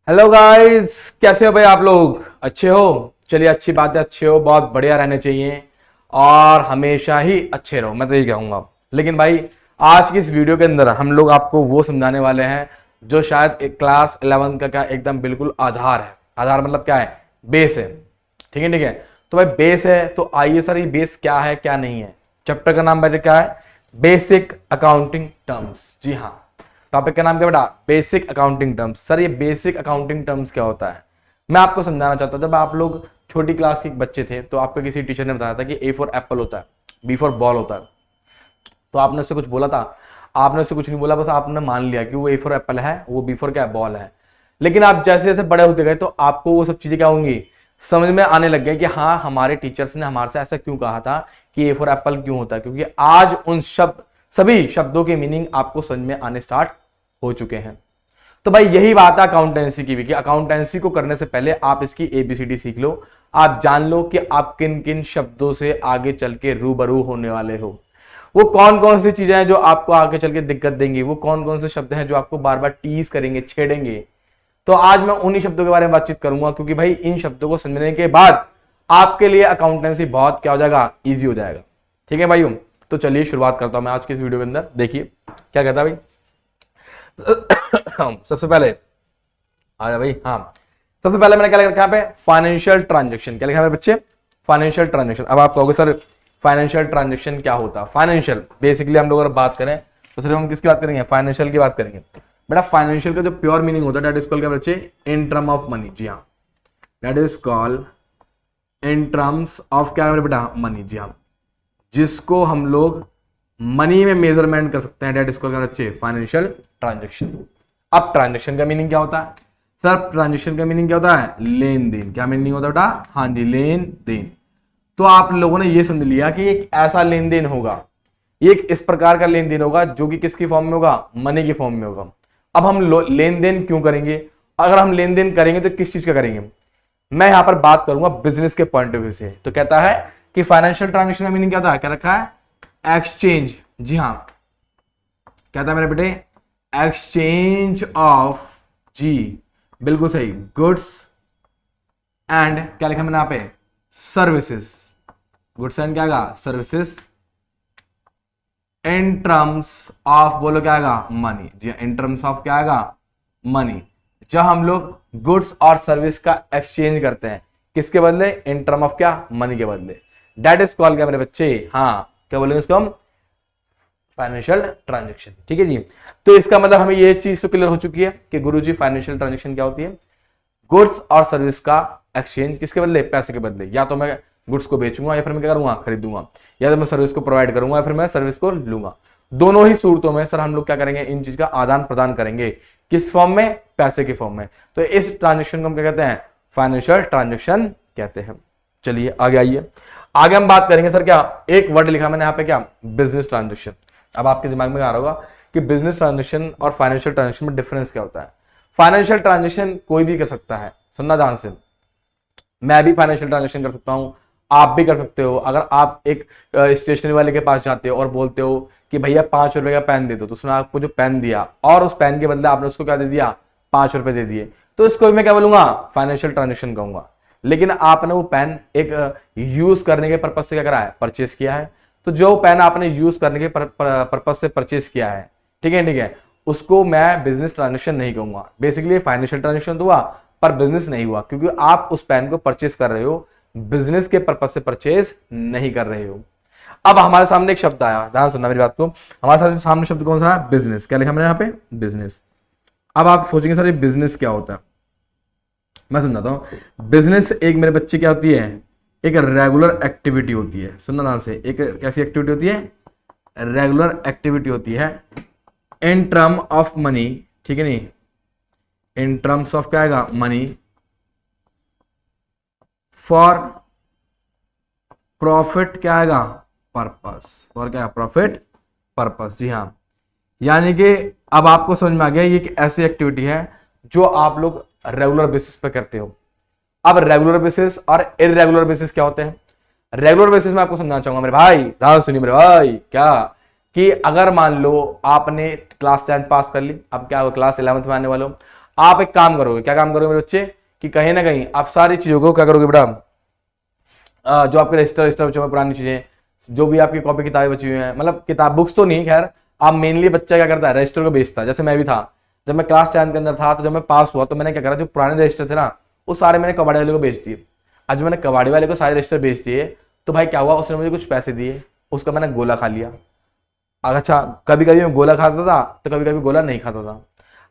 Hello guys, कैसे हो भाई? आप लोग अच्छे हो? चलिए, अच्छी बात है, अच्छे हो, बहुत बढ़िया रहने चाहिए और हमेशा ही अच्छे रहो, मैं तो यही कहूंगा। लेकिन भाई, आज की इस वीडियो के अंदर हम लोग आपको वो समझाने वाले हैं जो शायद एक क्लास 11 का क्या एकदम बिल्कुल आधार है। आधार मतलब क्या है? बेस है। ठीक है, ठीक है। तो भाई बेस है, तो आइए सर, ये बेस क्या है क्या नहीं है। चैप्टर का नाम भाई क्या है? Basic accounting terms. जी हाँ, टॉपिक का नाम क्या बेटा? Basic accounting terms. सर, ये बेसिक अकाउंटिंग टर्म्स क्या होता है मैं आपको समझाना चाहता हूँ। जब आप लोग छोटी क्लास के बच्चे थे तो आपको किसी टीचर ने बताया था कि ए फॉर एप्पल होता है, बी फॉर बॉल होता है। तो आपने उससे कुछ बोला था? आपने उससे कुछ नहीं बोला, बस आपने मान लिया कि वो ए फॉर एप्पल है, वो बी फॉर क्या? बॉल है। लेकिन आप जैसे जैसे बड़े होते गए तो आपको वो सब चीजें क्या होंगी? समझ में आने लग गए कि हाँ, हमारे टीचर्स ने हमारे से ऐसा क्यों कहा था कि ए फॉर एप्पल क्यों होता है, क्योंकि आज उन सभी शब्दों के मीनिंग आपको समझ में आने स्टार्ट हो चुके हैं। तो भाई यही बात है अकाउंटेंसी की भी, कि अकाउंटेंसी को करने से पहले आप इसकी एबीसीडी सीख लो। आप जान लो कि आप किन किन शब्दों से आगे चल के रूबरू होने वाले हो। वो कौन कौन सी चीजें हैं जो आपको आगे चल के दिक्कत देंगी, वो कौन कौन से शब्द हैं जो आपको बार बार टीज करेंगे, छेड़ेंगे। तो आज मैं उन्हीं शब्दों के बारे में बातचीत करूंगा, क्योंकि भाई इन शब्दों को समझने के बाद आपके लिए अकाउंटेंसी बहुत क्या हो जाएगा? ईजी हो जाएगा। ठीक है भाइयों, तो चलिए शुरुआत करता हूं मैं आज की इस वीडियो के अंदर। देखिए क्या कहता है भाई। सबसे पहले आ जा भाई। हाँ, सबसे पहले मैंने क्या लिखा यहाँ पे? Financial transaction. क्या लिखा मेरे बच्चे? Financial transaction. अब आप कहोगे सर फाइनेंशियल ट्रांजेक्शन क्या होता है? फाइनेंशियल बेसिकली हम लोग अगर बात करें तो सिर्फ हम किसकी बात करेंगे? फाइनेंशियल की बात करेंगे। बेटा, फाइनेंशियल का जो प्योर मीनिंग होता है दैट इज कॉल्ड क्या बच्चे? In term of money. जी हाँ, that is called in terms of क्या मेरे बेटा? मनी। जी हाँ, जिसको हम लोग मनी में मेजरमेंट कर सकते हैं दैट इज कॉल्ड क्या बच्चे? Financial transaction. अब ट्रांजेक्शन का मीनिंग क्या होता है? सर, ट्रांजेक्शन का मीनिंग क्या होता है? लेन देन। क्या मीनिंग होता है बेटा? हाँ जी, लेन देन। तो आप लोगों ने ये समझ लिया कि एक ऐसा लेन देन होगा, एक इस प्रकार का लेन देन होगा जो कि किसकी फॉर्म में होगा? मनी की फॉर्म में होगा। अब हम लेन देन क्यों करेंगे? अगर हम लेन देन करेंगे तो किस चीज का करेंगे? मैं यहां पर बात करूंगा बिजनेस के पॉइंट ऑफ व्यू से। तो कहता है कि फाइनेंशियल ट्रांजेक्शन का मीनिंग क्या था? क्या रखा है? एक्सचेंज। जी हाँ, कहता है मेरे बेटे एक्सचेंज ऑफ, जी बिल्कुल सही, गुड्स एंड क्या लिखा मैंने यहां पे? सर्विसेज। गुड्स एंड क्या आएगा? सर्विसेज इन टर्म्स ऑफ, बोलो क्या आएगा? मनी। जी, इन टर्म्स ऑफ क्या आएगा? मनी। जब हम लोग गुड्स और सर्विस का एक्सचेंज करते हैं, किसके बदले? इन टर्म ऑफ क्या? मनी के बदले। दैट इज कॉल्ड क्या मेरे बच्चे? हाँ, क्या बोलेंगे इसको हम? Financial transaction. ठीक है जी। तो इसका मतलब हमें ये चीज तो क्लियर हो चुकी है कि गुरुजी फाइनेंशियल ट्रांजेक्शन क्या होती है? गुड्स और सर्विस का एक्सचेंज, किसके बदले? पैसे के बदले। या तो मैं गुड्स को बेचूंगा या फिर मैं क्या करूंगा? खरीदूंगा। या तो मैं सर्विस को प्रोवाइड करूंगा या फिर मैं सर्विस को लूंगा। दोनों ही सूरतों में सर हम लोग क्या करेंगे? इन चीज का आदान प्रदान करेंगे। किस फॉर्म में? पैसे के फॉर्म में। तो इस ट्रांजेक्शन को हम क्या कहते हैं? फाइनेंशियल ट्रांजेक्शन कहते हैं। चलिए आगे आइए। आगे हम बात करेंगे सर क्या? एक वर्ड लिखा मैंने यहाँ पे, क्या? Business transaction. अब आपके दिमाग में आ रहा होगा कि बिजनेस ट्रांजेक्शन और फाइनेंशियल ट्रांजेक्शन में डिफरेंस क्या होता है। फाइनेंशियल ट्रांजेक्शन कोई भी कर सकता है, सुनना ध्यान से। मैं भी फाइनेंशियल ट्रांजेक्शन कर सकता हूं, आप भी कर सकते हो। अगर आप एक स्टेशनरी वाले के पास जाते हो और बोलते हो कि भैया 5 रुपए का पेन दे दो, तो उसने आपको जो पेन दिया और उस पेन के बदले आपने उसको क्या दे दिया? 5 रुपए दे दिए, तो इसको मैं क्या बोलूंगा? फाइनेंशियल ट्रांजेक्शन कहूंगा। लेकिन आपने वो पेन एक यूज करने के पर्पज से क्या करा है? परचेस किया है। तो जो पेन आपने यूज करने के पर्पज से परचेस किया है, ठीक है, ठीक है, उसको मैं बिजनेस ट्रांजेक्शन नहीं कहूंगा। बेसिकली फाइनेंशियल ट्रांजेक्शन तो हुआ पर बिजनेस नहीं हुआ, क्योंकि आप उस पेन को परचेस कर रहे हो, बिजनेस के पर्पज से परचेज नहीं कर रहे हो। अब हमारे सामने एक शब्द आया, ध्यान सुनना मेरी बात को। हमारे सामने शब्द कौन सा है? बिजनेस। क्या लिखा मैंने यहाँ पे? बिजनेस। अब आप सोचेंगे सर ये बिजनेस क्या होता है? मैं समझाता हूं। बिजनेस एक मेरे बच्चे क्या होती है? एक रेगुलर एक्टिविटी होती है। सुनना ध्यान से, एक कैसी एक्टिविटी होती है? रेगुलर एक्टिविटी होती है इन टर्म ऑफ मनी। ठीक है नहीं, इन टर्म्स ऑफ क्या आएगा? मनी। फॉर प्रॉफिट क्या आएगा? पर्पस। फॉर क्या? Profit purpose. जी हाँ, यानी कि अब आपको समझ में आ गया ये एक ऐसी एक्टिविटी है जो आप लोग रेगुलर बेसिस पे करते हो। अब रेगुलर बेसिस और इरेगुलर बेसिस क्या होते हैं? रेगुलर बेसिस में आपको समझाना चाहूंगा मेरे भाई, ध्यान सुनिए मेरे भाई। क्या कि अगर मान लो आपने क्लास 10 पास कर ली, अब क्या हो? क्लास 11th में आने वाले हो। आप एक काम करोगे, क्या काम करोगे मेरे बच्चे, कि कहीं ना कहीं आप सारी चीजों को क्या करोगे बेटा, जो आपके रजिस्टर रजिस्टर बचे हुए पुरानी चीजें, जो भी आपकी कॉपी किताबें बची हुई हैं, मतलब किताब बुक्स तो नहीं, खैर आप मेनली बच्चा क्या करता है, रजिस्टर को बेचता है। जैसे मैं भी था, जब मैं क्लास 10 के अंदर था, तो जब मैं पास हुआ तो मैंने क्या करा, जो पुराने रजिस्टर थे ना वो सारे मैंने कबाड़ी वाले को बेच दिए। आज मैंने कबाड़ी वाले को सारे रजिस्टर बेच दिए, तो भाई क्या हुआ, उसने मुझे कुछ पैसे दिए, उसका मैंने गोला खा लिया। अच्छा, कभी कभी मैं गोला खाता था तो कभी कभी गोला नहीं खाता था।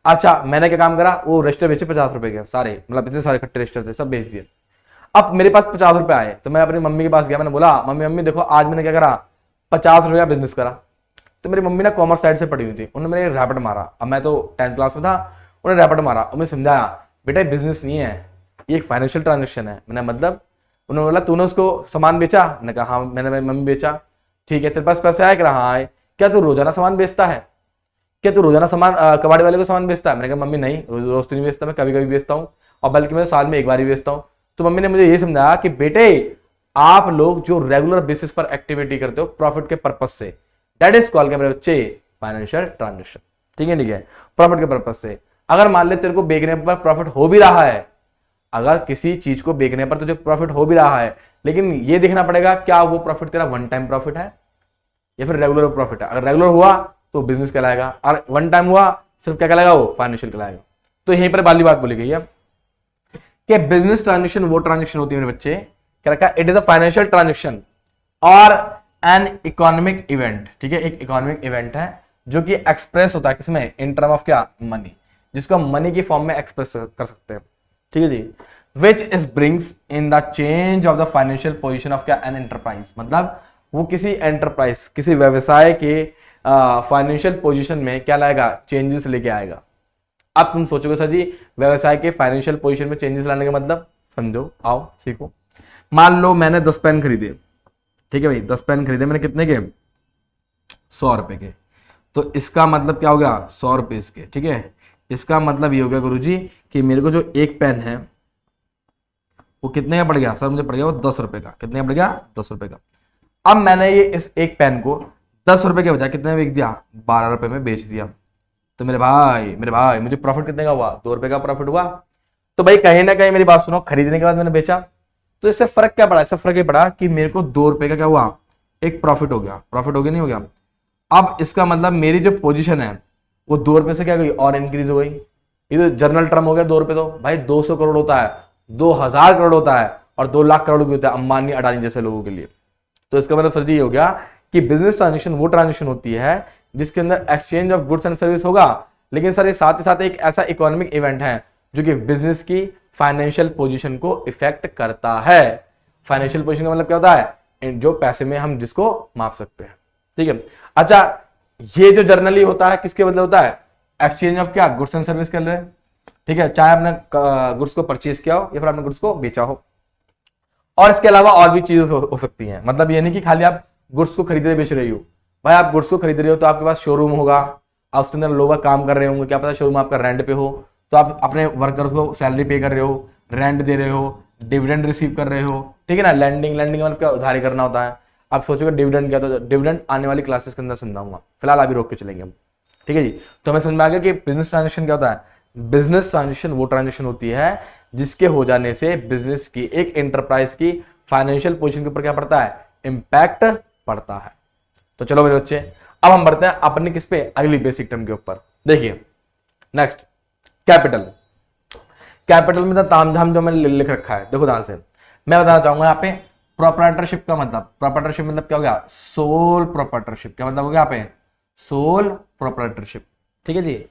अच्छा, मैंने क्या काम करा, वो रजिस्टर बेचे 50 रुपए के सारे, मतलब इतने सारे खट्टे रजिस्टर थे, सब बेच दिए। अब मेरे पास 50 रुपए आए, तो मैं अपनी मम्मी के पास गया, मैंने बोला मम्मी मम्मी देखो आज मैंने क्या करा, 50 रुपये का बिजनेस करा। तो मेरी मम्मी ना कॉमर्स साइड से पढ़ी हुई थी, उन्होंने मेरे रैपट मारा। अब मैं तो 10th क्लास में था, उन्होंने रैपट मारा और मुझे समझाया बेटा ये बिजनेस नहीं है, ये एक फाइनेंशियल ट्रांजेक्शन है। मैंने मतलब, उन्होंने बोला तूने उसको सामान बेचा, मैंने कहा हाँ मैंने मम्मी बेचा। ठीक है, तेरे पास पैसे आए, कह रहा हाँ आए। क्या तू रोजाना सामान बेचता है, क्या तू रोजाना सामान कबाड़ी वाले को सामान बेचता है? मैंने कहा मम्मी नहीं, रोज रोज तो नहीं बेचता, मैं कभी कभी बेचता हूँ, और बल्कि मैं साल में एक बार ही बेचता हूँ। तो मम्मी ने मुझे ये समझाया कि बेटे आप लोग जो रेगुलर बेसिस पर एक्टिविटी करते हो प्रॉफिट के पर्पज से, दैट इज कॉल्ड मेरे बच्चे फाइनेंशियल ट्रांजेक्शन। ठीक है, ठीक है, प्रॉफिट के पर्पज से। अगर मान ले तेरे को बेचने पर प्रॉफिट हो भी रहा है, अगर किसी चीज को बेचने पर तुझे प्रॉफिट हो भी रहा है, लेकिन ये देखना पड़ेगा क्या वो प्रॉफिट तेरा वन टाइम प्रॉफिट है या फिर रेगुलर प्रॉफिट है। अगर रेगुलर हुआ तो बिजनेस कहलाएगा, और वन टाइम हुआ सिर्फ क्या कहलाएगा, वो फाइनेंशियल कहलाएगा। तो यहीं पर वाली बात बोली गई है कि बिजनेस ट्रांजेक्शन वो ट्रांजेक्शन होती है मेरे बच्चे, क्या रखा, it is a financial transaction और एन इकोनॉमिक इवेंट। ठीक है, एक इकोनॉमिक इवेंट है जो कि एक्सप्रेस होता है किसमें, इन टर्म ऑफ क्या, मनी, जिसको हम मनी की फॉर्म में एक्सप्रेस कर सकते हैं। ठीक है जी, which is brings in the change of the financial position of क्या, एन एंटरप्राइज, मतलब वो किसी एंटरप्राइज, किसी व्यवसाय के फाइनेंशियल पोजीशन में क्या लाएगा, चेंजेस लेके आएगा। अब तुम सोचोगे सर जी व्यवसाय के फाइनेंशियल पोजीशन में चेंजेस लाने का मतलब, समझो, आओ सीखो। मान लो मैंने 10 पेन खरीदे, ठीक है भाई, 10 पेन खरीदे मैंने, कितने के, 100 रुपए के। तो इसका मतलब क्या हो गया, 100 रुपए इसके। ठीक है, इसका मतलब ये हो गया गुरुजी कि मेरे को जो एक पेन है वो कितने का पड़ गया सर, मुझे पड़ गया वो 10 रुपए का। कितने का पड़ गया, 10 रुपए का। अब मैंने ये इस एक पेन को 10 रुपए के बजाय कितने में बेच दिया, 12 रुपए में बेच दिया। तो मेरे भाई मुझे प्रॉफिट कितने का हुआ, 2 रुपए का प्रॉफिट हुआ। तो भाई कहीं ना कहीं मेरी बात सुनो, खरीदने के बाद मैंने बेचा, तो इससे फर्क क्या पड़ा, इससे फर्क ये पड़ा कि मेरे को 2 रुपए का क्या हुआ, एक प्रॉफिट हो गया। प्रॉफिट हो गया, नहीं हो गया। अब इसका मतलब मेरी जो पोजीशन है वो 2 रुपए से क्या गई, और इंक्रीज हो गई। ये तो जर्नल टर्म हो गया 2 रुपए। तो भाई 200 करोड़ होता है, 2000 करोड़ होता है, और 2 लाख करोड़ भी होता है अंबानी अडानी जैसे लोगों के लिए। तो इसका मतलब सर जी ये हो गया कि बिजनेस ट्रांजेक्शन वो ट्रांजेक्शन होती है जिसके अंदर exchange of goods and service होगा, लेकिन सर ये साथ ही साथ एक ऐसा इकोनॉमिक इवेंट है जो कि बिजनेस की फाइनेंशियल पोजीशन को इफेक्ट करता है। फाइनेंशियल पोजीशन का मतलब क्या होता है, जो पैसे में हम जिसको माप सकते हैं। ठीक है, अच्छा ये जो जर्नली होता है किसके बदले होता है, एक्सचेंज ऑफ क्या, गुड्स एंड सर्विस के लिए। ठीक है, चाहे आपने गुड्स को परचेज किया हो या फिर आपने गुड्स को बेचा हो। और इसके अलावा और भी चीजें हो सकती हैं, मतलब ये नहीं कि खाली आप गुड्स को खरीद रहे बेच रही हो। भाई आप गुड्स को खरीद रहे हो तो आपके पास शोरूम होगा, आप उसके अंदर लोग काम कर रहे होंगे, क्या पता शोरूम आपका रेंट पे हो, तो आप अपने वर्कर्स को सैलरी पे कर रहे हो, रेंट दे रहे हो, डिविडेंड रिसीव कर रहे हो। ठीक है ना, लैंडिंग मतलब क्या, उधारी करना होता है। आप सोचोगे डिविडेंड क्या, तो डिविडेंड आने वाली क्लासेस के अंदर समझाऊंगा, फिलहाल अभी रोक के चलेंगे हम। ठीक है जी, तो हमें समझ में आ गया कि बिजनेस ट्रांजेक्शन क्या होता है। बिजनेस ट्रांजेक्शन वो ट्रांजेक्शन होती है जिसके हो जाने से बिजनेस की, एक एंटरप्राइज की फाइनेंशियल पोजीशन के ऊपर क्या पड़ता है, इंपैक्ट पड़ता है। तो चलो मेरे बच्चे अब हम बढ़ते हैं अपने किस पे, अगली बेसिक टर्म के ऊपर। देखिए नेक्स्ट, कैपिटल। कैपिटल में तामझाम जो मैंने लिख रखा है, देखो ध्यान से मैं बताना चाहूंगा यहाँ पे। प्रोप्राइटरशिप का मतलब, प्रोप्राइटरशिप मतलब क्या हो गया, सोल प्रोप्राइटरशिप। क्या मतलब हो गया यहाँ पे, सोल प्रोप्राइटरशिप। ठीक है जी,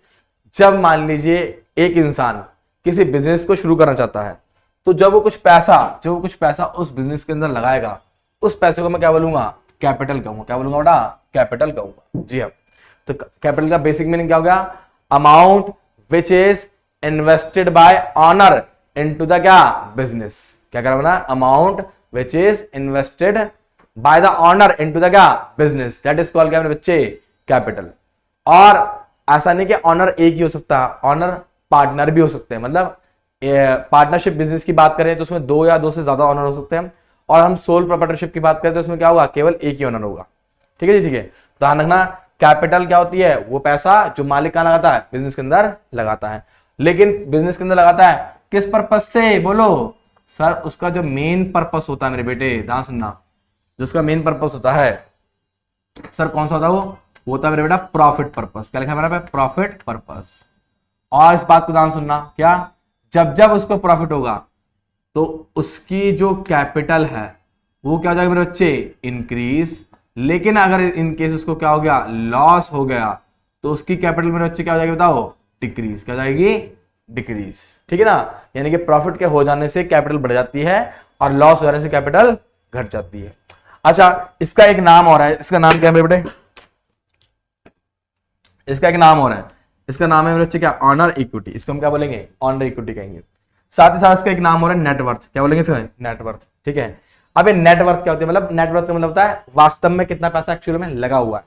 जब मान लीजिए एक इंसान किसी बिजनेस को शुरू करना चाहता है, तो जब वो कुछ पैसा उस बिजनेस के अंदर लगाएगा, उस पैसे को मैं क्या बोलूंगा, कैपिटल कहूंगा। क्या बोलूंगा बेटा, कैपिटल कहूंगा। जी हाँ, तो कैपिटल का बेसिक मीनिंग क्या हो गया, amount which is invested by owner into the क्या, बिजनेस। क्या करना, amount which is invested by the owner into the क्या, बिजनेस, दैट इज कॉल्ड क्या मेरे बच्चे, कैपिटल। और ऐसा नहीं कि ऑनर एक ही हो सकता है, ऑनर पार्टनर भी हो सकते हैं। मतलब पार्टनरशिप बिजनेस की बात करें तो उसमें 2 या 2 से ज्यादा ऑनर हो सकते हैं, और हम सोल प्रोप्राइटरशिप की बात करें तो उसमें क्या होगा, केवल एक ही ऑनर होगा। ठीक है जी, ठीक है। ध्यान रखना, कैपिटल क्या होती है, वो पैसा जो मालिक कहां लगाता है, बिजनेस के अंदर लगाता है। लेकिन बिजनेस के अंदर लगाता है किस पर्पज से, बोलो सर, उसका जो मेन पर्पस होता है मेरे बेटे, ध्यान सुनना, जो उसका मेन पर्पस होता है सर कौन सा होता है, वो होता है मेरे बेटा प्रॉफिट पर्पस। क्या लिखा है मेरा पे, प्रॉफिट पर्पस। और इस बात को ध्यान सुनना, क्या, जब जब उसको प्रॉफिट होगा तो उसकी जो कैपिटल है वो क्या हो जाएगा मेरे बच्चे, इंक्रीज। लेकिन अगर इन केस उसको क्या हो गया, लॉस हो गया, तो उसकी कैपिटल मेरे बच्चे क्या हो जाएगी बताओ, डिक्रीज। क्या हो जाएगी, डिक्रीज। ठीक है ना, यानी कि प्रॉफिट के हो जाने से कैपिटल बढ़ जाती है और लॉस हो जाने से कैपिटल घट जाती है। अच्छा, इसका एक नाम और है, इसका नाम क्या है मेरे बेटे, इसका एक नाम और है, इसका नाम है मेरे बच्चे क्या, ऑनर इक्विटी। इसको हम क्या बोलेंगे, ऑनर इक्विटी कहेंगे। साथ ही साथ इसका एक नाम और है नेटवर्थ। क्या बोलेंगे फिर, नेटवर्थ। ठीक है, अब ये नेटवर्थ क्या होती है, मतलब नेटवर्थ का मतलब होता है वास्तव में कितना पैसा एक्चुअली में लगा हुआ है।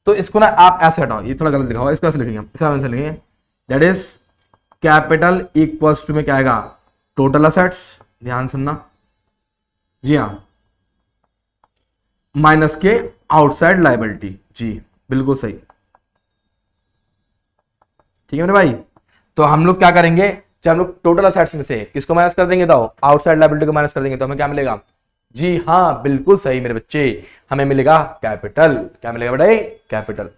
तो इसको ना आप ऐसे हटाओ, ये थोड़ा गलत लिखा हुआ है, इसको ऐसे लिखेंगे, इसे लिखेंगे that is capital equals to में क्या आएगा, टोटल असेट्स, ध्यान सुनना, जी हाँ, माइनस के आउटसाइड लायबिलिटी। जी बिल्कुल सही, ठीक है मेरे भाई। तो हम लोग क्या करेंगे, जब हम लोग टोटल असेट्स में से किसको माइनस कर देंगे, तो आउटसाइड लायबिलिटी को माइनस कर देंगे, तो हमें क्या मिलेगा, जी हाँ बिल्कुल सही मेरे बच्चे, हमें मिलेगा कैपिटल। क्या मिलेगा बेटा, कैपिटल।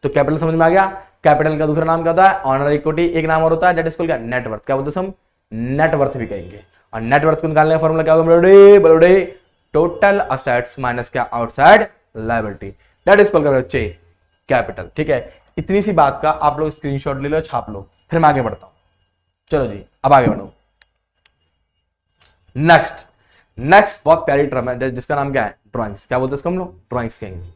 तो कैपिटल समझ में आ गया। कैपिटल का दूसरा नाम क्या होता है, ऑनर इक्विटी। एक नाम और होता है दैट इज कॉल्ड क्या, नेटवर्थ। क्या बोलते हैं हम, नेटवर्थ भी कहेंगे। और नेटवर्थ को निकालने का फॉर्मूला क्या होगा बोलो, टोटल असेट्स माइनस क्या, outside liability, that is called बच्चे कैपिटल। ठीक है, इतनी सी बात का आप लोग स्क्रीनशॉट ले लो, छाप लो, फिर मैं आगे बढ़ता हूं। चलो जी, अब आगे बढ़ो। नेक्स्ट बहुत प्यारी टर्म है जिसका नाम क्या है, ड्राइंग्स। क्या बोलते हैं इसको हम लोग, ड्राइंग्स कहेंगे।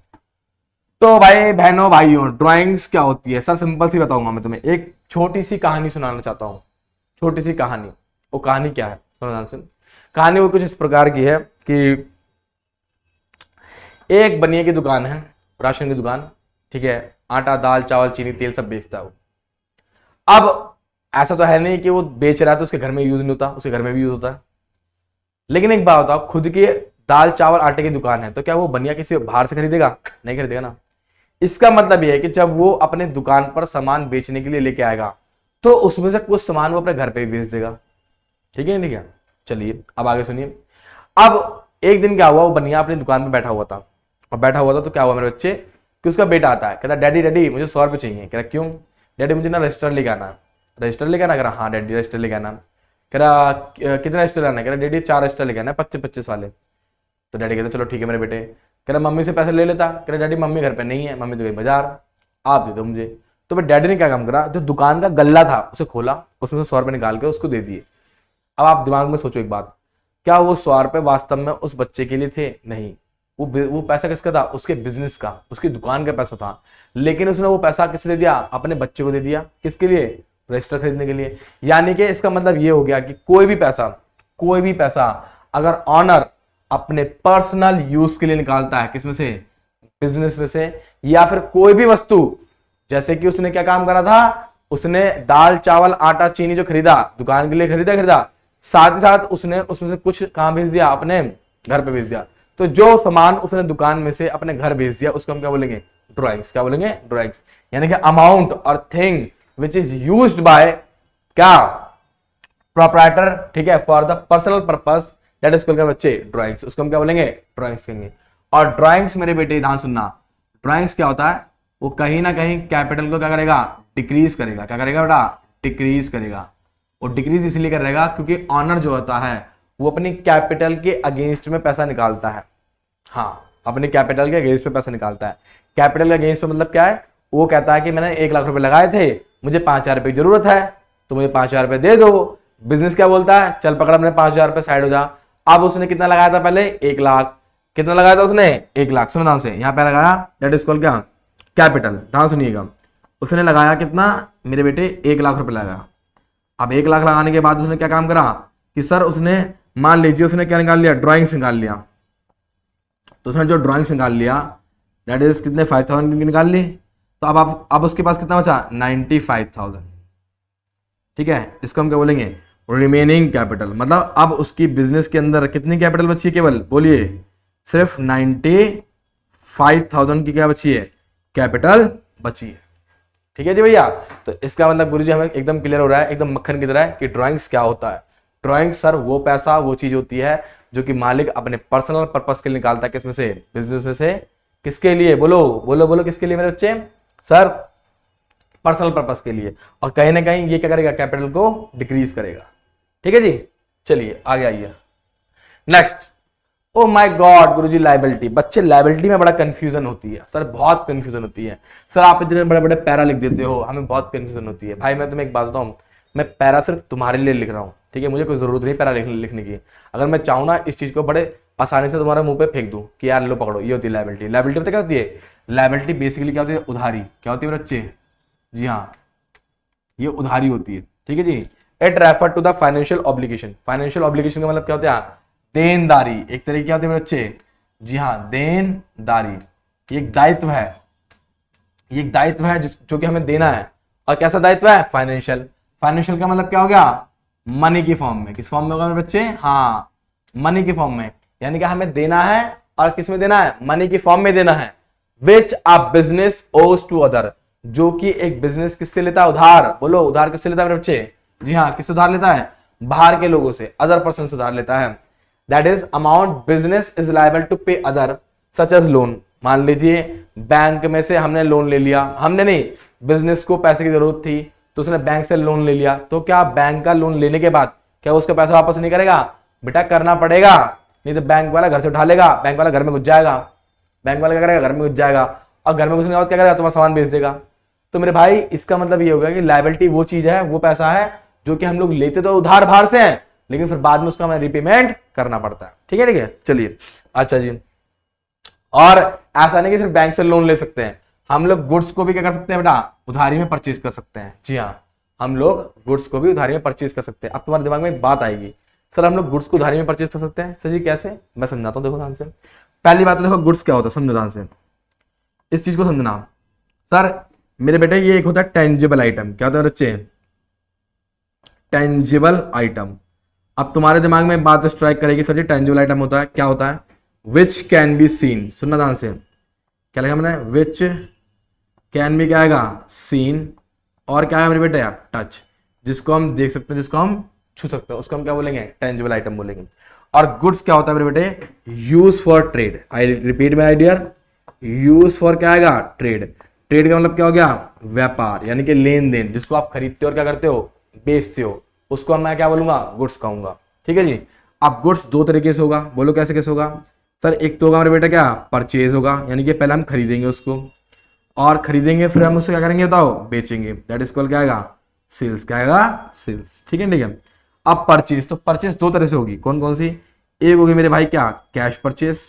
तो भाई बहनों भाइयों, ड्राइंग्स क्या होती है, सर सिंपल सी बताऊंगा मैं तुम्हें, एक छोटी सी कहानी सुनाना चाहता हूं। छोटी सी कहानी, वो कहानी क्या है, सुनो ध्यान से। कहानी वो कुछ इस प्रकार की है कि एक बनिए की दुकान है, राशन की दुकान, ठीक है, आटा दाल चावल चीनी तेल सब बेचता है वो। अब ऐसा तो है नहीं कि वो बेच रहा है तो उसके घर में यूज नहीं होता, उसके घर में भी यूज होता है। लेकिन एक बात बताओ, खुद की दाल चावल आटे की दुकान है, तो क्या वो बनिया किसी बाहर से खरीदेगा, नहीं खरीदेगा ना। इसका मतलब यह है कि जब वो अपने दुकान पर सामान बेचने के लिए लेके आएगा तो उसमें से कुछ सामान वो अपने घर पे भी बेच देगा। ठीक है, नहीं क्या, चलिए अब आगे सुनिए। अब एक दिन क्या हुआ, वो बनिया अपनी दुकान पर बैठा हुआ था, और बैठा हुआ था तो क्या हुआ मेरे बच्चे, कि उसका बेटा आता है, कहता डैडी डैडी मुझे 100 रुपये चाहिए। कह रहा क्यों, डैडी मुझे ना रजिस्टर लेके आना। रजिस्टर लेके आना, कह रहा हाँ डैडी रजिस्टर लेके आना। कह रहा कितना रजिस्टर लाना है, कह रहा डैडी 4 रजिस्टर लेके आना है, 25-25 वाले। तो डैडी कहते चलो ठीक है मेरे बेटे। कह रहा मम्मी से पैसे ले लेता। कह रहा डैडी मम्मी घर पे नहीं है, मम्मी तो गई बाजार, आप दे दो मुझे। तो फिर डैडी ने क्या काम करा, जो दुकान का गल्ला था उसे खोला, उसमें से 100 रुपये निकाल के उसको दे दिए। अब आप दिमाग में सोचो एक बात, क्या वो 100 रुपये वास्तव में उस बच्चे के लिए थे, नहीं, वो पैसा किसका था, उसके बिजनेस का, उसकी दुकान का पैसा था। लेकिन उसने वो पैसा किसे दे दिया, अपने बच्चे को दे दिया। किसके लिए, रजिस्टर खरीदने के लिए। यानी कि इसका मतलब ये हो गया कि कोई भी पैसा अगर ऑनर अपने पर्सनल यूज के लिए निकालता है, किसमें से, बिजनेस में से, या फिर कोई भी वस्तु, जैसे कि उसने क्या काम करा था, उसने दाल चावल आटा चीनी जो खरीदा दुकान के लिए खरीदा, साथ ही साथ उसने उसमें से कुछ काम भेज दिया, अपने घर पे भेज दिया। तो जो सामान उसने दुकान में से अपने घर भेज दिया उसको हम क्या बोलेंगे, ड्राइंग्स। क्या बोलेंगे, ड्राइंग्स। यानी कि अमाउंट और thing which is used by क्या, प्रोप्राइटर, ठीक है, for the personal purpose, that is called बच्चे ड्राइंग्स। उसको हम क्या बोलेंगे, ड्राइंग्स कहेंगे। और ड्राइंग्स मेरे बेटे ध्यान सुनना, ड्राइंग्स क्या होता है, वो कहीं ना कहीं कैपिटल को क्या करेगा, डिक्रीज करेगा। क्या करेगा बेटा, डिक्रीज करेगा। और डिक्रीज इसलिए करेगा क्योंकि ऑनर जो होता है वो अपनी कैपिटल के अगेंस्ट में पैसा निकालता है। हाँ, अपने कैपिटल के अगेंस्ट में पैसा निकालता है। कैपिटल के अगेंस्ट में मतलब क्या है, वो कहता है कि मैंने 1 लाख रुपए लगाए थे, मुझे 5,000 रुपए की जरूरत है, तो मुझे 5,000 रुपए दे दो। बिजनेस क्या बोलता है, चल पकड़ अपने 5,000 रुपए, साइड हो जा। अब उसने कितना लगाया था पहले, 1 लाख। कितना लगाया था उसने, 1 लाख। सुनो ध्यान से, यहाँ पे लगाया, दैट इज कॉल्ड क्या, कैपिटल। ध्यान सुनिएगा, उसने लगाया कितना मेरे बेटे, 1 लाख रुपए लगाया। अब 1 लाख लगाने के बाद उसने क्या काम करा कि सर उसने, मान लीजिए उसने क्या निकाल लिया, ड्राइंग्स निकाल लिया। तो उसने जो ड्राइंग्स निकाल लिया दैट इज कितने, 5,000 की निकाल ली। तो अब उसके पास कितना बचा, 95,000। ठीक है, इसको हम क्या बोलेंगे, रिमेनिंग कैपिटल। मतलब अब उसकी बिजनेस के अंदर कितनी कैपिटल बची है, केवल बोलिए, सिर्फ 95,000 की क्या बची है, कैपिटल बची है। ठीक है जी भैया। तो इसका मतलब गुरुजी हमें एकदम क्लियर हो रहा है, एकदम मक्खन की तरह है कि ड्राइंग्स क्या होता है। ड्राइंग सर वो पैसा, वो चीज होती है जो कि मालिक अपने पर्सनल पर्पस के लिए निकालता है, किसमें से, बिजनेस में से। किसके लिए, बोलो बोलो बोलो, किसके लिए मेरे बच्चे, सर पर्सनल पर्पस के लिए। और कहीं ना कहीं ये क्या करेगा, कैपिटल को डिक्रीज करेगा। ठीक है जी, चलिए आगे आइए। Next, oh my god Guruji liability. बच्चे लायबिलिटी में बड़ा कंफ्यूजन होती है सर, बहुत कंफ्यूजन होती है सर। आप इतने बड़े बड़े पैरा लिख देते हो, हमें बहुत कंफ्यूजन होती है। भाई मैं तुम्हें एक बात बताऊं, मैं पैरा सिर्फ तुम्हारे लिए लिख रहा हूं, ठीक है। मुझे कोई जरूरत नहीं पैरा लिखने की। अगर मैं चाहूँ ना इस चीज को बड़े आसानी से तुम्हारे मुंह पे फेंक दूं कि यार लो पकड़ो, ये होती है लायबिलिटी। लायबिलिटी पता क्या होती है, लायबिलिटी बेसिकली क्या होती है, उधारी। क्या होती है बच्चे, जी हाँ, ये उधारी होती है। ठीक है जी। It refer to the financial obligation. Financial obligation का मतलब क्या होता है, देनदारी। एक तरीके क्या होती है बच्चे, जी हाँ, देनदारी। ये एक दायित्व है, ये एक दायित्व है जो कि हमें देना है। और कैसा दायित्व है, फाइनेंशियल। फाइनेंशियल का मतलब क्या हो गया, मनी की फॉर्म में। किस फॉर्म में होगा मेरे बच्चे, हाँ मनी की फॉर्म में। यानी कि हमें देना है, और किस में देना है, मनी की फॉर्म में देना है। विच अ बिजनेस ओज टू अदर। जो कि एक बिजनेस किससे लेता है, उधार। बोलो उधार किससे लेता है मेरे बच्चे, जी हाँ, किससे उधार लेता है, बाहर के लोगों से, अदर पर्सन से उधार लेता है। That is amount business is liable to pay other such as loan. मान लीजिए बैंक में से हमने लोन ले लिया, हमने नहीं, बिजनेस को पैसे की जरूरत थी तो उसने बैंक से लोन ले लिया। तो क्या बैंक का लोन लेने के बाद क्या उसका पैसा वापस नहीं करेगा, बेटा करना पड़ेगा, नहीं तो बैंक वाला घर से उठा लेगा, बैंक वाला घर में घुस जाएगा। बैंक वाला क्या करेगा, घर में घुस जाएगा, और घर में घुसने के बाद क्या करेगा, तुम्हारा सामान बेच देगा। तो मेरे भाई इसका मतलब ये होगा कि लायबिलिटी वो चीज है, वो पैसा है जो कि हम लोग लेते तो उधार बाहर से हैं, लेकिन फिर बाद में उसका हमें रिपेमेंट करना पड़ता है। ठीक है, ठीक है, चलिए अच्छा जी। और ऐसा नहीं कि सिर्फ बैंक से लोन ले सकते हैं, हम लोग गुड्स को भी क्या कर सकते हैं बेटा, उधारी में परचेज कर सकते हैं। जी हाँ, हम लोग गुड्स को भी उधारी में परचेज कर सकते हैं। अब तुम्हारे दिमाग में एक बात आएगी, सर हम लोग गुड्स को उधारी में परचेज कर सकते हैं, सर जी कैसे, मैं समझाता हूँ, देखो ध्यान से। पहली बात तो देखो गुड्स क्या होता है, समझो ध्यान से, इस चीज को समझना। सर मेरे बेटे ये एक होता है टेंजिबल आइटम। क्या होता है बच्चे, टेंजिबल आइटम। अब तुम्हारे दिमाग में बात स्ट्राइक करेगी, सर जी टेंजिबल आइटम होता है, क्या होता है, विच कैन बी सीन। सुनना ध्यान से, क्या लिखा मैंने, विच कैन बी क्या आएगा, सीन, और क्या है मेरे बेटे, टच, जिसको हम देख सकते हैं, जिसको हम छू सकते हैं, उसको हम क्या बोलेंगे, टेंजिबल आइटम बोलेंगे। और गुड्स क्या होता है मेरे बेटे, use for trade. I repeat my dear, use for क्या आएगा, ट्रेड। ट्रेड का मतलब क्या हो गया, व्यापार, यानी कि लेन देन, जिसको आप खरीदते हो और क्या करते हो, बेचते हो, उसको मैं क्या बोलूंगा, गुड्स कहूंगा। ठीक है जी। अब गुड्स दो तरीके से होगा, बोलो कैसे कैसे होगा। सर एक तो होगा मेरे बेटा क्या, परचेज होगा, यानी कि पहले हम खरीदेंगे उसको, और खरीदेंगे फिर हम उसको क्या करेंगे बताओ, बेचेंगे। दैट इज कॉल्ड क्या आएगा, सेल्स। क्या आएगा, सेल्स। ठीक है, ठीक है। अब परचेज, तो परचेज दो तरह से होगी, कौन कौन सी, एक होगी मेरे भाई क्या, कैश परचेज,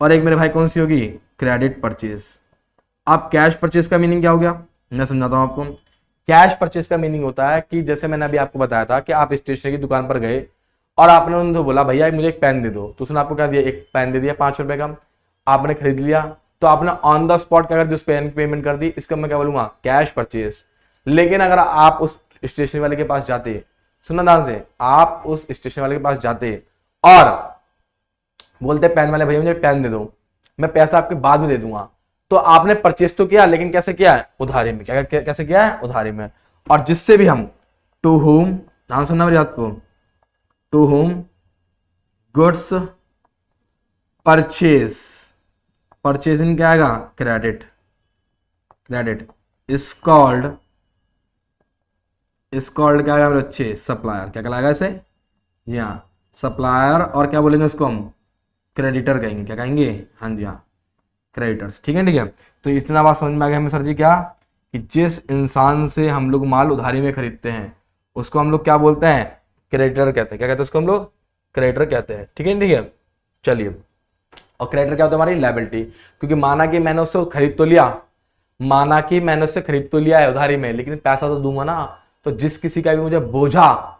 और एक मेरे भाई कौन सी होगी, क्रेडिट परचेज। अब कैश परचेज का मीनिंग क्या हो गया, मैं समझाता हूं आपको। कैश परचेज का मीनिंग होता है कि जैसे मैंने अभी आपको बताया था कि आप स्टेशनरी की दुकान पर गए और आपने उनको बोला भैया मुझे एक पेन दे दो, तो उसने आपको क्या दिया, एक पेन दे दिया 5 रुपए का, आपने खरीद लिया, तो आपने ऑन द स्पॉट क्या कर दी, उस पेन की पेमेंट कर दी। इसका मैं क्या बोलूंगा, कैश परचेज। लेकिन अगर आप उस स्टेशनरी वाले के पास जाते, सुनना ध्यान से, आप उस स्टेशनरी वाले के पास जाते और बोलते पेन वाले भैया मुझे पेन दे दो, मैं पैसा आपके बाद में दे दूंगा, तो आपने परचेज तो किया, लेकिन कैसे किया है, उधारी में। कैसे किया है, उधारी में। और जिससे भी हम, टू होम, ध्यान सुनना मेरी बात को, to home goods purchase, purchasing क्या आएगा, क्रेडिट। क्रेडिट इज कॉल्ड क्या आएगा मेरे बच्चे, सप्लायर। क्या कहलाएगा इसे, जी हाँ, सप्लायर। और क्या बोलेंगे उसको हम, क्रेडिटर कहेंगे। क्या कहेंगे, हाँ जी हाँ, क्रेडिटर्स। ठीक है, ठीक है। तो इतना बात समझ में आ गया हमें सर जी, क्या कि जिस इंसान से हम लोग माल उधारी में खरीदते हैं उसको हम लोग क्या बोलते हैं, क्रेडिटर कहते हैं। क्या कहते हैं उसको हम लोग, क्रेडिटर कहते हैं। ठीक है, ठीक है, चलिए। और क्रेडिटर क्या होता है, हमारी लायबिलिटी। क्योंकि माना कि मैंने उससे खरीद तो लिया, माना कि मैंने उससे खरीद तो लिया है उधारी में, लेकिन पैसा तो दूंगा ना, तो जिस किसी का भी मुझे बोझा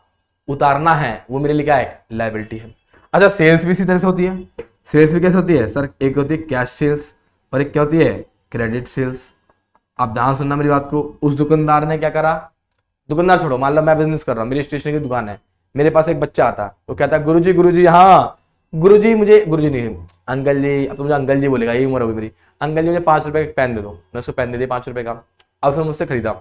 उतारना है वो मेरे लिए क्या है, लायबिलिटी है। अच्छा, सेल्स भी इसी तरह से होती है। सेल्स भी कैसे होती है सर, एक होती है कैश सेल्स और एक क्या होती है, क्रेडिट सेल्स। आप ध्यान सुनना मेरी बात को। उस दुकानदार ने क्या करा, दुकानदार छोड़ो, मान लो मैं बिजनेस कर रहा हूँ, मेरी स्टेशनरी की दुकान है, मेरे पास एक बच्चा आता है, वो कहता है गुरुजी हाँ गुरुजी मुझे, गुरुजी नहीं अंकल जी, अब तो मुझे अंकल जी बोलेगा, यही उम्र होगी मेरी, अंकल जी मुझे 5 रुपए का पेन दे दो। मैं उसको पेन दे दिया 5 रुपए का, अब फिर मुझसे खरीदा,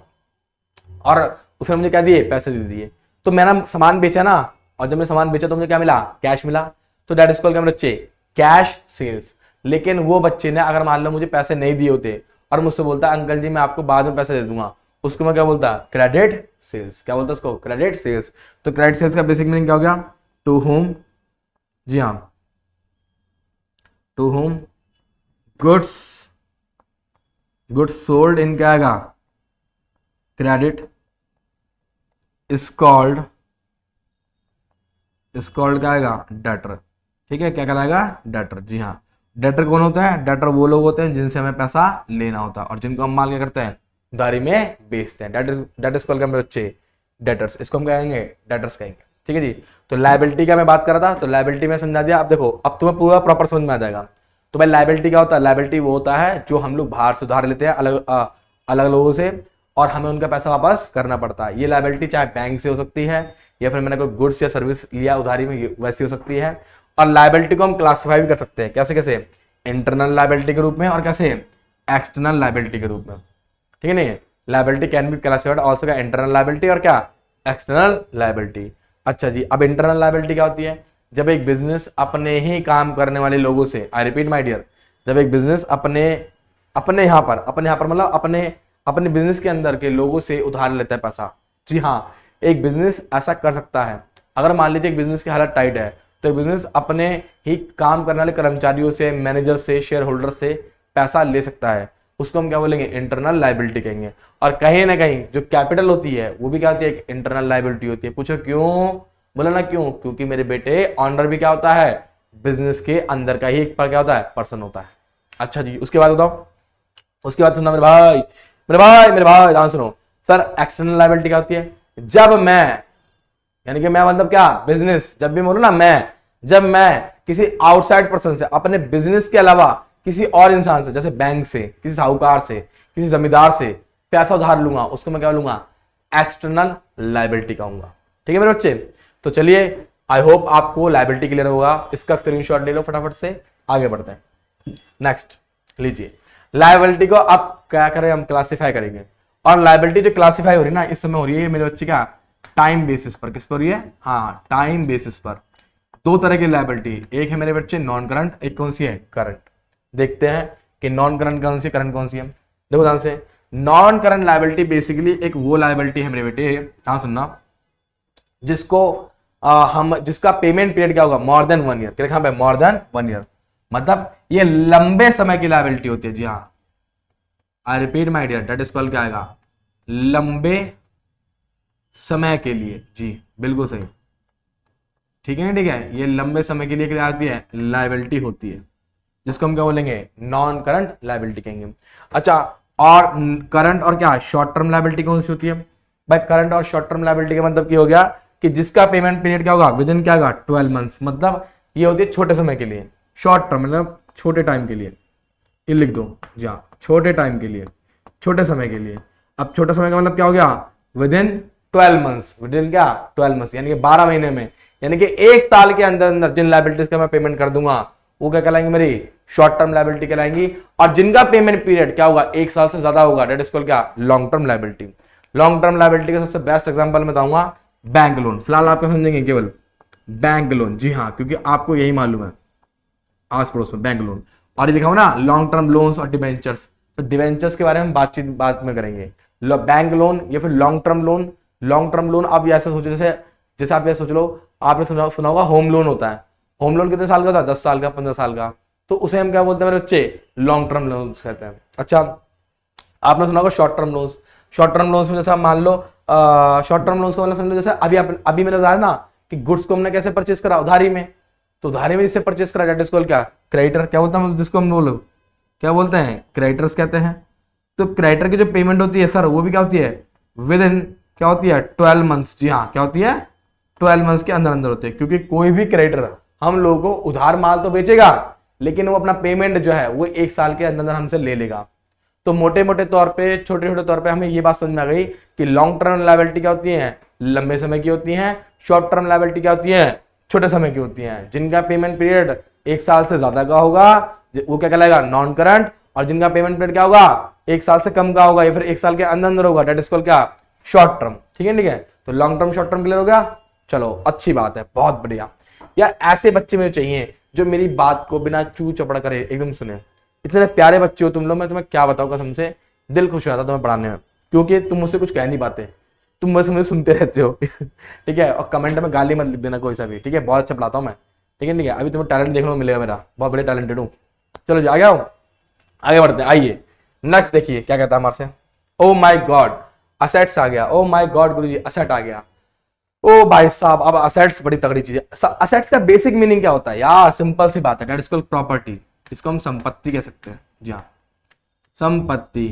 और उसने मुझे क्या दिए, पैसे दे दिए। तो मैंने सामान बेचा ना, और जब मैंने सामान बेचा तो मुझे क्या मिला, कैश मिला। तो दैट इज कॉल्ड क्या मेरे बच्चे, कैश सेल्स। लेकिन वो बच्चे ने अगर मान लो मुझे पैसे नहीं दिए होते और मुझसे बोलता अंकल जी मैं आपको बाद में पैसे दे दूंगा, उसको मैं क्या बोलता, क्रेडिट सेल्स। क्या बोलता उसको, क्रेडिट सेल्स। तो क्रेडिट सेल्स का बेसिक मीनिंग क्या हो गया, टू होम, जी हाँ, to home goods sold in क्या आएगा, क्रेडिट इज कॉल्ड क्या आएगा, डेटर। ठीक है, क्या कहलाएगा, डेटर। जी हाँ, डेटर कौन होता है, डेटर वो लोग होते हैं जिनसे हमें पैसा लेना होता है और जिनको हम माल क्या करते हैं, उधारी में बेचते हैं। डेट इज कॉल्ड बच्चे डेटर्स। इसको हम कहेंगे डेटर्स कहेंगे। ठीक है जी। तो लायबिलिटी का मैं बात कर रहा था, तो लायबिलिटी में समझा दिया। अब देखो, अब तुम्हें पूरा प्रॉपर समझ में आ जाएगा। तो भाई लायबिलिटी क्या होता है, लायबिलिटी वो होता है जो हम लोग बाहर से उधार लेते हैं अलग लोगों से, और हमें उनका पैसा वापस करना पड़ता है। ये लायबिलिटी चाहे बैंक से हो सकती है, या फिर मैंने कोई गुड्स या सर्विस लिया उधारी में, वैसी हो सकती है। और लायबिलिटी को हम क्लासिफाई भी कर सकते हैं, कैसे कैसे, इंटरनल लायबिलिटी के रूप में और कैसे, एक्सटर्नल लायबिलिटी के रूप में। ठीक है नहीं, liability can be classified also का इंटरनल लायबिलिटी और क्या, एक्सटर्नल लायबिलिटी। अच्छा जी, अब इंटरनल लायबिलिटी क्या होती है, जब एक बिजनेस अपने ही काम करने वाले लोगों से, आई रिपीट माय डियर, जब एक बिजनेस अपने यहाँ पर मतलब अपने बिजनेस के अंदर के लोगों से उधार लेता है पैसा। जी हाँ, एक बिजनेस ऐसा कर सकता है। अगर मान लीजिए एक बिजनेस की हालत टाइट है, तो एक बिजनेस अपने ही काम करने वाले कर्मचारियों से, मैनेजर से, शेयर होल्डर से पैसा ले सकता है। उसको हम क्या बोलेंगे, इंटरनल लायबिलिटी कहेंगे। और कहीं ना कहीं जो कैपिटल होती है वो भी क्या होती है, एक इंटरनल लायबिलिटी होती है। पूछो क्यों, बोला ना क्यों, क्योंकि मेरे बेटे ऑनर भी क्या होता है, बिजनेस के अंदर का ही एक पर क्या होता है, पर्सन होता है। अच्छा जी, उसके बाद बताओ, उसके बाद सुनना मेरे भाई ध्यान सुनो। सर एक्सटर्नल लायबिलिटी क्या होती है, जब मैं, यानी कि मैं मतलब क्या, बिजनेस, जब भी बोलूं ना जब मैं किसी आउटसाइड पर्सन से, अपने बिजनेस के अलावा किसी और इंसान से, जैसे बैंक से, किसी साहूकार से, किसी जमींदार से पैसा उधार लूंगा, उसको मैं क्या लूंगा, एक्सटर्नल लायबिलिटी कहूंगा। ठीक है मेरे बच्चे, तो चलिए आई होप आपको लायबिलिटी क्लियर होगा। इसका स्क्रीनशॉट ले लो फटाफट से, आगे बढ़ते हैं। नेक्स्ट लीजिए, लायबिलिटी को अब क्या करें, हम क्लासिफाई करेंगे। और लायबिलिटी जो क्लासिफाई हो रही है ना, इस समय हो रही है मेरे बच्चे क्या, टाइम बेसिस पर। किस पर हो रही है, हाँ, टाइम बेसिस पर। दो तरह की लायबिलिटी, एक है मेरे बच्चे नॉन करंट, एक कौन सी है, करंट। देखते हैं कि नॉन करंट कौन सी है, करंट कौन सी है। देखो ध्यान से, नॉन करंट लायबिलिटी बेसिकली एक वो लायबिलिटी है मेरे बेटे, हाँ सुनना, जिसका पेमेंट पीरियड क्या होगा, मोर देन 1 ईयर। क्या लिखा है, मोर देन 1 ईयर, मतलब ये लंबे समय की लायबिलिटी होती है। जी हाँ, I repeat my dear, that is called क्या आएगा, लंबे समय के लिए। जी बिल्कुल सही, ठीक है ठीक है, ये लंबे समय के लिए क्या आती है, लायबिलिटी होती है, जिसको हम क्या बोलेंगे, नॉन करंट लायबिलिटी कहेंगे। अच्छा, और करंट और क्या, शॉर्ट टर्म लायबिलिटी कौन सी होती है भाई, करंट और शॉर्ट टर्म लायबिलिटी का मतलब क्या हो गया कि जिसका पेमेंट पीरियड क्या होगा, विद इन क्या होगा, 12 मंथ्स, मतलब ये होती है छोटे समय के लिए। शॉर्ट टर्म मतलब छोटे टाइम के लिए, ये लिख दो, जी हाँ, छोटे टाइम के लिए, छोटे समय के लिए। अब छोटे समय का मतलब क्या हो गया, with in 12 months, with in क्या, 12 मंथ्स, यानी कि 12 महीने में, यानी कि 1 साल के अंदर अंदर जिन लायबिलिटीज का मैं पेमेंट कर दूंगा वो क्या कहलाएंगे, मेरी शॉर्ट टर्म लायबिलिटी कहलाएंगी। और जिनका पेमेंट पीरियड क्या होगा, 1 साल से ज्यादा होगा, दैट इज कॉल्ड क्या, long term liability. Long term liability का सबसे बेस्ट एग्जांपल मैं बताऊंगा, बैंक लोन। फिलहाल आप समझेंगे केवल बैंक लोन, जी हाँ, क्योंकि आपको यही मालूम है आस पड़ोस में बैंक लोन। और ये लिखा हुआ ना लॉन्ग टर्म लोन्स और डिवेंचर्स, तो डिवेंचर्स के बारे में बात में करेंगे। बैंक लोन या फिर long term loan. Long term loan आप ऐसे सोचो, जैसे आप ये सोच लो, आपने सुना होगा होम लोन होता है। होम लोन कितने साल का होता है, 10 साल का, 15 साल का, तो उसे हम क्या बोलते हैं मेरे बच्चे, लॉन्ग टर्म लोन कहते हैं। अच्छा, आपने सुना होगा short term loans. Short term loans में जैसे आप मान लो, शॉर्ट टर्म लोन्स का मतलब समझ लो, जैसे अभी मैंने बताया ना कि गुड्स को हमने कैसे परचेज करा, उधारी में, तो उधारी में इससे परचेज करा, दैट इज कॉल्ड क्या, क्रेडिटर। क्या बोलते हैं जिसको हम बोलो, क्या बोलते हैं, क्रेडिटर्स कहते हैं। तो क्रेडिटर की जो पेमेंट होती है सर, वो भी क्या होती है, विद इन क्या होती है, 12 मंथ्स। जी हाँ, क्या होती है, 12 मंथ्स के अंदर अंदर होते हैं, क्योंकि कोई भी क्रेडिटर हम लोगों को उधार माल तो बेचेगा, लेकिन वो अपना पेमेंट जो है वो 1 साल के अंदर अंदर हमसे ले लेगा। तो मोटे मोटे तौर पे, छोटे छोटे तौर पे हमें ये बात समझ में आ गई कि लॉन्ग टर्म लायबिलिटी क्या होती है, लंबे समय की होती है। शॉर्ट टर्म लायबिलिटी क्या होती है, छोटे समय की होती है। जिनका पेमेंट पीरियड 1 साल से ज्यादा का होगा वो क्या कहलाएगा, नॉन करंट। और जिनका पेमेंट पीरियड क्या होगा, 1 साल से कम का होगा या फिर 1 साल के अंदर अंदर होगा, दैट इज कॉल्ड क्या, शॉर्ट टर्म। ठीक है, तो long term short term clear हो गया। चलो अच्छी बात है, बहुत बढ़िया। यार ऐसे बच्चे मुझे चाहिए जो मेरी बात को बिना चू चपड़ करे एकदम सुने। इतने प्यारे बच्चे हो तुम लोग, मैं तुम्हें क्या बताऊँ, कसम से दिल खुश हो जाता तुम्हें पढ़ाने में, क्योंकि तुम मुझसे कुछ कह नहीं पाते, तुम बस मुझे सुनते रहते हो। ठीक है, और कमेंट में गाली मत लिख देना कोई सा भी। ठीक है, बहुत अच्छा पढ़ाता हूँ मैं। ठीक है, अभी तुम्हें टैलेंट देखने को मिलेगा मेरा, बहुत बड़े टैलेंटेड हूँ। चलो आ गया हूँ, आगे बढ़ते हैं। आइए नेक्स्ट देखिए क्या कहता है हमारे से। ओ माय गॉड असेट्स आ गया। ओ माय गॉड गुरुजी असेट आ गया। ओ भाई साहब, अब असेट्स बड़ी तगड़ी चीज है। असेट्स का बेसिक मीनिंग क्या होता है यार? सिंपल सी बात है, दैट इज कॉल्ड प्रॉपर्टी। इसको हम संपत्ति कह सकते हैं। जी हाँ, संपत्ति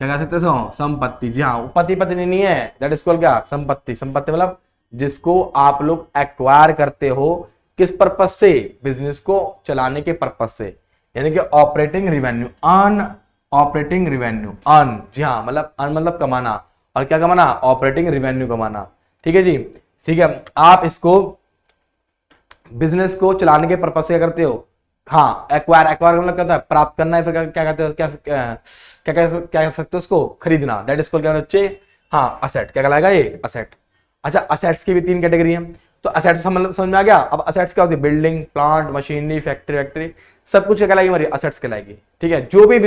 क्या कह सकते हैं? संपत्ति। जी हाँ, पति पत्नी नहीं है, दैट इज कॉल्ड क्या? संपत्ति। संपत्ति मतलब जिसको आप लोग एक्वायर करते हो, किस पर्पज से? बिजनेस को चलाने के पर्पज से, यानी कि operating revenue, earn operating revenue, earn. जी हाँ, मतलब अर्न मतलब कमाना, और क्या कमाना? ऑपरेटिंग रिवेन्यू कमाना। ठीक है जी, ठीक है। आप इसको बिजनेस को चलाने के पर्पज से क्या करते हो? हाँ, एक्वायर। एक्वायर मतलब क्या होता है? प्राप्त करना है। फिर क्या कहते हो? क्या क्या कह सकते हो उसको? खरीदना। दैट इज कॉल्ड क्या बच्चे? हाँ, असेट। क्या कहलाएगा ये? असेट। अच्छा, असेट्स की भी 3 कैटेगरी है। तो असेट्स समझ में आ गया। अब असेट्स क्या होती है? बिल्डिंग, प्लांट, मशीनरी, फैक्ट्री वैक्ट्री, सब कुछ क्या कहलाएगी हमारी? असेट्स कहलाएगी। ठीक है, जो भी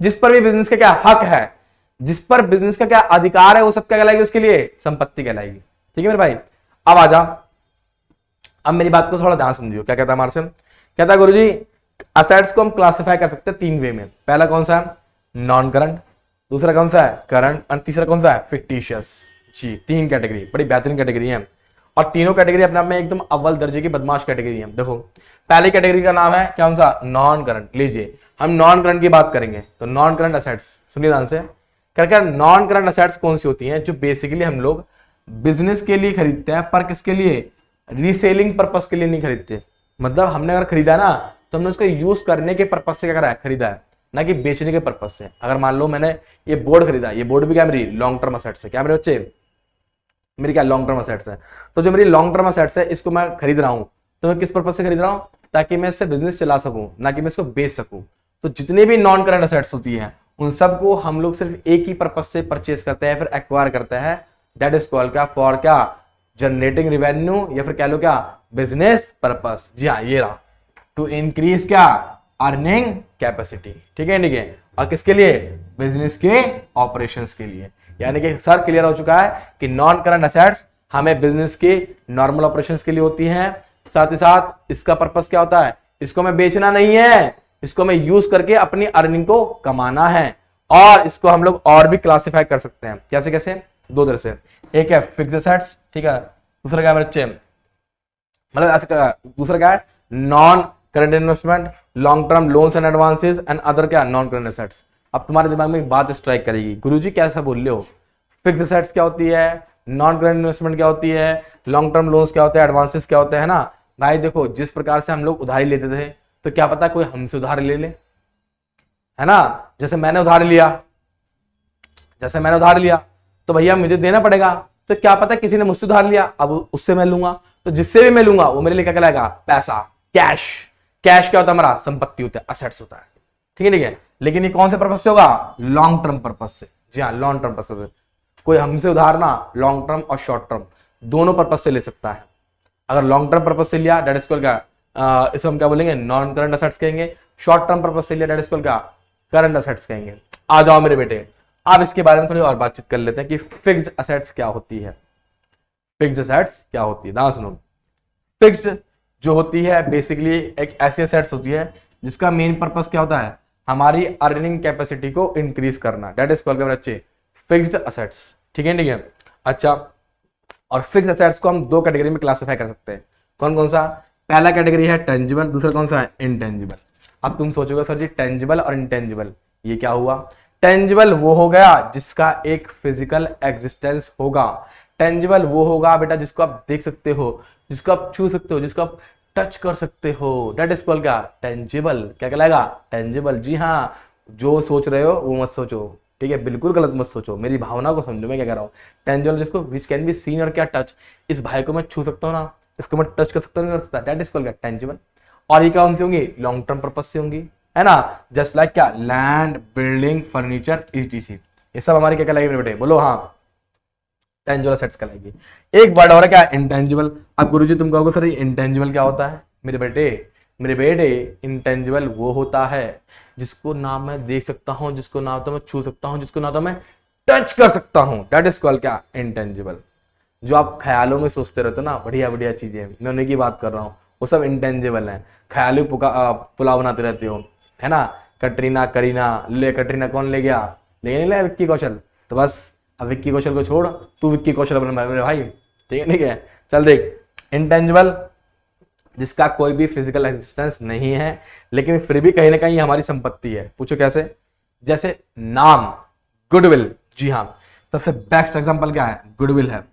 जिस पर भी बिजनेस का क्या हक है, जिस पर बिजनेस का क्या अधिकार है, वो सब क्या कहलाएगी? उसके लिए संपत्ति कहलाएगी। ठीक है मेरे भाई, अब आजा, अब मेरी बात को थोड़ा ध्यान समझियो। क्या कहता है हमारे से? कहता है गुरुजी असेट्स को हम क्लासिफाई कर सकते हैं 3 वे में। पहला कौन सा है? Non current. दूसरा कौन सा है? करंट। और तीसरा कौन सा है? फिक्टिशियस। जी, 3 कैटेगरी, बड़ी बेहतरीन कैटेगरी है, और तीनों कैटेगरी अपने आप में एकदम अव्वल दर्जे की बदमाश कैटेगरी है। देखो, पहली कैटेगरी का नाम है कौन सा? Non current. लीजिए, हम नॉन करंट की बात करेंगे। तो नॉन करंट असेट्स, सुनिए ध्यान से, क्या नॉन करंट असेट्स कौन सी होती हैं? जो बेसिकली हम लोग बिजनेस के लिए खरीदते हैं, पर किसके लिए? रीसेलिंग पर्पस के लिए नहीं खरीदते। मतलब हमने अगर खरीदा है ना, तो हमने उसको यूज करने के पर्पज से क्या करा है? खरीदा है, ना कि बेचने के पर्पज से। अगर मान लो मैंने ये बोर्ड खरीदा, ये बोर्ड भी क्या मेरी लॉन्ग टर्म असेट्स है। क्या मेरे बच्चे? मेरी क्या लॉन्ग टर्म असेट्स है। तो जो मेरी लॉन्ग टर्म असेट्स है, इसको मैं खरीद रहा हूं, तो मैं किस पर्पज से खरीद रहा हूं? ताकि मैं इससे बिजनेस चला सकूं, ना कि मैं इसको बेच सकूं। तो जितने भी नॉन करंट असेट्स होती है, उन सबको हम लोग सिर्फ एक ही पर्पज से परचेज करते हैं, फिर एक्वायर करते हैं। दैट इज कॉल्ड क्या? फॉर क्या? जनरेटिंग रिवेन्यू, या फिर कह लो क्या? Business purpose. जी हाँ, ये रहा, टू इंक्रीज क्या? Earning capacity. ठीक है, और किसके लिए? बिजनेस के ऑपरेशंस के लिए। यानी कि सर क्लियर हो चुका है कि नॉन करंट असेट्स हमें बिजनेस के नॉर्मल ऑपरेशंस के लिए होती हैं। साथ ही साथ इसका पर्पस क्या होता है? इसको हमें बेचना नहीं है, इसको हमें यूज करके अपनी अर्निंग को कमाना है। और इसको हम लोग और भी क्लासिफाई कर सकते हैं। कैसे कैसे? 2 तरह से। एक है फिक्स असेट्स, ठीक है। दूसरा क्या है बच्चे? मतलब ऐसे दूसरा क्या है? Non current investment, long term loans and advances and other क्या? Non current assets. अब तुम्हारे दिमाग में एक बात स्ट्राइक करेगी, गुरुजी कैसा बोल रहे हो? फिक्स असेट्स क्या होती है? नॉन करंट इन्वेस्टमेंट क्या होती है? लॉन्ग टर्म लोन्स क्या होते हैं? एडवांसेस क्या होते हैं? है ना भाई, देखो जिस प्रकार से हम लोग उधारी लेते थे, तो क्या पता कोई हमसे उधार ले ले, है ना। जैसे मैंने उधार लिया, तो भैया मुझे देना पड़ेगा। तो क्या पता किसी ने मुझसे उधार लिया, अब उससे मैं लूंगा, तो जिससे भी मैं लूंगा वो मेरे लिए क्या कहलाएगा? पैसा, कैश। कैश क्या होता है? हमारा संपत्ति होता है, असेट्स होता है। ठीक है। लेकिन ये कौन से पर्पज से होगा? लॉन्ग टर्म पर्पज से। जी हाँ, लॉन्ग टर्म पर्पज से। कोई हमसे उधार ना लॉन्ग टर्म और शॉर्ट टर्म दोनों पर्पज से ले सकता है। अगर लॉन्ग टर्म पर्पज से लिया, दैट इज कॉल्ड क्या? इसको हम क्या बोलेंगे? नॉन करंट असेट्स कहेंगे। शॉर्ट टर्म पर्पज से लिया, दैट इज कॉल्ड क्या? करंट असेट्स कहेंगे। आ जाओ मेरे बेटे, अब इसके बारे में थोड़ी और बातचीत कर लेते हैं कि फिक्स्ड असेट्स क्या होती है। फिक्स्ड असेट्स क्या होती है? ना सुनो, फिक्स्ड जो होती है बेसिकली एक ऐसी असेट्स होती है जिसका मेन पर्पस क्या होता है? हमारी अर्निंग कैपेसिटी को इंक्रीज करना। दैट इज कॉल्ड बच्चे फिक्स्ड असेट्स। ठीक है। अच्छा, और फिक्स्ड असेट्स को हम 2 कैटेगरी में क्लासिफाई कर सकते हैं। कौन कौन सा? पहला कैटेगरी है टेंजिबल, दूसरा कौन सा है? इंटेंजिबल। अब तुम सोचोगे सर जी टेंजिबल और इंटेंजिबल ये क्या हुआ? टेंजिबल वो हो गया जिसका एक फिजिकल एग्जिस्टेंस होगा। टेंजिबल वो होगा बेटा जिसको आप देख सकते हो, जिसको आप छू सकते हो, जिसको आप टच कर सकते हो। दैट इज कॉल्ड क्या? टेंजिबल। क्या कहलाएगा? टेंजिबल। जी हाँ, जो सोच रहे हो वो मत सोचो, ठीक है, बिल्कुल गलत मत सोचो, मेरी भावना को समझो मैं क्या कह रहा हूँ। टेंजिबल जिसको विच कैन बी सीन, और क्या टच, इस भाई को मैं छू सकता हूँ ना, इसको मैं टच कर सकता हूँ, नहीं कर सकता, दैट इज कॉल्ड टेंजिबल। और ये कौन सी होंगी? लॉन्ग टर्म पर्पज से होंगी, है ना। जस्ट लाइक क्या? Land, building, furniture, etc। ये सब हमारे क्या कहलाएगी मेरे बेटे? बोलो हाँ, टेंजिबल असेट्स कहलाएगी। एक वर्ड और है क्या, इंटेंजिबल। अब गुरुजी तुम कहोगे सर इंटेंजिबल क्या होता है? मेरे बेटे इंटेंजिबल वो होता है जिसको ना मैं देख सकता हूं, जिसको ना तो मैं छू सकता हूं, जिसको ना तो मैं टच कर सकता हूं, दैट इज कॉल्ड क्या, इंटेंजिबल। जो आप ख्यालों में सोचते रहते हो ना बढ़िया बढ़िया चीजें, मैं उन्हीं की बात कर रहा हूँ, वो सब इंटेंजिबल है। ख्याली पुलाव बनाते रहते हो, है ना, कटरीना कटरीना कौन ले गया, ले नहीं लाया विक्की कौशल, तो बस अब विक्की कौशल को छोड़, तू विक्की कौशल बन मेरे भाई, ठीक है। चल देख, इंटेंजिबल जिसका कोई भी फिजिकल एग्जिस्टेंस नहीं है लेकिन फिर भी कहीं ना कहीं हमारी संपत्ति है। पूछो कैसे? जैसे नाम, गुडविल, जी हाँ, सबसे बेस्ट एग्जांपल क्या है, गुडविल है।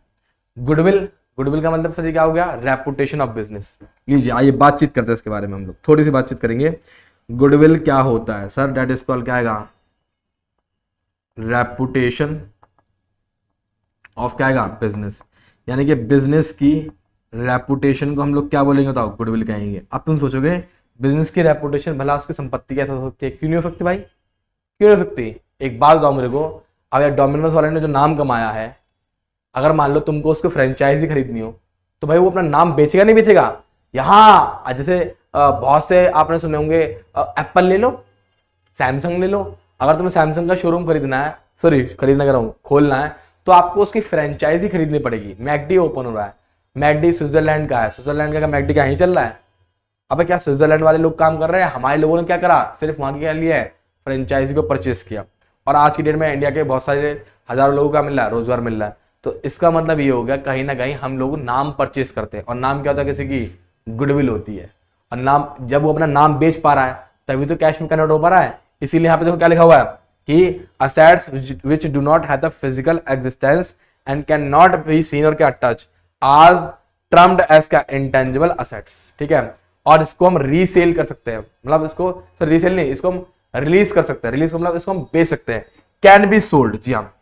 गुडविल का मतलब सर क्या हो गया, रेपुटेशन ऑफ बिजनेस। लीजिए आइए बातचीत करते हैं इसके बारे में, हम लोग थोड़ी सी बातचीत करेंगे। गुडविल क्या होता है सर, दैट इज कॉल्ड क्या आएगा, रेपुटेशन ऑफ क्या आएगा, बिजनेस। यानी कि बिजनेस की रेपुटेशन को हम लोग क्या बोलेंगे बताओ, गुडविल कहेंगे। अब तुम सोचोगे बिजनेस की रेपुटेशन भला उसकी संपत्ति कैसे हो सकती है, क्यों नहीं हो सकती भाई, क्यों नहीं हो सकती? एक बात बताओ मेरे को, अब यार डोमिनोज वाले ने जो नाम कमाया है, अगर मान लो तुमको उसको फ्रेंचाइजी खरीदनी हो तो भाई वो अपना नाम बेचेगा नहीं बेचेगा? यहाँ जैसे बहुत से आपने सुने होंगे, एप्पल ले लो, सैमसंग ले लो। अगर तुम्हें सैमसंग का शोरूम खरीदना है, सॉरी खरीदना कर रहा हूँ, खोलना है, तो आपको उसकी फ्रेंचाइजी खरीदनी पड़ेगी। मैकडी ओपन हो रहा है, मैकडी स्विट्जरलैंड का है, स्विट्जरलैंड का मैकडी क्या यहीं चल रहा है? अबे क्या स्विट्जरलैंड वाले लोग काम कर रहे हैं? हमारे लोगों ने क्या करा, सिर्फ वहां के लिए फ्रेंचाइजी को परचेस किया, और आज की डेट में इंडिया के बहुत सारे हजारों लोगों का मिल रहा है, रोजगार मिल रहा है। तो इसका मतलब ये हो गया कहीं ना कहीं हम लोग नाम परचेस करते हैं, और नाम क्या होता है, किसी की गुडविल होती है। और नाम जब वो अपना नाम बेच पा रहा है तभी तो कैश में कन्वर्ट हो पा रहा है। इसीलिए यहाँ पे देखो क्या लिखा हुआ है कि assets which do not have the physical existence and can not be seen और क्या टच आर टर्म्ड एज क्या, इंटेंजिबल असेट्स, ठीक है। और इसको हम रीसेल कर सकते हैं, मतलब इसको सर रीसेल नहीं, इसको हम रिलीज कर सकते हैं। रिलीज मतलब इसको हम बेच सकते हैं। कैन बी सोल्ड, जी हाँ,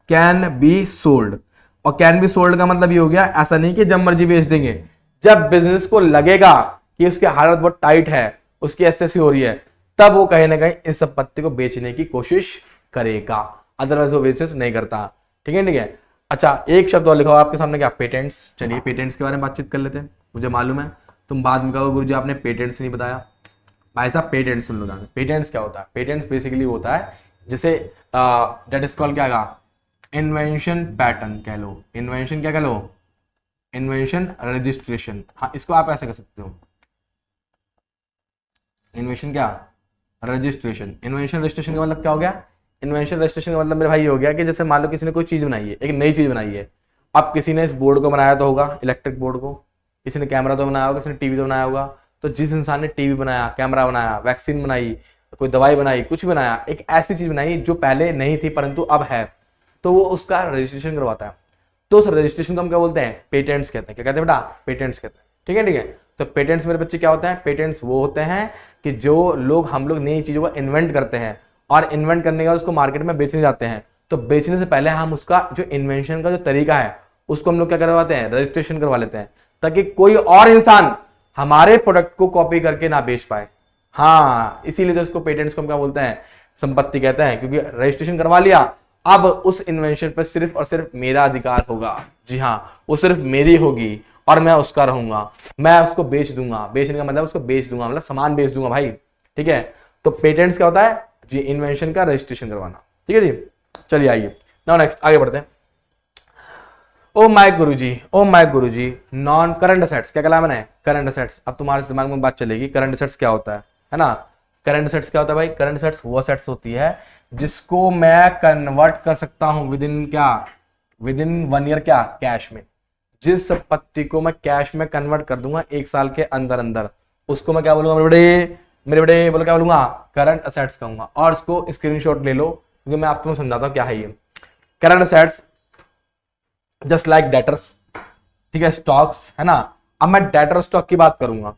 कैन बी सोल्ड। और कैन बी सोल्ड का मतलब ये हो गया, ऐसा नहीं कि जब मर्जी बेच देंगे, जब बिजनेस को लगेगा कि उसकी हालत बहुत टाइट है, उसकी एसएससी हो रही है, तब वो कहीं ना कहीं इस संपत्ति को बेचने की कोशिश करेगा, अदरवाइज वो बेसिस नहीं करता, ठीक है, ठीक है। अच्छा एक शब्द और लिखा हुआ आपके सामने क्या, पेटेंट्स। चलिए पेटेंट्स के बारे में बातचीत कर लेते हैं। मुझे मालूम है तुम बाद में कहोगे गुरुजी आपने पेटेंट्स नहीं बताया। भाई साहब पेटेंट्स सुन लो ध्यान। पेटेंट्स क्या होता है, पेटेंट्स बेसिकली होता है जैसे दैट इज कॉल्ड क्या आएगा, इन्वेंशन पैटर्न कह लो, इन्वेंशन क्या कह लो, इन्वेंशन रजिस्ट्रेशन। हाँ इसको आप ऐसे कर सकते हो, इन्वेंशन क्या, रजिस्ट्रेशन। इन्वेंशन रजिस्ट्रेशन का मतलब क्या हो गया, इन्वेंशन रजिस्ट्रेशन का मतलब मेरे भाई ये हो गया कि जैसे मान लो किसी ने कोई चीज बनाई है, एक नई चीज बनाई है। अब किसी ने इस बोर्ड को बनाया तो होगा, इलेक्ट्रिक बोर्ड को, किसी ने कैमरा तो बनाया होगा, किसी ने टीवी तो बनाया होगा। तो जिस इंसान ने टीवी बनाया, कैमरा बनाया, वैक्सीन बनाई, कोई दवाई बनाई, कुछ बनाया, एक ऐसी चीज बनाई जो पहले नहीं थी परंतु अब है, तो वो उसका रजिस्ट्रेशन करवाता है। तो उस रजिस्ट्रेशन को हम क्या बोलते हैं, पेटेंट्स कहते हैं। क्या कहते हैं बेटा, पेटेंट्स कहते हैं, ठीक है, ठीक है। तो पेटेंट्स मेरे बच्चे क्या होते हैं, पेटेंट्स वो होते हैं कि जो लोग हम लोग नई चीजों को इन्वेंट करते हैं और इन्वेंट करने के बाद उसको मार्केट में बेचने जाते हैं। तो बेचने से पहले हम उसका जो इन्वेंशन का जो तरीका है उसको हम लोग क्या करवाते हैं, रजिस्ट्रेशन करवा लेते हैं, ताकि कोई और इंसान हमारे प्रोडक्ट को कॉपी करके ना बेच पाए। हाँ इसीलिए तो इसको पेटेंट्स को हम क्या बोलते हैं, संपत्ति कहते हैं, क्योंकि रजिस्ट्रेशन करवा लिया, अब उस इन्वेंशन पर सिर्फ और सिर्फ मेरा अधिकार होगा। जी हाँ वो सिर्फ मेरी होगी और मैं उसका रहूंगा, मैं उसको बेच दूंगा। बेचने का मतलब उसको बेच दूंगा, मतलब सामान बेच दूंगा भाई, ठीक है। तो पेटेंट्स क्या होता है जी, इन्वेंशन का रजिस्ट्रेशन करवाना, ठीक है जी। चलिए आइए नाउ नेक्स्ट आगे बढ़ते हैं। Oh my Guruji, non current assets क्या कहलाया मैंने, करंट असेट्स। अब तुम्हारे दिमाग में बात चलेगी करंट असेट्स क्या होता है ना। करंट असेट्स क्या होता है भाई, करंट असेट्स वो असेट्स होती है जिसको मैं कन्वर्ट कर सकता हूं विद इन क्या, विद इन 1 ईयर क्या, कैश में। जिस संपत्ति को मैं कैश में कन्वर्ट कर दूंगा 1 साल के अंदर अंदर, उसको मैं क्या बोलूंगा मेरे बड़े बोलो क्या बोलूंगा, करंट असेट्स कहूंगा। और इसको स्क्रीनशॉट ले लो क्योंकि मैं आपको समझाता हूं क्या है ये current assets. Just like debtors, ठीक है, स्टॉक्स है ना। अब मैं डेटर स्टॉक की बात करूंगा।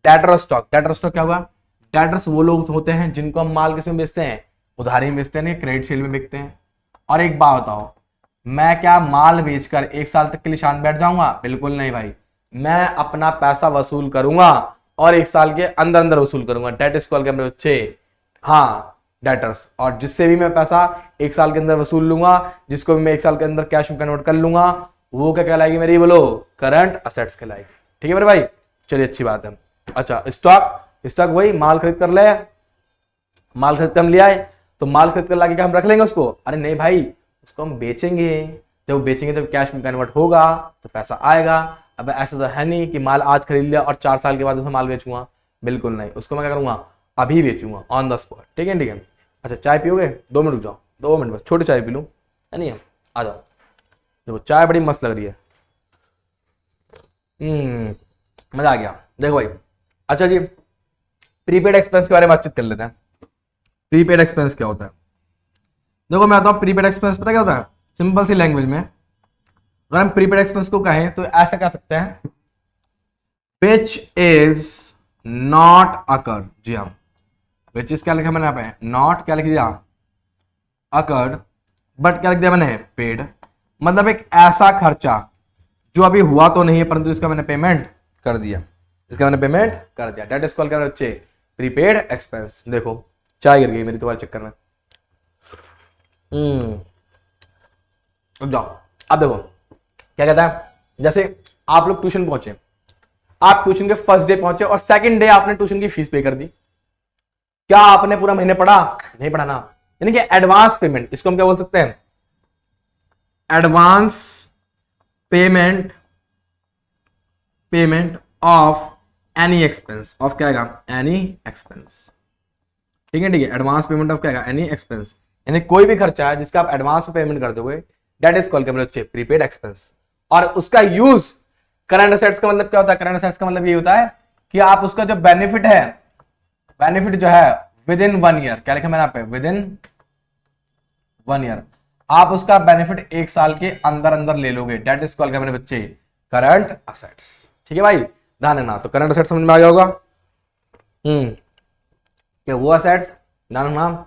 डेटर स्टॉक क्या हुआ, डेटर्स वो लोग होते हैं जिनको हम माल किसमें बेचते हैं, उधारी में बेचते हैं, क्रेडिट सेल में बेचते हैं। और एक बात बताओ, मैं क्या माल बेचकर 1 साल तक के लिए शांत बैठ जाऊंगा, बिल्कुल नहीं भाई। मैं अपना पैसा वसूल करूंगा और 1 साल के अंदर अंदर वसूल करूंगा। डेट इज कॉल्ड मेरे बच्चे, हाँ डेटर्स, और जिससे भी मैं पैसा 1 साल के अंदर वसूल लूंगा, जिसको भी मैं 1 साल के अंदर कैश में कन्वर्ट कर लूंगा, वो क्या कहलाएगी मेरी, बोलो करंट असेट्स कहलाएगी। ठीक है मेरे भाई, चलिए अच्छी बात है। अच्छा स्टॉक वही माल खरीद कर ले, माल खरीद कर हम ले आए, तो माल खरीद कर लाके क्या हम रख लेंगे उसको? अरे नहीं भाई, उसको हम बेचेंगे, जब बेचेंगे तब कैश में कन्वर्ट होगा तो पैसा आएगा। अब ऐसा तो है नहीं कि माल आज खरीद लिया और 4 साल के बाद उसे माल बेचूंगा, बिल्कुल नहीं, उसको मैं क्या करूंगा, अभी बेचूंगा ऑन द स्पॉट। ठीक है ठीक है। अच्छा चाय पियोगे? 2 मिनट रुक जाओ, 2 मिनट बस, छोटी चाय पी लूँ, है नहीं, आ जाओ। देखो चाय बड़ी मस्त लग रही है, मजा आ गया। देखो भाई, अच्छा जी, प्रीपेड एक्सपेंस के बारे में बातचीत कर लेते हैं। प्रीपेड एक्सपेंस क्या होता है? देखो मैं बताऊँ, प्रीपेड एक्सपेंस पता क्या होता है? सिंपल सी लैंग्वेज में अगर हम प्रीपेड एक्सपेंस को कहें तो ऐसा कह सकते हैं, विच इज नॉट अकर्ड। जी हाँ, विच इज क्या लिखा मैंने यहाँ पे, नॉट क्या लिख दिया, अकर्ड, बट क्या लिख दिया मैंने, पेड। मतलब एक ऐसा खर्चा जो अभी हुआ तो नहीं है परंतु इसका मैंने पेमेंट कर दिया, इसका मैंने पेमेंट कर दिया, डेट इज कॉल्ड क्या बच्चे, प्रीपेड एक्सपेंस। देखो चाय गिर गई मेरी तुम्हारे चक्कर में, जाओ। अब देखो क्या कहता है, जैसे आप लोग ट्यूशन पहुंचे, आप ट्यूशन के फर्स्ट डे पहुंचे और सेकंड डे आपने ट्यूशन की फीस पे कर दी, क्या आपने पूरा महीने पढ़ा? नहीं पढ़ा ना, यानी कि एडवांस पेमेंट, इसको हम क्या बोल सकते हैं, advance payment of any expense, of क्या आएगा, एनी एक्सपेंस। ठीक है ठीक है, एडवांस पेमेंट ऑफ क्या आएगा, एनी एक्सपेंस, यानी कोई भी खर्चा है जिसका आप एडवांस में पेमेंट कर दोगे, that is called prepaid expense. और उसका यूज करंट असेट्स का मतलब क्या होता है, करंट असेट्स का मतलब ये होता है कि आप उसका जो बेनिफिट है, बेनिफिट जो है विद इन 1 ईयर, क्या लिखा मैंने यहाँ पे, विद इन 1 ईयर, आप उसका बेनिफिट 1 साल के अंदर अंदर ले लोगे, दैट इज कॉल्ड मेरे बच्चे करंट असेट्स। ठीक है भाई, ध्यान देना। तो करंट असेट्स समझ में आ गया होगा, कि वो असेट्स, ध्यान रखना,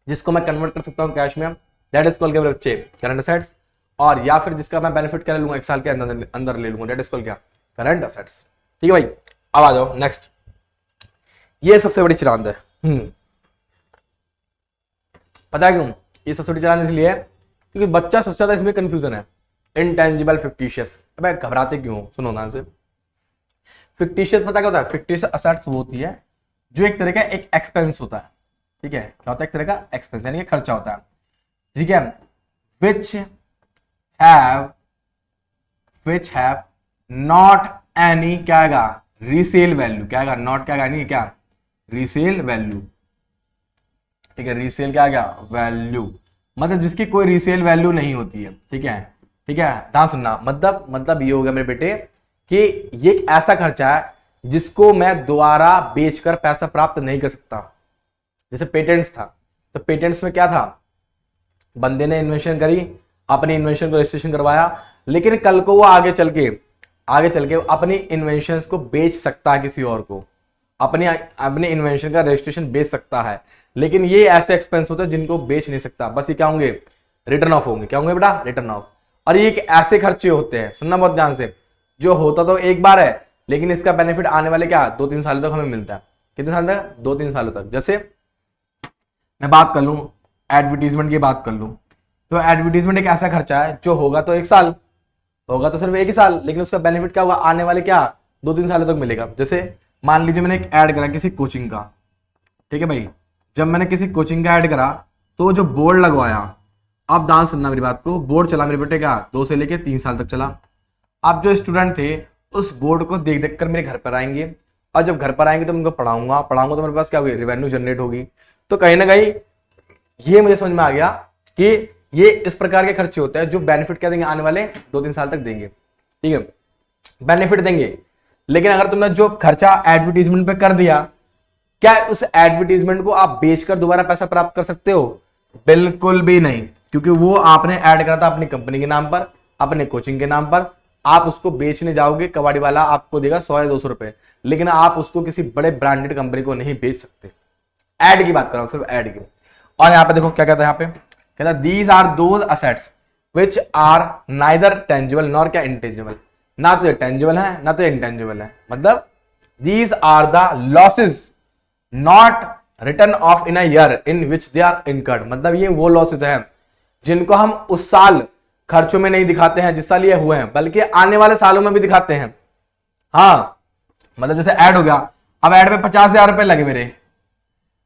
जिसको मैं कन्वर्ट कर सकता हूँ कैश में, दैट इज कॉल्ड क्या बच्चे, करंट असेट्स। और या फिर जिसका मैं बेनिफिट क्या ले लूंगा, 1 साल के अंदर ले लूंगा, दैट इज कॉल्ड क्या, करंट असेट्स। ठीक है भाई, अब आ जाओ नेक्स्ट, ये सबसे बड़ी चिरांद है। पता है क्यों ये सबसे बड़ी चिरांद? इसलिए क्योंकि बच्चा सबसे ज्यादा इसमें कंफ्यूजन है, इनटेंजिबल फिक्टिशियस। अब घबराते क्यों हो, सुनो ध्यान से। फिक्टिशियस पता क्या होता है, फिक्टिशियस असेट्स वो होती है जो एक तरह का एक एक्सपेंस होता है। ठीक है, क्या होता है, एक तरह का एक्सपेंस यानी कि खर्चा होता है। ठीक है, विच हैव नॉट एनी क्या आएगा, रीसेल वैल्यू, क्या आएगा, नॉट क्या आएगा, नहीं क्या, रीसेल वैल्यू। ठीक है, रीसेल क्या आ गया, वैल्यू, मतलब जिसकी कोई रीसेल वैल्यू नहीं होती है। ठीक है ठीक है, ध्यान सुनना, मतलब ये हो गया मेरे बेटे कि ये एक ऐसा खर्चा है जिसको मैं दोबारा बेचकर पैसा प्राप्त नहीं कर सकता। जैसे पेटेंट्स था, तो पेटेंट्स में क्या था, बंदे ने इन्वेंशन करी, अपनी इन्वेंशन को रजिस्ट्रेशन करवाया, लेकिन कल को वो आगे चल के अपनी इन्वेंशन को बेच सकता है किसी और को, अपनी इन्वेंशन का रजिस्ट्रेशन बेच सकता है। लेकिन ये ऐसे एक्सपेंस होते हैं जिनको बेच नहीं सकता, बस ये क्या होंगे, रिटर्न ऑफ होंगे। क्या होंगे बेटा, रिटर्न ऑफ। और ये ऐसे खर्चे होते हैं, सुनना बहुत ध्यान से, जो होता तो एक बार है लेकिन इसका बेनिफिट आने वाले क्या 2-3 सालों तक हमें मिलता है। कितने साल तक, 2-3 सालों तक। जैसे मैं बात कर लूं, एडवर्टीजमेंट की बात कर लूं, तो एडवर्टीजमेंट एक ऐसा खर्चा है जो होगा तो 1 साल, होगा तो सिर्फ 1 ही साल, लेकिन उसका बेनिफिट क्या होगा, आने वाले क्या 2-3 सालों तक मिलेगा। जैसे मान लीजिए मैंने एक ऐड करा किसी कोचिंग का, ठीक है भाई, जब मैंने किसी कोचिंग का ऐड करा तो जो बोर्ड लगवाया, अब ध्यान सुनना मेरी बात को, बोर्ड चला मेरे बेटे क्या 2 से लेके 3 साल तक चला। अब जो स्टूडेंट थे उस बोर्ड को देख देख कर मेरे घर पर आएंगे, और जब घर पर आएंगे तो उनको पढ़ाऊंगा तो मेरे पास क्या होगी, रेवेन्यू जनरेट होगी। तो कहीं ना कहीं ये मुझे समझ में आ गया कि ये इस प्रकार के खर्चे होते हैं जो बेनिफिट क्या देंगे, आने वाले 2-3 साल तक देंगे। ठीक है, बेनिफिट देंगे। लेकिन अगर तुमने जो खर्चा एडवर्टीजमेंट पे कर दिया, क्या उस एडवर्टीजमेंट को आप बेचकर दोबारा पैसा प्राप्त कर सकते हो? बिल्कुल भी नहीं, क्योंकि वो आपने ऐड करा था अपनी कंपनी के नाम पर, अपने कोचिंग के नाम पर। आप उसको बेचने जाओगे, कबाड़ी वाला आपको देगा 100 या 200 रुपए, लेकिन आप उसको किसी बड़े ब्रांडेड कंपनी को नहीं बेच सकते। ऐड की बात कर रहा हूं, सिर्फ ऐड की। और यहाँ पे देखो क्या कहता है, यहाँ पे कहता है these are those assets which are neither tangible nor क्या इंटेंजिबल, ना तो ये टेंजिबल है ना तो इंटेंजिबल है। मतलब these are the losses not return of in a year in which they are incurred, मतलब ये वो लॉसेज है जिनको हम उस साल खर्चों में नहीं दिखाते हैं जिस साल ये हुए हैं, बल्कि आने वाले सालों में भी दिखाते हैं। हाँ, मतलब जैसे ऐड हो गया, अब ऐड में 50,000 रुपए लगे मेरे,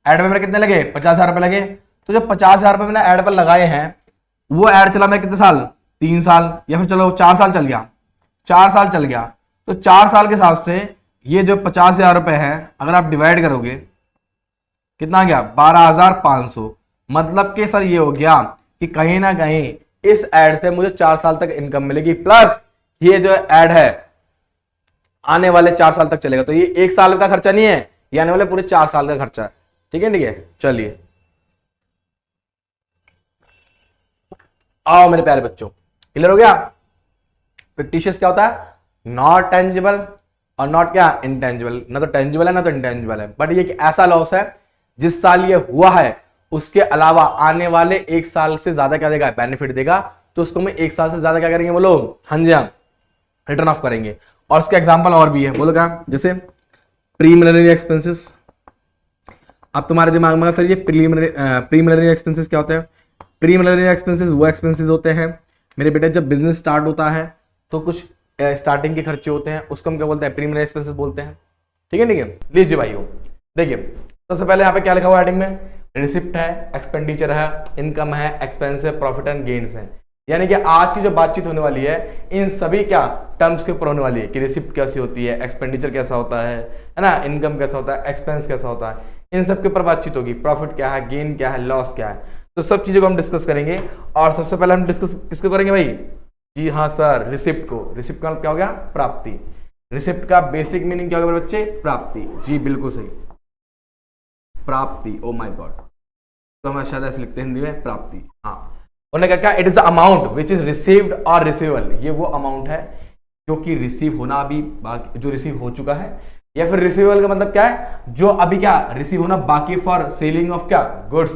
ऐड में मेरे कितने लगे 50,000 रुपए लगे, तो जो 50,000 रुपए मैंने ऐड पर लगाए हैं वो ऐड चला मैं कितने साल, 3 साल, या फिर चलो 4 साल चल गया, 4 साल चल गया, तो 4 साल के हिसाब से ये जो 50,000 रुपए है अगर आप डिवाइड करोगे कितना गया 12,500, मतलब कि सर ये हो गया कि कहीं ना कहीं इस ऐड से मुझे 4 साल तक इनकम मिलेगी, प्लस ये जो ऐड है आने वाले 4 साल तक चलेगा, तो ये 1 साल का खर्चा नहीं है, ये आने वाले पूरे 4 साल का खर्चा है। ठीक है, चलिए आओ मेरे प्यारे बच्चों, क्लियर हो गया। फिक्टिशियस क्या होता है, नॉट टेंजिबल और नॉट क्या इंटेंजिबल, ना तो टेंजिबल है ना तो इंटेंजिबल है, बट ये एक ऐसा लॉस है जिस साल ये हुआ है उसके अलावा आने वाले 1 साल से ज्यादा क्या देगा, बेनिफिट देगा, तो उसको मैं 1 साल से ज्यादा क्या करेंगे बोलो, हाँ जी हाँ, रिटर्न ऑफ करेंगे। और उसके एग्जांपल और भी है, बोलो क्या, जैसे प्रीलिमिनरी एक्सपेंसेस। अब तुम्हारे दिमाग में सर ये प्रीलिमिनरी एक्सपेंसेस क्या होते हैं, प्रीलिमिनरी एक्सपेंसेस वो एक्सपेंसेस होते हैं मेरे बेटे जब बिजनेस स्टार्ट होता है तो कुछ स्टार्टिंग के खर्चे होते हैं, उसको हम क्या बोलते हैं, प्रीलिमिनरी एक्सपेंसेस बोलते हैं। ठीक है, लीजिए भाइयों, देखिए सबसे पहले यहाँ पे क्या लिखा हुआ है हेडिंग में, रिसिप्ट है, एक्सपेंडिचर है, इनकम है, एक्सपेंस है, प्रॉफिट एंड गेन्स है। यानी कि आज की जो बातचीत होने वाली है इन सभी क्या टर्म्स के ऊपर होने वाली है कि रिसिप्ट कैसी होती है, एक्सपेंडिचर कैसा होता है ना, इनकम कैसा होता है, एक्सपेंस कैसा होता है, इन सब के ऊपर बातचीत होगी, प्रॉफिट क्या है, गेन क्या है, लॉस क्या है, तो सब चीजों को हम डिस्कस करेंगे। और सबसे पहले हम डिस्कस किसको करेंगे भाई, जी हाँ सर, रिसिप्ट को। रिसिप्ट का क्या हो गया, प्राप्ति। रिसिप्ट का बेसिक मीनिंग क्या होगा मेरे बच्चे, प्राप्ति। जी बिल्कुल सही, प्राप्ति। ओ माय गॉड, तो हम शायद ऐसे लिखते हैं हिंदी में, प्राप्ति। हाँ, उन्होंने क्या, it is the amount which is received और रिसीवेबल, ये वो अमाउंट है जो कि रिसीव होना अभी बाकी, जो रिसीव हो चुका है, या फिर रिसीवेबल का मतलब क्या है, जो अभी क्या रिसीव होना बाकी फॉर सेलिंग ऑफ क्या गुड्स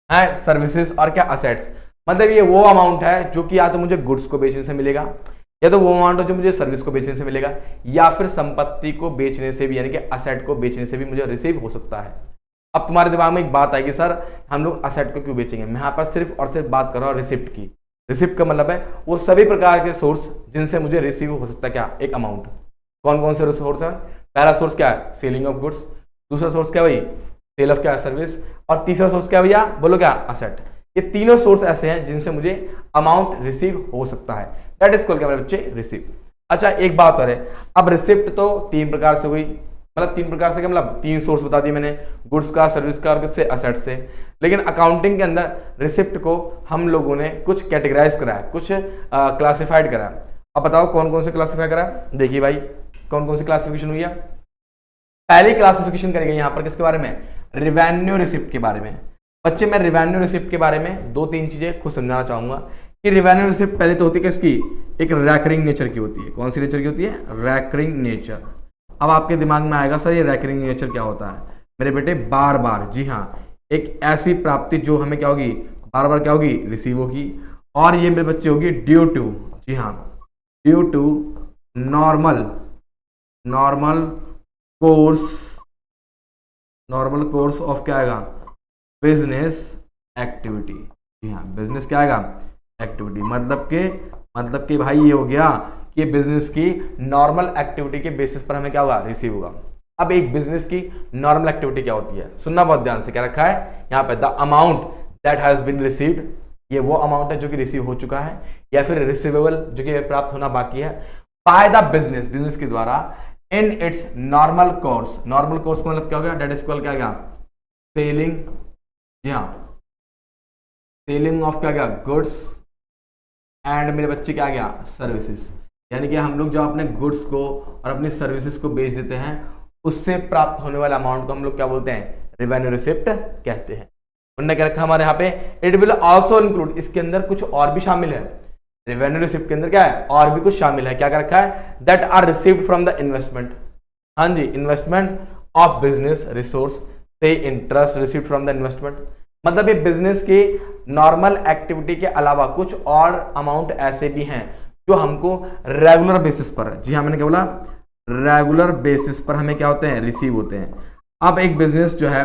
एंड सर्विसेज और क्या असेट्स। मतलब ये वो अमाउंट है जो कि या तो मुझे गुड्स को बेचने से मिलेगा, या तो वो अमाउंट है जो मुझे सर्विस को बेचने से मिलेगा, या फिर संपत्ति को बेचने से भी, यानी कि असेट को बेचने से भी मुझे रिसीव हो सकता है। अब तुम्हारे दिमाग में एक बात आएगी, सर हम लोग असेट को क्यों बेचेंगे, मैं यहाँ पर सिर्फ और सिर्फ बात कर रहा हूँ रिसिप्ट की। रिसिप्ट का मतलब है वो सभी प्रकार के सोर्स जिनसे मुझे रिसीव हो सकता है क्या, एक अमाउंट। कौन कौन से सोर्स है, पहला सोर्स क्या है, सेलिंग ऑफ गुड्स, दूसरा सोर्स क्या भाई, सेल ऑफ क्या सर्विस, और तीसरा सोर्स क्या भैया, बोलो क्या, असेट। ये तीनों सोर्स ऐसे हैं जिनसे मुझे अमाउंट रिसीव हो सकता है, दैट इज कॉल्ड क्या मेरे बच्चे, रिसिप्ट। अच्छा एक बात और है, अब रिसिप्ट तो 3 प्रकार से हुई, मतलब 3 प्रकार से क्या, मतलब 3 सोर्स बता दिए मैंने, गुड्स का, सर्विस का और किससे, असेट से। लेकिन अकाउंटिंग के अंदर रिसिप्ट को हम लोगों ने कुछ कैटेगराइज करा है, कुछ क्लासिफाइड करा है। अब बताओ कौन कौन से क्लासिफाई करा है, देखिए भाई कौन कौन सी क्लासिफिकेशन हुई है। पहली क्लासिफिकेशन करेंगे यहाँ पर किसके बारे में, रिवेन्यू रिसिप्ट के बारे में। बच्चे मैं रिवेन्यू रिसिप्ट के बारे में 2-3 चीजें खुद समझाना चाहूंगा कि रिवेन्यू रिसिप्ट पहले तो होती है किसकी, एक रैकरिंग नेचर की होती है। कौन सी नेचर की होती है, रैकरिंग नेचर। अब आपके दिमाग में आएगा सर ये रैकरिंग नेचर क्या होता है, मेरे बेटे बार बार, जी हाँ, एक ऐसी प्राप्ति जो हमें क्या होगी, बार बार क्या होगी, रिसीव होगी, और ये मेरे बच्चे होगी ड्यू टू, जी हाँ, due to normal course of क्या आएगा, बिजनेस एक्टिविटी। जी हाँ, बिजनेस क्या आएगा, एक्टिविटी। मतलब कि भाई ये हो गया कि बिजनेस की नॉर्मल एक्टिविटी के बेसिस पर हमें क्या होगा, रिसीव होगा। अब एक बिजनेस की नॉर्मल एक्टिविटी क्या होती है, सुनना बहुत ध्यान से, क्या रखा है यहाँ पे, the amount that has been received, ये वो अमाउंट है जो कि रिसीव हो चुका है, या फिर रिसीवेबल जो कि प्राप्त होना बाकी है, बाय द बिजनेस के द्वारा, in its normal course. Normal course को मतलब क्या हो गया, डेट इज कॉल्ड क्या गया, सेलिंग। जी हाँ, सेलिंग ऑफ क्या गया, गुड्स एंड मेरे बच्चे क्या गया, सर्विसेज। यानी कि हम लोग जब अपने गुड्स को और अपनी सर्विसेज को बेच देते हैं उससे प्राप्त होने वाले अमाउंट को हम लोग क्या बोलते हैं, रेवेन्यू रिसिप्ट कहते हैं। उन्होंने क्या रखा हमारे यहाँ पे, इट विल आल्सो इंक्लूड, इसके अंदर कुछ और भी शामिल है, रेवेन्यू रिसिप्ट के अंदर क्या है, और भी कुछ शामिल है। क्या क्या रखा है, that are received from the investment, हाँ जी, इन्वेस्टमेंट ऑफ बिजनेस रिसोर्स से interest received from the investment. मतलब ये बिजनेस की नॉर्मल एक्टिविटी के अलावा कुछ और अमाउंट ऐसे भी हैं जो हमको रेगुलर बेसिस पर, जी हाँ मैंने क्या बोला, रेगुलर बेसिस पर हमें क्या होते हैं, रिसीव होते हैं। अब एक बिजनेस जो है,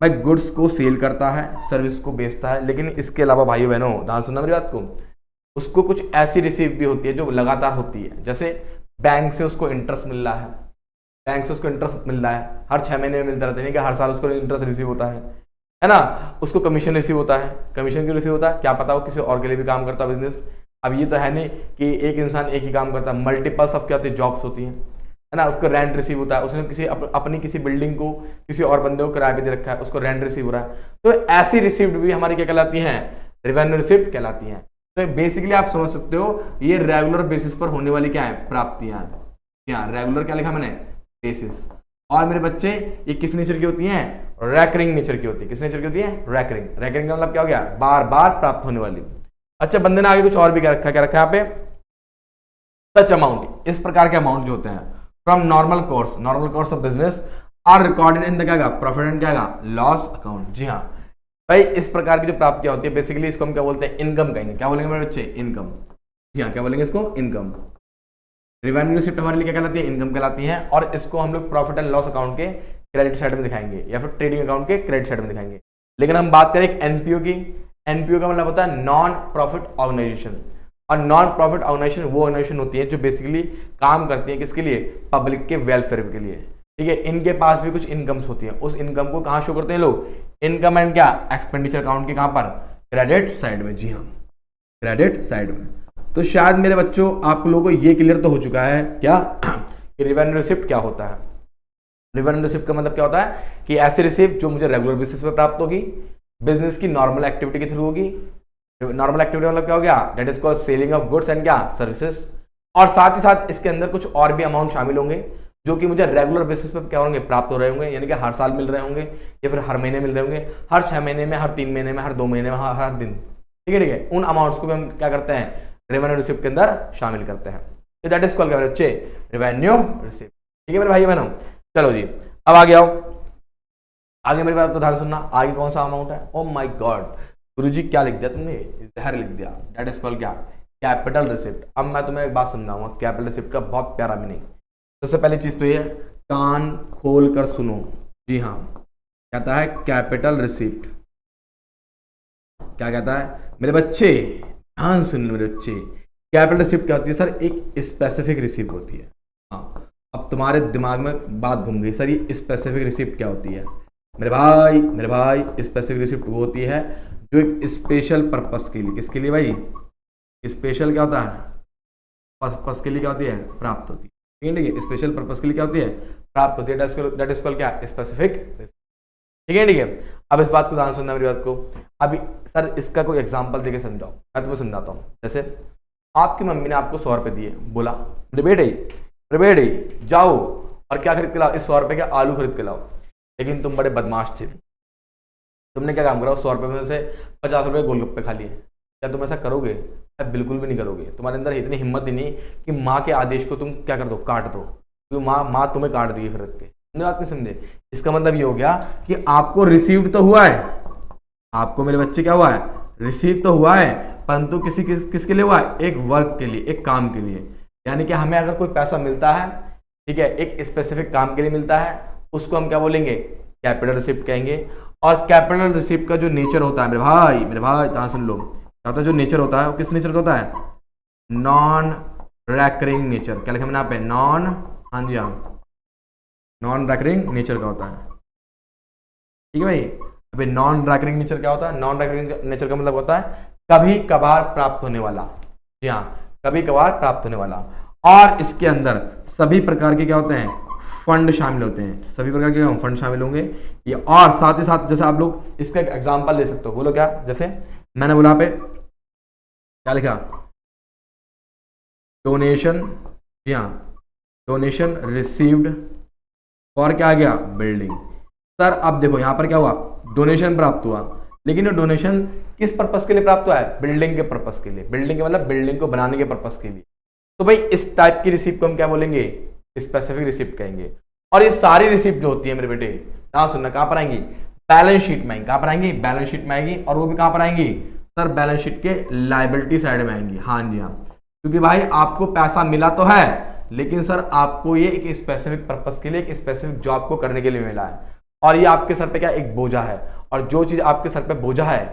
भाई गुड्स को सेल करता है, सर्विस को बेचता है, लेकिन इसके अलावा भाइयों बहनों ध्यान सुनना मेरी बात को, उसको कुछ ऐसी रिसीव भी होती है जो लगातार होती है। जैसे बैंक से उसको इंटरेस्ट मिल रहा है, बैंक से उसको इंटरेस्ट मिल रहा है, हर 6 महीने में मिलता रहता है, नहीं कि हर साल उसको इंटरेस्ट रिसीव होता है ना। उसको कमीशन रिसीव होता है, कमीशन क्यों रिसीव होता है, क्या पता वो किसी और के लिए भी काम करता है बिजनेस। अब ये तो है नहीं कि एक इंसान एक ही काम करता है, मल्टीपल्स ऑफ क्या होती है, जॉब्स होती हैं, है ना। उसको रेंट रिसीव होता है, उसने किसी अपनी किसी बिल्डिंग को किसी और बंदे को किराए पे दे रखा है, उसको रेंट रिसीव हो रहा है। तो ऐसी रिसिप्ट भी हमारी क्या कहलाती हैं, रेवेन्यू रिसिप्ट कहलाती हैं। तो बेसिकली आप समझ सकते हो ये रेगुलर बेसिस पर होने वाली क्या है, प्राप्तियां। क्या रेगुलर क्या लिखा मैंने, बेसिस। और मेरे बच्चे ये किस नेचर की होती हैं, रैकरिंग नेचर की होती है। किस नेचर की होती है, रैकरिंग। रैकरिंग का मतलब क्या हो गया, बार बार प्राप्त होने वाली। अच्छा बंदे ने आगे कुछ और भी क्या रखा है यहाँ पे, सच अमाउंट, इस प्रकार के अमाउंट जो होते हैं from normal course of business are recorded in the क्या प्रॉफिट एंड क्या लॉस अकाउंट। जी हाँ भाई, इस प्रकार की जो प्राप्तियां होती है बेसिकली इसको हम क्या बोलते हैं, इनकम कहेंगे। क्या बोलेंगे मेरे बच्चे, इनकम। जी हाँ, क्या बोलेंगे इसको, इनकम। रेवेन्यू रिसिप्ट हमारे लिए क्या कहलाती है, इनकम कहलाती है। और इसको हम लोग प्रॉफिट एंड लॉस अकाउंट के क्रेडिट साइड में दिखाएंगे या फिर ट्रेडिंग अकाउंट के क्रेडिट साइड में दिखाएंगे। लेकिन हम बात करें एनपीओ की, एनपीओ का मतलब होता है नॉन प्रॉफिट ऑर्गेनाइजेशन। और नॉन प्रॉफिट ऑर्गेनाइजेशन वो ऑर्गेनाइजेशन होती है जो बेसिकली काम करती है किसके लिए, पब्लिक के वेलफेयर के लिए। ठीक है, इनके पास भी कुछ इनकम्स होती है, उस इनकम को कहाँ शो करते हैं लोग, इनकम एंड क्या एक्सपेंडिचर अकाउंट के कहाँ पर, क्रेडिट साइड में। जी हाँ, क्रेडिट साइड में। तो शायद मेरे बच्चों आप लोगों को ये क्लियर तो हो चुका है क्या कि रेवेन्यू रिसिप्ट क्या होता है। रेवेन्यू रिसिप्ट का मतलब क्या होता है कि ऐसी रिसिप्ट जो मुझे रेगुलर बेसिस पे प्राप्त होगी, बिजनेस की नॉर्मल एक्टिविटी के थ्रू होगी। नॉर्मल एक्टिविटी मतलब क्या हो गया, that is called selling of goods and क्या सर्विसेज। और साथ ही साथ इसके अंदर कुछ और भी अमाउंट शामिल होंगे जो कि मुझे रेगुलर बेसिस पे क्या होंगे, प्राप्त हो रहे होंगे, यानी कि हर साल मिल रहे होंगे या फिर हर महीने मिल रहे होंगे, हर 6 महीने में, हर 3 महीने में, हर 2 महीने में, हर दिन। ठीक है, उन अमाउंट्स को भी हम क्या करते हैं, रेवेन्यू रिसिप्ट के अंदर शामिल करते हैं। तो दैट इज कॉल्ड क्या बच्चे, रेवेन्यू रिसिप्ट। ठीक है मेरे भाई बहनों, चलो जी अब आगे आओ। आगे मेरी बात को ध्यान सुनना, आगे कौन सा अमाउंट है, ओ माय गॉड गुरुजी क्या लिख दिया तुमने, जहर लिख दिया। दैट इज कॉल्ड क्या, कैपिटल रिसिप्ट। अब मैं तुम्हें एक बात समझाऊंगा कैपिटल रिसिप्ट का बहुत प्यारा मीनिंग। सबसे पहली चीज तो ये कान खोल कर सुनो। जी हाँ, कहता है कैपिटल रिसिप्ट। क्या कहता है मेरे बच्चे, ध्यान सुन मेरे बच्चे, कैपिटल रिसिप्ट क्या होती है सर, एक स्पेसिफिक रिसिप्ट होती है। हाँ, अब तुम्हारे दिमाग में बात घूम गई, सर ये स्पेसिफिक रिसिप्ट क्या होती है। मेरे भाई स्पेसिफिक रिसिप्ट वो होती है जो एक स्पेशल पर्पस के लिए, किसके लिए भाई, स्पेशल क्या होता है, पर्पस के लिए क्या होती है, प्राप्त होती है। ठीक है, स्पेशल पर्पस के लिए क्या होती है, प्राप्त होती है। दैट इज कॉल्ड क्या, स्पेसिफिक। ठीक है, अब इस बात को ध्यान सुनना मेरी बात को। अभी सर इसका कोई एग्जांपल देके समझाओ, मैं तुम्हें समझाता हूँ। जैसे आपकी मम्मी ने आपको 100 रुपये दिए, बोला मेरे बेटे जाओ और क्या खरीद के लाओ, इस 100 रुपये के आलू खरीद के लाओ। लेकिन तुम बड़े बदमाश थे, तुमने क्या काम करा, 100 रुपये में से 50 रुपये गोलगप्पे खा लिए। क्या तुम ऐसा करोगे, बिल्कुल भी नहीं करोगे। तुम्हारे अंदर इतनी हिम्मत ही नहीं कि माँ के आदेश को तुम क्या कर दो, काट दो, क्योंकि माँ तुम्हें काट दी फिर रख के। बात नहीं समझे, इसका मतलब ये हो गया कि आपको रिसीव तो हुआ है, आपको मेरे बच्चे क्या हुआ है, रिसीव तो हुआ है, परंतु किसके लिए हुआ है, एक वर्क के लिए, एक काम के लिए। यानी कि हमें अगर कोई पैसा मिलता है, ठीक है, एक स्पेसिफिक काम के लिए मिलता है, उसको हम क्या बोलेंगे, कैपिटल रिसिप्ट कहेंगे। और कैपिटल रिसिप्ट का जो नेचर होता है मेरे भाई ध्यान सुन लो, क्या होता है, जो नेचर होता है वो किस नेचर का होता है, नॉन रैकरिंग नेचर। क्या लिखा मैंने यहाँ पे, नॉन, हाँ जी हाँ, नॉन रैकरिंग नेचर का होता है। ठीक है भाई, अभी नॉन रैकरिंग नेचर क्या होता है, नॉन रैकरिंग नेचर का मतलब होता है कभी कभार प्राप्त होने वाला। जी हाँ, कभी कभार प्राप्त होने वाला। और इसके अंदर सभी प्रकार के क्या होते हैं, फंड शामिल होते हैं, सभी प्रकार के फंड शामिल होंगे ये। और साथ ही साथ जैसे आप लोग इसका एक एग्जांपल ले सकते हो, बोलो क्या, जैसे मैंने बोला पे क्या लिखा, डोनेशन। जी हाँ, डोनेशन रिसीव्ड और क्या आ गया, बिल्डिंग। सर अब देखो यहाँ पर क्या हुआ, डोनेशन प्राप्त हुआ, लेकिन ये डोनेशन किस पर्पस के लिए प्राप्त हुआ है, बिल्डिंग के पर्पस के लिए। बिल्डिंग के मतलब बिल्डिंग को बनाने के पर्पस के लिए। तो भाई इस टाइप की रिसिप्ट को हम क्या बोलेंगे, स्पेसिफिक रिसिप्ट कहेंगे। और ये सारी रिसिप्ट जो होती है मेरे बेटे, ना सुनना, कहाँ पर आएंगी, बैलेंस शीट में आएंगी। कहाँ पर आएंगी, बैलेंस शीट में आएंगी। और वो भी कहाँ पर आएंगी सर, बैलेंस शीट के लायबिलिटी साइड में आएंगी। हाँ जी हाँ, क्योंकि भाई आपको पैसा मिला तो है, लेकिन सर आपको ये एक स्पेसिफिक पर्पस के लिए, एक स्पेसिफिक जॉब को करने के लिए मिला है। और ये आपके सर पे क्या एक बोझा है, और जो चीज आपके सर पे बोझा है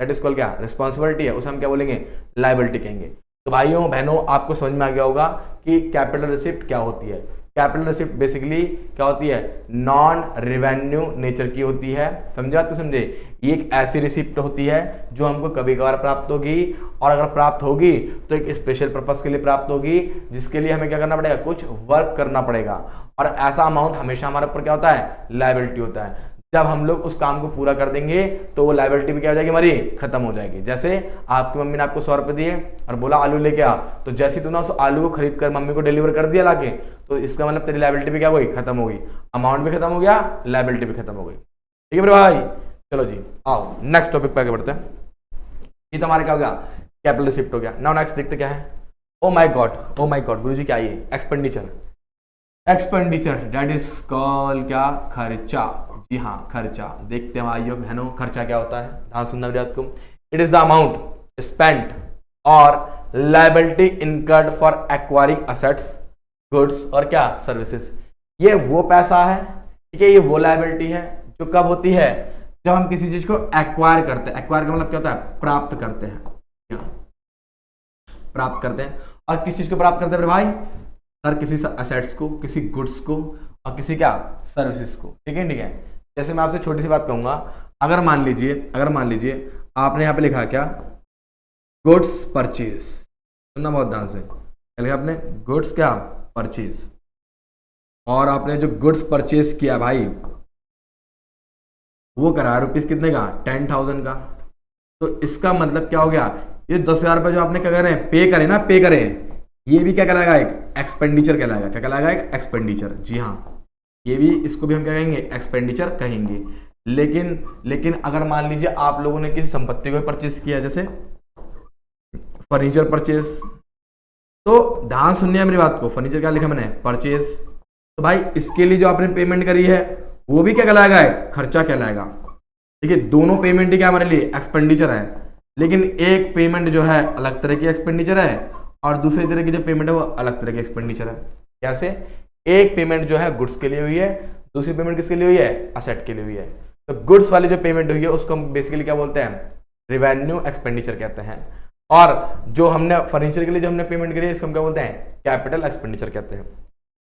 दैट इज कॉल्ड क्या, रिस्पॉन्सिबिलिटी है, उसे हम क्या बोलेंगे, लायबिलिटी कहेंगे। तो भाइयों बहनों आपको समझ में आ गया होगा कि कैपिटल रिसिप्ट क्या होती है। कैपिटल रिसिप्ट बेसिकली क्या होती है, नॉन रिवेन्यू नेचर की होती है, समझे बात, तो समझे। ये एक ऐसी रिसिप्ट होती है जो हमको कभी कभार प्राप्त होगी, और अगर प्राप्त होगी तो एक स्पेशल पर्पस के लिए प्राप्त होगी, जिसके लिए हमें क्या करना पड़ेगा, कुछ वर्क करना पड़ेगा, और ऐसा अमाउंट हमेशा हमारे ऊपर क्या होता है, लायबिलिटी होता है। जब हम लोग उस काम को पूरा कर देंगे तो वो लायबिलिटी भी क्या हो जाएगी, हमारी खत्म हो जाएगी। जैसे आपकी मम्मी ने आपको 100 रुपए दिए और बोला आलू लेके आ, तो जैसे तूने उस आलू को खरीद कर मम्मी को डिलीवर कर दिया लाके, तो इसका मतलब तेरी लायबिलिटी भी क्या हो गई, खत्म हो गई, अमाउंट भी खत्म हो गया, लायबिलिटी भी खत्म हो गई। ठीक है मेरे भाई, चलो जी आओ नेक्स्ट टॉपिक पे आगे बढ़ते हैं। ये तो हमारा क्या हो गया, कैपिटल रिसिप्ट हो गया। नाउ नेक्स्ट देखते क्या है, ओ माय गॉड गुरुजी क्या है, expenditure. Expenditure that is called क्या, खर्चा। जी हाँ खर्चा। देखते हैं भाइयों बहनों खर्चा क्या होता है, ध्यान सुनना मेरी बात को। It is the amount spent और liability incurred for acquiring assets, goods और क्या, सर्विसेज। ये वो पैसा है, ठीक है, ये वो लायबिलिटी है जो कब होती है, जब हम किसी चीज को एक्वायर करते हैं। एक्वायर का मतलब क्या होता है, प्राप्त करते हैं, प्राप्त करते हैं। और किस चीज को प्राप्त करते हैं मेरे भाई, सर किसी असेट्स को, किसी गुड्स को, और किसी क्या, सर्विसेज को। ठीक है ठीक है। जैसे मैं आपसे छोटी सी बात कहूंगा, अगर मान लीजिए आपने यहाँ पे लिखा क्या, गुड्स परचेज, सुनना बहुत ध्यान से, क्या लिखा आपने, गुड्स क्या, परचेज, और आपने जो गुड्स परचेज किया भाई वो करा रुपीज कितने का, 10,000 का। तो इसका मतलब क्या हो गया, ये 10,000 रुपये जो आपने क्या करें, पे करें ना, पे करें, ये भी क्या कहलाएगा, एक एक्सपेंडिचर कहलाएगा। क्या कहलाएगा, एक एक्सपेंडिचर। जी हाँ, ये भी, इसको भी हम क्या कहेंगे, एक्सपेंडिचर कहेंगे। लेकिन अगर मान लीजिए आप लोगों ने किसी संपत्ति को परचेज किया, जैसे फर्नीचर परचेज, तो ध्यान सुनिए मेरी बात को, फर्नीचर क्या लिखा मैंने, परचेज। तो भाई इसके लिए जो आपने पेमेंट करी है वो भी क्या कहलाएगा, खर्चा कहलाएगा। ठीक है, दोनों पेमेंट क्या हमारे लिए एक्सपेंडिचर है, लेकिन एक पेमेंट जो है अलग तरह की एक्सपेंडिचर है, और दूसरी तरह की जो पेमेंट है वो अलग तरह की एक्सपेंडिचर है। कैसे, एक पेमेंट जो है गुड्स के लिए हुई है, दूसरी पेमेंट किसके लिए हुई है, असेट के लिए हुई है। तो गुड्स वाली जो पेमेंट हुई है उसको हम बेसिकली क्या बोलते हैं, रिवेन्यू एक्सपेंडिचर कहते हैं, और जो हमने फर्नीचर के लिए जो हमने पेमेंट करी है इसको हम क्या बोलते हैं, कैपिटल एक्सपेंडिचर कहते हैं।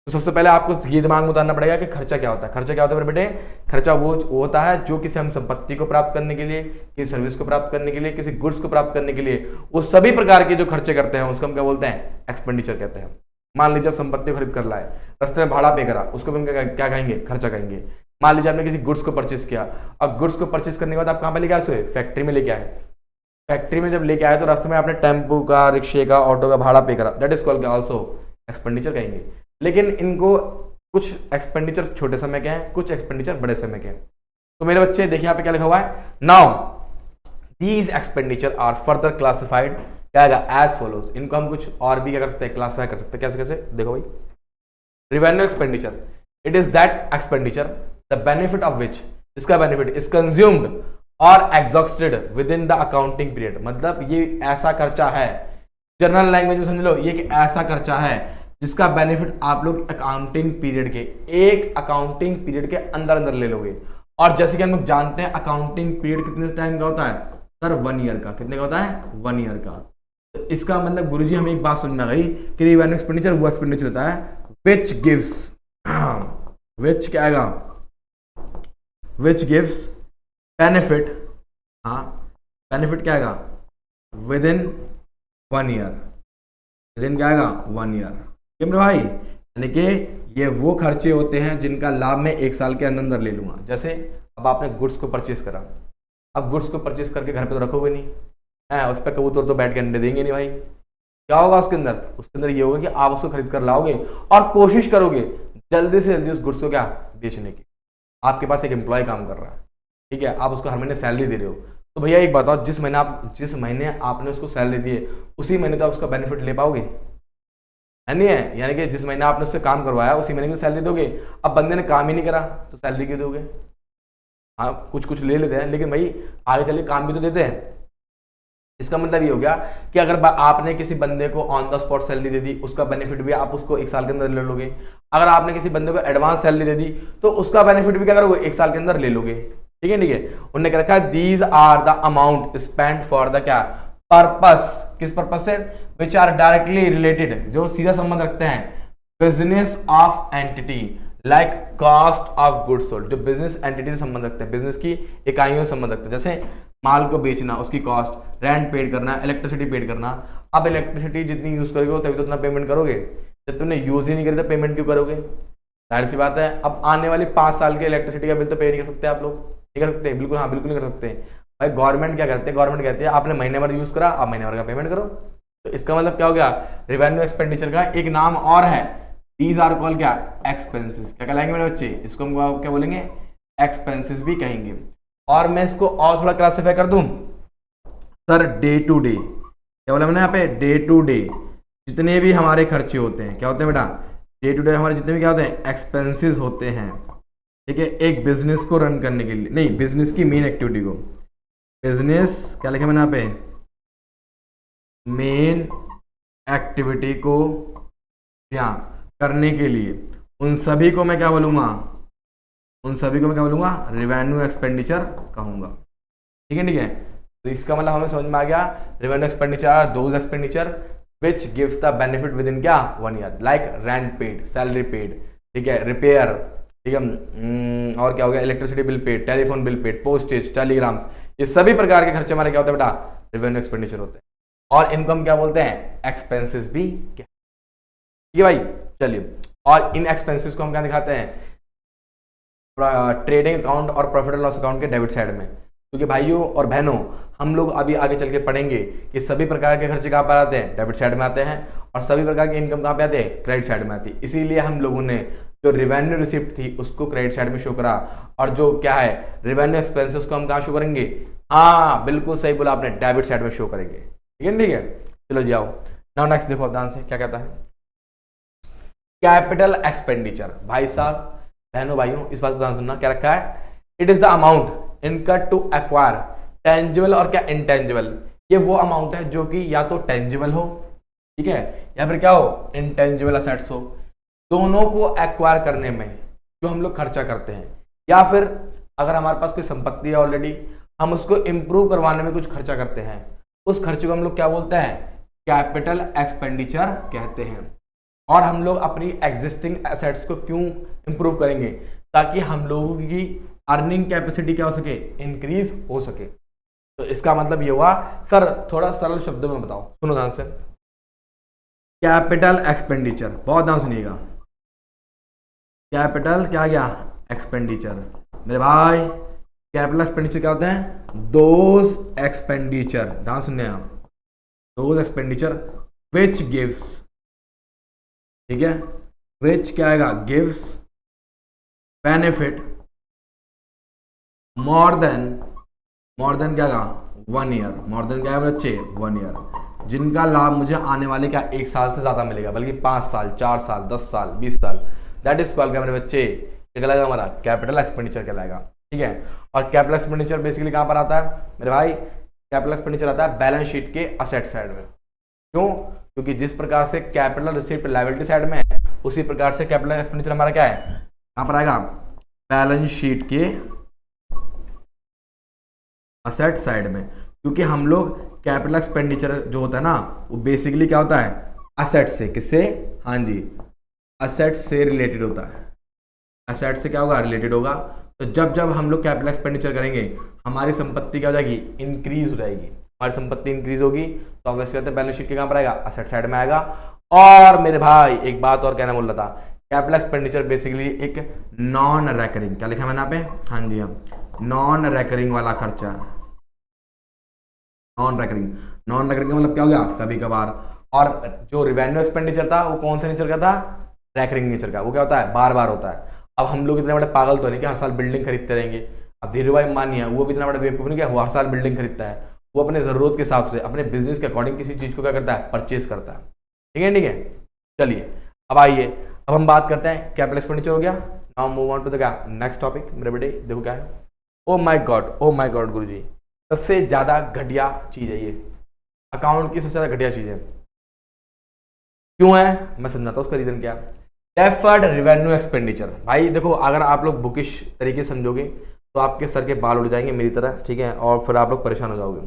तो सबसे पहले आपको ये दिमाग में उतारना पड़ेगा कि खर्चा क्या होता है। खर्चा क्या होता है मेरे बेटे, खर्चा वो होता है जो किसी हम संपत्ति को प्राप्त करने के लिए, किसी सर्विस को प्राप्त करने के लिए, किसी गुड्स को प्राप्त करने के लिए, वो सभी प्रकार के जो खर्चे करते हैं उसको हम क्या बोलते हैं, एक्सपेंडिचर कहते हैं। मान लीजिए आप संपत्ति खरीद कर लाए, रास्ते में भाड़ा पे करा, उसको भी हम क्या कहेंगे, खर्चा कहेंगे। मान लीजिए आपने किसी गुड्स को परचेज किया, अब गुड्स को परचेज करने के बाद आप कहाँ पे लेके आए, फैक्ट्री में लेके आए। फैक्ट्री में जब लेके आए तो रास्ते में आपने टेम्पो का, रिक्शे का, ऑटो का भाड़ा पे करा, that is called also expenditure कहेंगे। लेकिन इनको कुछ एक्सपेंडिचर छोटे समय के हैं, कुछ एक्सपेंडिचर बड़े समय के हैं। तो मेरे बच्चे देखिए यहाँ पे क्या लिखा हुआ है, now these expenditure are further classified, क्या आएगा, एज फॉलोज। इनको हम कुछ और भी क्या कर सकते हैं, क्लासिफाई कर सकते हैं। कैसे कैसे, देखो भाई, revenue expenditure, it is that expenditure the benefit of which, इसका बेनिफिट इज कंज्यूम्ड और exhausted with in the accounting period. मतलब ये ऐसा खर्चा है, जनरल लैंग्वेज में समझ लो, ये एक ऐसा खर्चा है जिसका बेनिफिट आप लोग अकाउंटिंग पीरियड के, एक अकाउंटिंग पीरियड के अंदर अंदर ले लोगे। और जैसे कि हम लोग जानते हैं अकाउंटिंग पीरियड कितने टाइम का होता है, सर 1 ईयर का। कितने का होता है, 1 ईयर का। तो इसका मतलब गुरुजी हमें एक बात समझना गई कि रेवेन्यू एक्सपेंडिचर वो एक्सपेंडिचर होता है विच गिव्स, विच क्या आएगा, विच गिव्स बेनिफिट, हाँ बेनिफिट क्या आएगा, with in 1 year, with in क्या आएगा, 1 ईयर। मेरे भाई यानी कि ये वो खर्चे होते हैं जिनका लाभ मैं 1 साल के अंदर अंदर ले लूंगा। जैसे अब आपने गुड्स को परचेज करा, अब गुड्स को परचेज करके घर पे तो रखोगे नहीं है, उस पर कबूतर तो बैठ के अंडे देंगे नहीं भाई। क्या होगा उसके अंदर ये होगा कि आप उसको खरीद कर लाओगे और कोशिश करोगे जल्दी से जल्दी उस गुड्स को क्या, बेचने की। आपके पास एक एम्प्लॉय काम कर रहा है, ठीक है, आप उसको हर महीने सैलरी दे रहे हो, तो भैया एक बताओ, जिस महीने आपने उसको सैलरी दी है उसी महीने तो आप उसका बेनिफिट ले पाओगे, है नहीं है। यानी कि जिस महीने आपने उससे काम करवाया उसी महीने की सैलरी दोगे। अब बंदे ने काम ही नहीं करा तो सैलरी क्यों दोगे। हाँ कुछ कुछ ले लेते हैं, लेकिन भाई आगे चल के काम भी तो देते हैं। इसका मतलब ये हो गया कि अगर आपने किसी बंदे को ऑन द स्पॉट सैलरी दे दी, उसका बेनिफिट भी आप उसको 1 साल के अंदर ले लोगे। अगर आपने किसी बंदे को एडवांस सैलरी दे दी तो उसका बेनिफिट भी क्या करोगे, 1 साल के अंदर ले लोगे। ठीक है, ठीक है। उन्होंने क्या रखा है, these are the amount spend for the क्या पर्पस, किस पर्पस से, विच आर डायरेक्टली रिलेटेड, जो सीधा संबंध रखते हैं, business of entity like cost of goods sold, जो बिजनेस एंटिटी से संबंध रखते हैं, बिजनेस की इकाइयों से संबंध रखते हैं, जैसे माल को बेचना, उसकी कॉस्ट, रेंट पेड करना, इलेक्ट्रिसिटी पेड करना। अब इलेक्ट्रिसिटी जितनी यूज करोगे तभी तो उतना पेमेंट करोगे, जब तुमने यूज ही नहीं करी तो पेमेंट क्यों करोगे, जाहिर सी बात है। अब आने वाली 5 साल के इलेक्ट्रिसिटी का बिल तो पे नहीं कर सकते आप लोग, नहीं कर सकते, बिल्कुल, हाँ बिल्कुल नहीं कर सकते भाई। गवर्नमेंट क्या करते हैं, गवर्नमेंट कहती है आपने महीने भर यूज करा, आप महीने भर का पेमेंट करो। तो इसका मतलब क्या हो गया, रेवेन्यू एक्सपेंडिचर का एक नाम और है, दीज आर कॉल्ड क्या, एक्सपेंसेस। क्या कहलाएंगे मेरे बच्चे, इसको हम क्या बोलेंगे, एक्सपेंसेस भी कहेंगे। और मैं इसको और थोड़ा क्लासिफाई कर दूं सर, डे टू डे, क्या बोला मैंने यहाँ पे, डे टू डे जितने भी हमारे खर्चे होते हैं, क्या होते हैं बेटा, डे टू डे हमारे जितने भी क्या होते हैं, एक्सपेंसेस होते हैं। ठीक है, एक बिजनेस को रन करने के लिए, नहीं बिजनेस की मेन एक्टिविटी को, बिजनेस क्या लिखा मैंने यहाँ पे, मेन एक्टिविटी को क्या करने के लिए, उन सभी को मैं क्या बोलूंगा, उन सभी को मैं क्या बोलूंगा, रेवेन्यू एक्सपेंडिचर कहूंगा। ठीक है, ठीक है। तो इसका मतलब हमें समझ में आ गया, revenue expenditure are those expenditure which gives the benefit within क्या 1 year, like rent paid, salary paid, ठीक है, रिपेयर, ठीक है, और क्या हो गया, electricity bill paid, telephone bill paid, postage, telegram, ये सभी प्रकार के खर्चे हमारे क्या होते हैं बेटा, रेवेन्यू एक्सपेंडिचर होते हैं। और इनको हम क्या बोलते हैं, एक्सपेंसेस भी क्या, ठीक है भाई। चलिए, और इन एक्सपेंसेस को हम क्या दिखाते हैं, ट्रेडिंग अकाउंट और प्रॉफिट एंड लॉस अकाउंट के डेबिट साइड में, क्योंकि भाइयों और बहनों हम लोग अभी आगे चल के पढ़ेंगे कि सभी प्रकार के खर्चे कहाँ पर आते हैं, डेबिट साइड में आते हैं, और सभी प्रकार की इनकम कहाँ पे आते हैं, क्रेडिट साइड में आती है। इसीलिए हम लोगों ने जो रिवेन्यू रिसिप्ट थी उसको क्रेडिट साइड में शो करा, और जो क्या है रिवेन्यू एक्सपेंसेस को हम कहाँ शो करेंगे, हाँ बिल्कुल सही बोला आपने, डेबिट साइड में शो करेंगे। ठीक है, ठीक है। चलो जी आओ, नाउ नेक्स्ट देखो ध्यान से क्या कहता है, कैपिटल एक्सपेंडिचर। भाई साहब बहनों भाइयों इस बात को ध्यान सुनना, क्या रखा है, it is the amount incurred to acquire tangible और क्या इंटेंजिबल, ये वो अमाउंट है जो कि या तो टेंजिबल हो, ठीक है, या फिर क्या हो, इंटेंजिबल असेट्स हो, दोनों को एक्वायर करने में जो हम लोग खर्चा करते हैं, या फिर अगर हमारे पास कोई संपत्ति है ऑलरेडी, हम उसको इंप्रूव करवाने में कुछ खर्चा करते हैं, उस खर्चे को हम लोग क्या बोलते हैं, कैपिटल एक्सपेंडिचर कहते हैं। और हम लोग अपनी एग्जिस्टिंग एसेट्स को क्यों इंप्रूव करेंगे, ताकि हम लोगों की अर्निंग कैपेसिटी क्या हो सके, इंक्रीज हो सके। तो इसका मतलब ये हुआ, सर थोड़ा सरल शब्दों में बताओ, सुनो ध्यान से, कैपिटल एक्सपेंडिचर, बहुत ध्यान सुनिएगा, कैपिटल क्या गया, एक्सपेंडिचर मेरे भाई, कैपिटल एक्सपेंडिचर क्या होते हैं, दोज एक्सपेंडिचर, ध्यान सुनने आप, दोज एक्सपेंडिचर विच गिव्स, ठीक है, विच क्या आएगा, गिव्स बेनिफिट मोर देन क्या आएगा, 1 ईयर, मोर देन क्या है बच्चे, 1 ईयर, जिनका लाभ मुझे आने वाले क्या 1 साल से ज्यादा मिलेगा, बल्कि 5 साल, 4 साल, 10 साल, 20 साल, दैट इज कॉल्ड क्या मेरे बच्चे, क्या कहलाएगा हमारा, कैपिटल एक्सपेंडिचर कहलाएगा। ठीक है, और कैपिटल एक्सपेंडिचर बेसिकली कहां पर आता है मेरे भाई, कैपिटल एक्सपेंडिचर आता है बैलेंस शीट के असेट साइड में। क्यों, क्योंकि जिस प्रकार से कैपिटल रिसिप्ट लायबिलिटी साइड में है, उसी प्रकार से कैपिटल एक्सपेंडिचर हमारा क्या है, कहां पर आएगा, बैलेंस शीट के असेट साइड में। क्योंकि हम लोग कैपिटल एक्सपेंडिचर जो होता है ना, वो बेसिकली क्या होता है, असेट से, किससे, हाँ जी, असेट से रिलेटेड होता है, असेट से क्या होगा, रिलेटेड होगा। तो जब जब हम लोग कैपिटल एक्सपेंडिचर करेंगे, हमारी संपत्ति क्या हो जाएगी, इंक्रीज हो जाएगी, हमारी संपत्ति इंक्रीज होगी, तो ऑब्वियसली बैलेंस शीट के कहां पर आएगा, असेट साइड में आएगा। और मेरे भाई एक बात और कहना बोल रहा था, कैपिटल एक्सपेंडिचर बेसिकली एक नॉन रेकरिंग, क्या लिखा मैंने यहाँ पे, हाँ जी हाँ, नॉन रेकरिंग वाला खर्चा, नॉन रेकरिंग का मतलब क्या हो गया, कभी कभार। और जो रिवेन्यू एक्सपेंडिचर था वो कौन से नेचर का था, रेकरिंग नेचर का, वो क्या होता है, बार बार होता है। अब हम लोग इतने बड़े पागल तो नहीं कि हर साल बिल्डिंग खरीदते रहेंगे। अब धीरू भाई मानिए, वो भी इतना बड़ा बेवकूफ नहीं, क्या वो हर साल बिल्डिंग खरीदता है, वो अपने जरूरत के हिसाब से, अपने बिजनेस के अकॉर्डिंग किसी चीज को क्या करता है, परचेज करता है। ठीक है, ठीक है। चलिए अब आइए, अब हम बात करते हैं, कैपिटल एक्सपेंडिचर हो गया, now move on to the क्या नेक्स्ट टॉपिक मेरे बेटे। देखो क्या है, ओ माय गॉड गुरुजी, सबसे ज्यादा घटिया चीज है ये, अकाउंट की सबसे ज्यादा घटिया चीज है। क्यों है मैं समझाता हूँ उसका रीजन क्या है। डेफर्ड रिवेन्यू एक्सपेंडिचर, भाई देखो अगर आप लोग बुकिश तरीके से समझोगे तो आपके सर के बाल उड़ जाएंगे मेरी तरह, ठीक है, और फिर आप लोग परेशान हो जाओगे।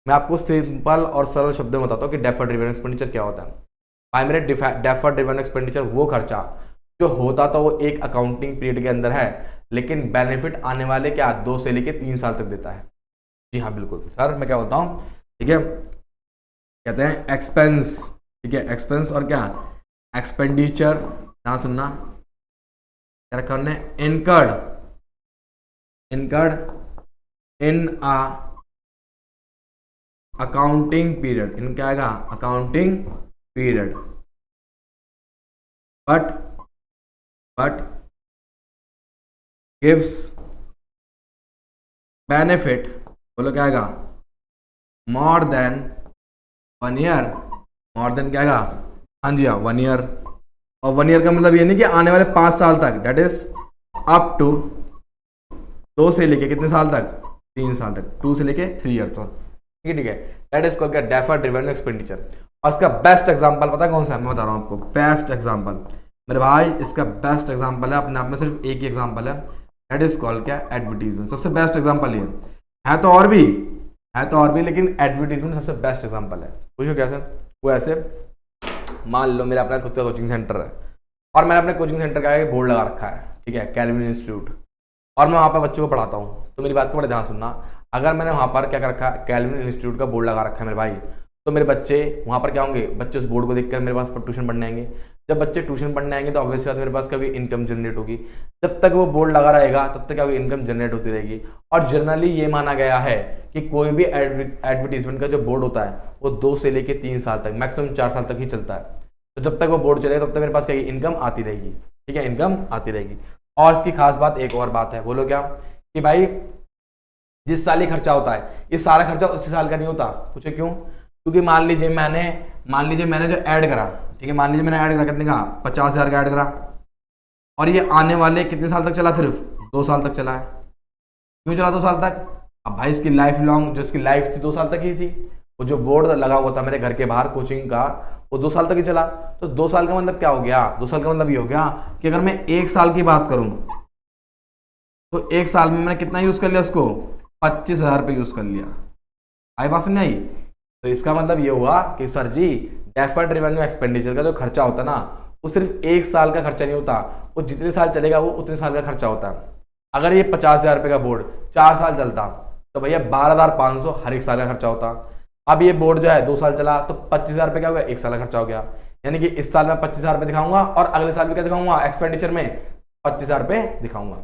मैं आपको सिंपल और सरल शब्दों में बताता हूँ कि डेफर्ड रिवेन्यू एक्सपेंडिचर क्या होता है। भाई मेरे डेफर्ड रिवेन्यू एक्सपेंडिचर वो खर्चा जो होता था वो एक अकाउंटिंग पीरियड के अंदर है, लेकिन बेनिफिट आने वाले क्या 2 से लेके 3 साल तक देता है। जी हाँ बिल्कुल सर, मैं क्या बोलता हूँ, ठीक है, कहते हैं एक्सपेंस, ठीक है, एक्सपेंस और क्या एक्सपेंडिचर, ध्यान सुनना, क्या रखा हमने, incurred in a accounting period, in क्या आएगा accounting period, but gives benefit, बोलो क्या आएगा, more than 1 year, more than क्या आएगा, हाँ जी हाँ 1 ईयर। और 1 ईयर का मतलब ये नहीं कि आने वाले 5 साल तक, डेट इज अप टू 2 से लेके कितने साल तक, 3 साल तक, 2 से लेके 3 ईयर तक, ठीक है। That is called deferred revenue expenditure. और इसका बेस्ट एग्जांपल पता है कौन सा है, मैं बता रहा हूँ आपको बेस्ट एग्जांपल मेरे भाई, इसका बेस्ट एग्जांपल है, अपने आप में सिर्फ एक ही एग्जांपल है, दैट इज कॉल्ड क्या, एडवर्टीजमेंट। सबसे बेस्ट एग्जांपल ये है, तो और भी लेकिन एडवर्टीजमेंट सबसे बेस्ट एग्जांपल है। पूछो कैसे, वो ऐसे, मान लो मेरा अपना खुद का कोचिंग सेंटर है और मैंने अपने कोचिंग सेंटर का एक बोर्ड लगा रखा है, ठीक है, कैल्विन इंस्टीट्यूट, और मैं वहाँ पर बच्चों को पढ़ाता हूँ। तो मेरी बात को बड़े ध्यान सुनना, अगर मैंने वहाँ पर क्या कर रखा है, कैल्विन इंस्टीट्यूट का बोर्ड लगा रखा है मेरे भाई, तो मेरे बच्चे वहाँ पर क्या होंगे, बच्चे उस बोर्ड को देखकर मेरे पास ट्यूशन पढ़ने आएंगे। जब बच्चे ट्यूशन पढ़ने आएंगे तो ऑब्वियसली बात मेरे पास कभी इनकम जनरेट होगी। जब तक वो बोर्ड लगा रहेगा तब तक क्या होगी, इनकम जनरेट होती रहेगी। और जनरली ये माना गया है कि कोई भी एडवर्टीजमेंट का जो बोर्ड होता है वो 2 से लेके 3 साल तक, मैक्सिमम 4 साल तक ही चलता है। तो जब तक वो बोर्ड चलेगा तब तक मेरे पास क्या इनकम आती रहेगी, ठीक है, इनकम आती रहेगी। और इसकी खास बात एक और बात है, बोलो क्या, कि भाई जिस साल ये खर्चा होता है ये सारा खर्चा उसी साल का नहीं होता। पूछे क्यों, क्योंकि मान लीजिए मैंने जो ऐड करा, ठीक है, मान लीजिए मैंने ऐड करा कितने का, 50,000 का ऐड करा, और ये आने वाले कितने साल तक चला, सिर्फ 2 साल तक चला है। क्यों चला 2 साल तक, अब भाई इसकी लाइफ लॉन्ग जो इसकी लाइफ थी 2 साल तक ही थी। वो जो बोर्ड लगा हुआ था मेरे घर के बाहर कोचिंग का वो 2 साल तक ही चला। तो 2 साल का मतलब क्या हो गया, 2 साल का मतलब ये हो गया कि अगर मैं 1 साल की बात करूं तो 1 साल में मैंने कितना यूज कर लिया उसको, 25,000 रुपये यूज कर लिया। आई बात समझ आई। तो इसका मतलब ये हुआ कि सर जी डेफर्ड रेवेन्यू एक्सपेंडिचर का जो खर्चा होता है ना वो सिर्फ 1 साल का खर्चा नहीं होता, वो जितने साल चलेगा वो उतने साल का खर्चा होता है। अगर ये 50,000 रुपये का बोर्ड 4 साल चलता तो भैया 12,500 हर 1 साल का खर्चा होता। अब ये बोर्ड जो है 2 साल चला तो 25,000 रुपये क्या हो गया, 1 साल का खर्चा हो गया। यानी कि इस साल में 25,000 रुपये दिखाऊंगा और अगले साल भी क्या दिखाऊंगा, एक्सपेंडिचर में 25,000 रुपये दिखाऊंगा।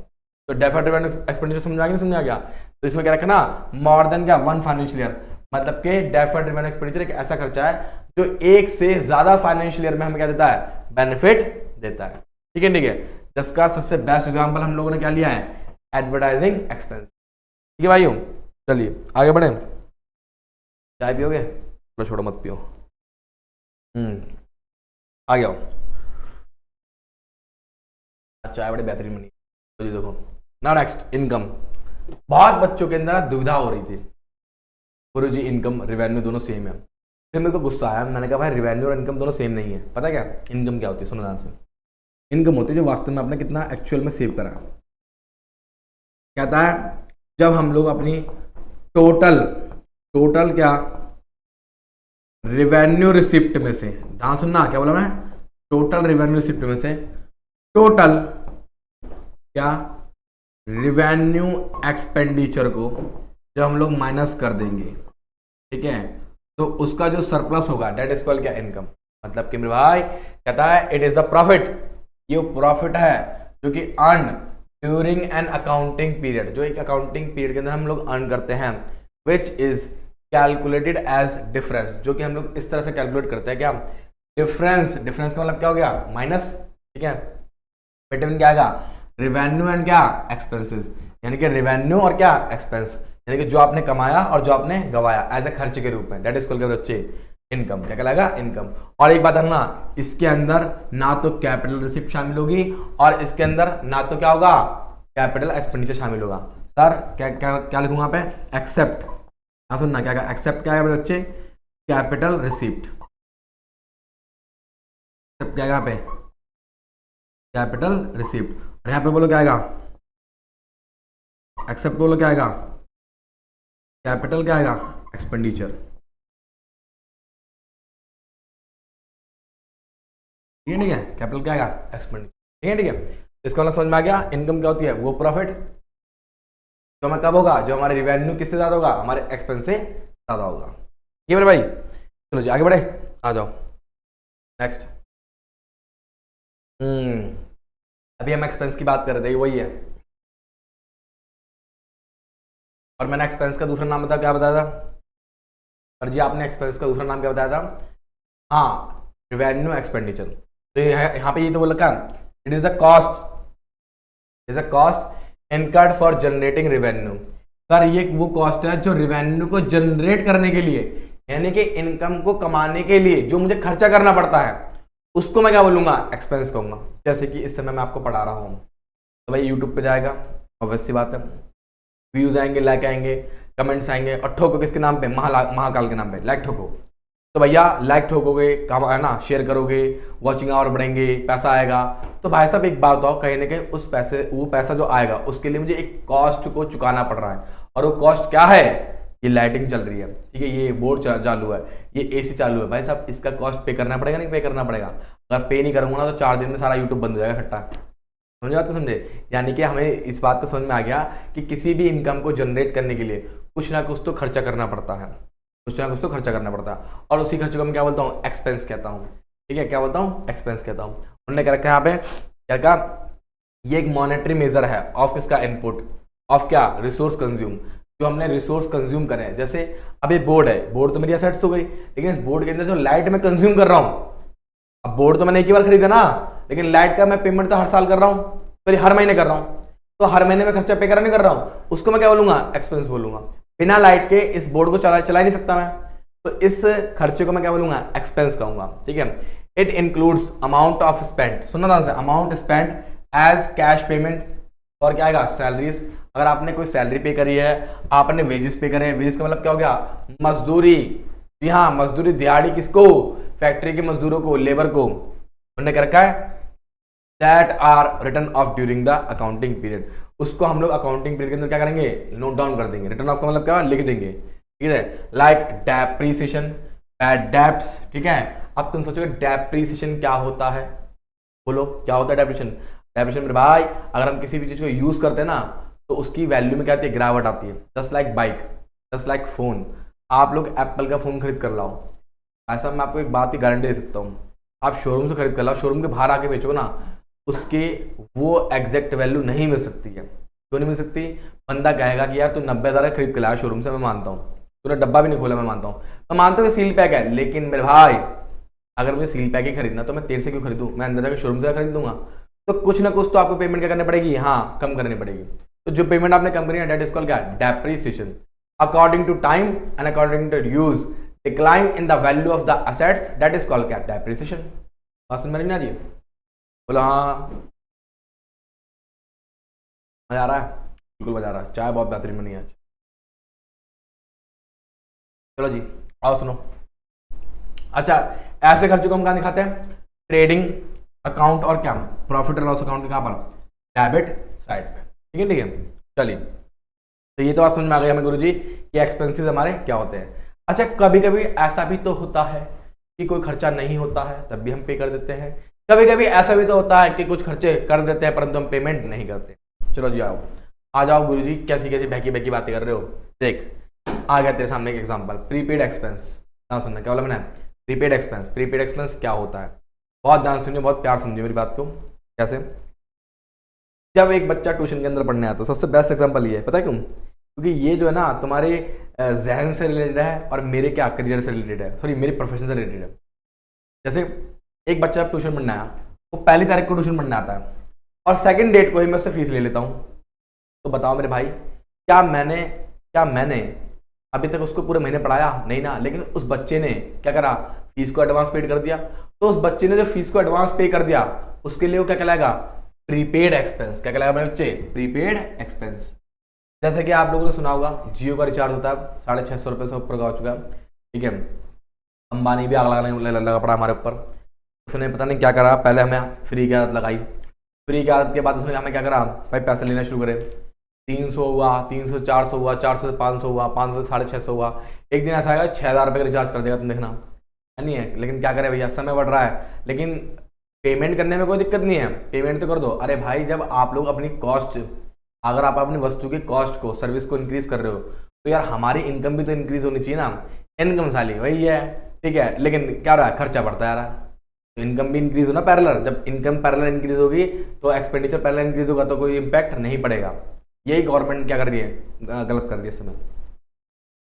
तो डेफर्ड रेवेन्यू एक्सपेंडिचर समझा गया, समझा गया। तो इसमें क्या रखना, मोर देन क्या 1 फाइनेंशियल ईयर, मतलब कि डेफर्ड रेवेन्यू एक्सपेंडिचर एक ऐसा खर्चा है जो 1 से ज्यादा फाइनेंशियल ईयर में हमें क्या देता है, बेनिफिट देता है। ठीक है, ठीक है। जिसका सबसे बेस्ट एग्जांपल हम लोगों ने क्या लिया है, एडवर्टाइजिंग एक्सपेंस। ठीक है भाइयों, चलिए आगे बढ़े। चाय पियोगे, चलो छोड़ो मत पियो, आ गया चाय बड़ी बेहतरीन बनी। तो जी देखो नाउ नेक्स्ट, इनकम। बहुत बच्चों के अंदर दुविधा हो रही थी, गुरु जी इनकम रेवेन्यू दोनों सेम है। फिर मेरे को गुस्सा आया, मैंने कहा भाई रेवेन्यू और इनकम दोनों सेम नहीं है। पता क्या इनकम क्या होती है, सुनो ध्यान से। इनकम होती है जो वास्तव में आपने कितना एक्चुअल में सेव करा। कहता है जब हम लोग अपनी टोटल क्या रेवेन्यू रिसिप्ट में से, ध्यान सुनना क्या बोला मैं, टोटल रेवेन्यू रिसिप्ट में से टोटल क्या रेवेन्यू एक्सपेंडिचर को जब हम लोग माइनस कर देंगे, ठीक है, तो उसका जो सरप्लस होगा डेट इज कॉल्ड क्या, इनकम। मतलब कि मेरे भाई कहता है इट इज द प्रॉफिट, ये प्रॉफिट है जो कि earn during an accounting period, जो एक अकाउंटिंग पीरियड के अंदर हम लोग अर्न करते हैं, which is calculated age difference, जो कि हम लोग इस तरह से कैलकुलेट करते हैं क्या, डिफरेंस का मतलब क्या हो गया, माइनस। ठीक है, बिटवीन क्या आएगा, रेवेन्यू एंड क्या एक्सपेंसेस, यानी कि रेवेन्यू और क्या एक्सपेंस, यानी कि जो आपने कमाया और जो आपने गवाया एज ए खर्च के रूप में, दैट इज कॉल्ड बच्चे इनकम। क्या कहलाएगा, इनकम। और एक बात है ना, इसके अंदर ना तो कैपिटल रिसिप्ट शामिल होगी और इसके अंदर ना तो क्या होगा, कैपिटल एक्सपेंडिचर शामिल होगा। सर क्या क्या क्या लिखूंगा पे, एक्सेप्ट। हाँ सुनना क्या, एक्सेप्ट क्या है बच्चे, कैपिटल रिसिप्ट, क्या यहाँ पे कैपिटल रिसिप्ट, और यहाँ पे बोलो क्या आएगा, एक्सेप्ट बोलो क्या आएगा, कैपिटल क्या आएगा, एक्सपेंडिचर। ठीक है कैपिटल क्या आएगा, एक्सपेंडिचर। ठीक है इसका मतलब समझ में आ गया। इनकम क्या होती है, वो प्रॉफिट जो हमें कब होगा, जो हमारे रिवेन्यू किससे ज्यादा होगा, हमारे एक्सपेंस से ज्यादा होगा। ठीक है मेरे भाई, चलो जी आगे बढ़े, आ जाओ नेक्स्ट। अभी हम एक्सपेंस की बात कर रहे थे, वही है। और मैंने एक्सपेंस का दूसरा नाम बताया, क्या बताया था, और जी आपने एक्सपेंस का दूसरा नाम क्या बताया था, हाँ रिवेन्यू एक्सपेंडिचर। तो यहाँ पे ये तो बोला क्या, it is the cost, is a cost incurred for generating revenue. Sir ये वो कॉस्ट है जो रेवेन्यू को जनरेट करने के लिए, यानी कि इनकम को कमाने के लिए जो मुझे खर्चा करना पड़ता है, उसको मैं क्या बोलूंगा, एक्सपेंस कहूंगा। जैसे कि इस समय मैं आपको पढ़ा रहा हूँ, तो भाई यूट्यूब पे जाएगा, ऑब्वियस सी बात है, व्यूज आएंगे, लाइक आएंगे, कमेंट्स आएंगे, और ठोको किसके नाम पे, महाकाल के नाम पे, लाइक ठोको। तो भैया लाइक ठोकोगे, काम है ना, शेयर करोगे, वॉचिंग आवर बढ़ेंगे, पैसा आएगा। तो भाई साहब एक बात बताओ, कहीं ना कहीं उस पैसे, वो पैसा जो आएगा उसके लिए मुझे एक कॉस्ट को चुकाना पड़ रहा है, और वो कॉस्ट क्या है, ये लाइटिंग चल रही है, ठीक है, ये बोर्ड चालू है, ये एसी चालू है, भाई साहब इसका कॉस्ट पे करना पड़ेगा, नहीं पे करना पड़ेगा। अगर पे नहीं करूंगा ना तो 4 दिन में सारा यूट्यूब बंद हो जाएगा खट्टा। समझ आते, समझे, यानी कि हमें इस बात का समझ में आ गया कि किसी भी इनकम को जनरेट करने के लिए कुछ ना कुछ तो खर्चा करना पड़ता है, कुछ ना कुछ तो खर्चा करना पड़ता है, और उसी खर्चे को मैं क्या बोलता हूँ, एक्सपेंस कहता हूँ। ठीक है, क्या बोलता हूँ, एक्सपेंस कहता हूँ। उन्होंने क्या रखा यहाँ पे, क्या कहा, ये एक मॉनेटरी मेजर है ऑफ किसका, इनपुट ऑफ क्या, रिसोर्स कंज्यूम, जो हमने रिसोर्स कंज्यूम करे हैं। जैसे अब ये बोर्ड है, बोर्ड तो मेरी असेट्स हो गई, लेकिन इस बोर्ड के अंदर जो लाइट मैं कंज्यूम कर रहा हूँ, अब बोर्ड तो मैंने एक ही बार खरीदा ना, लेकिन लाइट का मैं पेमेंट तो हर साल कर रहा हूँ, फिर हर महीने कर रहा हूँ, तो हर महीने में खर्चा पे करा नहीं कर रहा हूँ, उसको मैं क्या बोलूंगा, एक्सपेंस बोलूंगा। बिना लाइट के इस बोर्ड को चला नहीं सकता मैं, तो इस खर्चे को मैं क्या बोलूंगा, एक्सपेंस कहूंगा। ठीक है, it includes amount of spend, सुनना ध्यान से, amount spend as cash payment, और क्या आएगा, सैलरीज। अगर आपने कोई सैलरी पे करी है, आपने वेजेस पे करे, वेजेस का मतलब क्या हो गया, मजदूरी। जी हाँ, मजदूरी दिहाड़ी किसको, फैक्ट्री के मजदूरों को, लेबर को। उन्होंने क्या रखा है, that are return of during the accounting period, उसको हम लोग अकाउंटिंग पीरियड के अंदर क्या करेंगे, नोट डाउन कर देंगे। रिटर्न ऑफ का मतलब क्या, लिख देंगे। ठीक है, लाइक डेप्रीसिएशन, बैड डेब्ट्स। ठीक है, अब तुम सोचोगे डेप्रीसिएशन क्या होता है, बोलो क्या होता है डेप्रीसिएशन। डेप्रीसिएशन मेरे भाई, अगर हम किसी भी चीज को यूज करते हैं ना, तो उसकी वैल्यू में क्या आती है, गिरावट आती है। Just like bike, just like phone, आप लोग एप्पल का फोन खरीद कर लाओ, ऐसा मैं आपको एक बात की गारंटी दे सकता हूँ, आप शोरूम से खरीद कर लाओ, शोरूम के बाहर आके बेचो ना, उसके वो एग्जैक्ट वैल्यू नहीं मिल सकती है। क्यों नहीं मिल सकती, बंदा कहेगा कि यार तू 90,000 खरीद के लाया शोरूम से, मैं मानता हूँ, तूने डब्बा भी नहीं खोला, मैं मानता हूँ, मैं मानता हूँ सील पैक है, लेकिन मेरे भाई अगर मुझे सील पैक ही खरीदना तो मैं तेरे से क्यों खरीदूँ, मैं अंदर जाकर शोरूम से खरीद दूंगा। तो कुछ ना कुछ तो आपको पेमेंट क्या करनी पड़ेगी, हाँ कम करनी पड़ेगी। तो जो पेमेंट आपने कम करी है, डेट इज कॉल्ड क्या, depreciation. According to time and according to use, decline in the value of the assets, that is called क्या, डेप्रीसिएशन। बात समझ में नहीं आ रही है, बोलो हाँ मजा आ रहा है, बिल्कुल मजा आ रहा है, चाय बहुत बेहतरीन बनी है। चलो जी आओ सुनो। अच्छा, ऐसे खर्चों को हम कहाँ दिखाते हैं, ट्रेडिंग अकाउंट और क्या, प्रॉफिट एंड लॉस अकाउंट के कहाँ पर, डेबिट साइड पे। ठीक है, ठीक है, चलिए। तो ये तो बात समझ में आ गई हमें गुरुजी कि एक्सपेंसेस हमारे क्या होते हैं। अच्छा, कभी कभी ऐसा भी तो होता है कि कोई खर्चा नहीं होता है, तब भी हम पे कर देते हैं। कभी कभी ऐसा भी तो होता है कि कुछ खर्चे कर देते हैं परंतु हम पेमेंट नहीं करते। चलो जी आओ, आ जाओ गुरुजी, कैसी कैसी बहकी बहकी बातें कर रहे हो। देख आ गया तेरे सामने एक एग्जांपल, प्रीपेड एक्सपेंस। ध्यान सुनना, क्या बोला मैंने, प्रीपेड एक्सपेंस। प्रीपेड एक्सपेंस क्या होता है, बहुत ध्यान सुनिए, बहुत प्यार समझिए मेरी बात को। कैसे, जब एक बच्चा ट्यूशन के अंदर पढ़ने आता है, सबसे बेस्ट एग्जांपल ये है, पता है क्यों, क्योंकि ये जो है ना तुम्हारे जहन से रिलेटेड है और मेरे क्या करियर से रिलेटेड है, सॉरी मेरे प्रोफेशन से रिलेटेड है। जैसे एक बच्चा ट्यूशन पढ़ने आया, वो पहली तारीख को ट्यूशन पढ़ने आता है और सेकंड डेट को ही मैं उससे फीस ले लेता हूँ। तो बताओ मेरे भाई, क्या मैंने अभी तक उसको पूरे महीने पढ़ाया नहीं ना, लेकिन उस बच्चे ने क्या करा, फीस को एडवांस पेड कर दिया। तो उस बच्चे ने जो फीस को एडवांस पे कर दिया, उसके लिए वो क्या कहलाएगा, प्रीपेड एक्सपेंस। क्या कहलाएगा मेरे बच्चे, प्रीपेड एक्सपेंस। जैसे कि आप लोगों ने सुना होगा, जियो का रिचार्ज होता है 650 रुपये से ऊपर का हो चुका है। ठीक है, अंबानी भी आग लगाने लगा पड़ा हमारे ऊपर। उसने पता नहीं क्या करा, पहले हमें फ्री की आदत लगाई, फ्री की आदत के बाद उसने हमें क्या करा भाई, पैसे लेना शुरू करे। 300 हुआ, 300 400 हुआ, 400 से 500 हुआ, 500 से 650 हुआ। एक दिन ऐसा आएगा 6000 रुपये का रिचार्ज कर देगा, तुम देखना। है नहीं है, लेकिन क्या करें भैया, समय बढ़ रहा है, लेकिन पेमेंट करने में कोई दिक्कत नहीं है, पेमेंट तो कर दो। अरे भाई जब आप लोग अपनी कॉस्ट, अगर आप अपनी वस्तु की कॉस्ट को, सर्विस को इंक्रीज कर रहे हो, तो यार हमारी इनकम भी तो इंक्रीज होनी चाहिए ना। इनकम साली वही है, ठीक है, लेकिन क्या रहा है, खर्चा बढ़ता जा रहा है। तो इनकम भी इंक्रीज हो ना पैरेलल, जब इनकम पैरेलल इंक्रीज होगी तो एक्सपेंडिचर पैरेलल इंक्रीज होगा, तो कोई इंपैक्ट नहीं पड़ेगा। यही गवर्नमेंट क्या कर रही है, गलत कर रही है इस समय।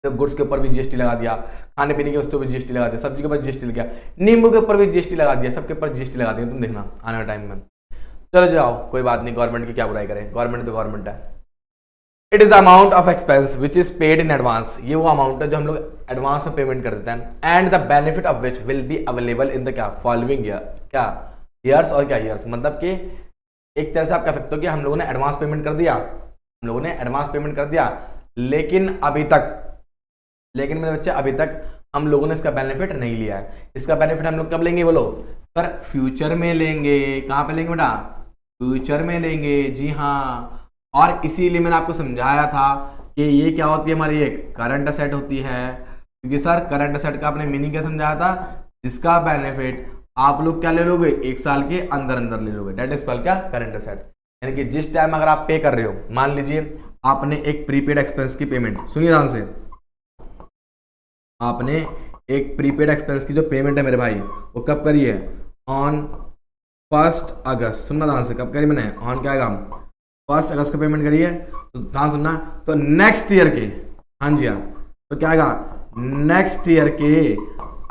तो गुड्स के ऊपर भी जीएसटी लगा दिया, खाने पीने की वस्तुओं पर जीएसटी लगा दिया, सब्जी के ऊपर जीएसटी लगा दिया, नींबू के ऊपर भी जीएसटी लगा दिया, सबके ऊपर जीएसटी लगा दिया, तुम देखना आने वाले टाइम में। चलो जाओ, कोई बात नहीं, गवर्नमेंट की क्या बुराई करें, गवर्नमेंट तो गवर्नमेंट है। It is amount of expense which is paid in advance, ये वो अमाउंट है जो हम लोग एडवांस में पेमेंट कर देते हैं। And the benefit of which will be available in the क्या फॉलोइंग ईयर, क्या ईयर्स, और क्या ईयर्स, मतलब कि एक तरह से आप कह सकते हो कि हम लोगों ने एडवांस पेमेंट कर दिया, हम लोगों ने एडवांस पेमेंट कर दिया, लेकिन अभी तक, लेकिन मेरे बच्चे अभी तक हम लोगों ने इसका बेनिफिट नहीं लिया है। इसका बेनिफिट हम लोग कब लेंगे बोलो, पर फ्यूचर में लेंगे। कहाँ पे लेंगे बेटा, फ्यूचर में लेंगे, जी हाँ। और इसीलिए मैंने आपको समझाया था कि ये क्या होती है, हमारी एक करंट असेट होती है, क्योंकि सर करंट असेट का आपने मीनिंग क्या समझाया था, जिसका बेनिफिट आप लोग क्या ले लोगे, एक साल के अंदर अंदर ले लोगे, दैट इज कॉल्ड क्या, करंट असेट। यानी कि जिस टाइम अगर आप पे कर रहे हो, मान लीजिए आपने एक प्रीपेड एक्सपेंस की पेमेंट, सुनिए ध्यान से, आपने एक प्रीपेड एक्सपेंस की जो पेमेंट है मेरे भाई, वो कब करी है, ऑन 1 अगस्त, सुनना ध्यान से, कब करी मैंने, ऑन क्या आएगा, 1 अगस्त को पेमेंट करी है, तो ध्यान सुनना, तो नेक्स्ट ईयर के, हाँ जी हाँ, तो क्या आएगा, नेक्स्ट ईयर के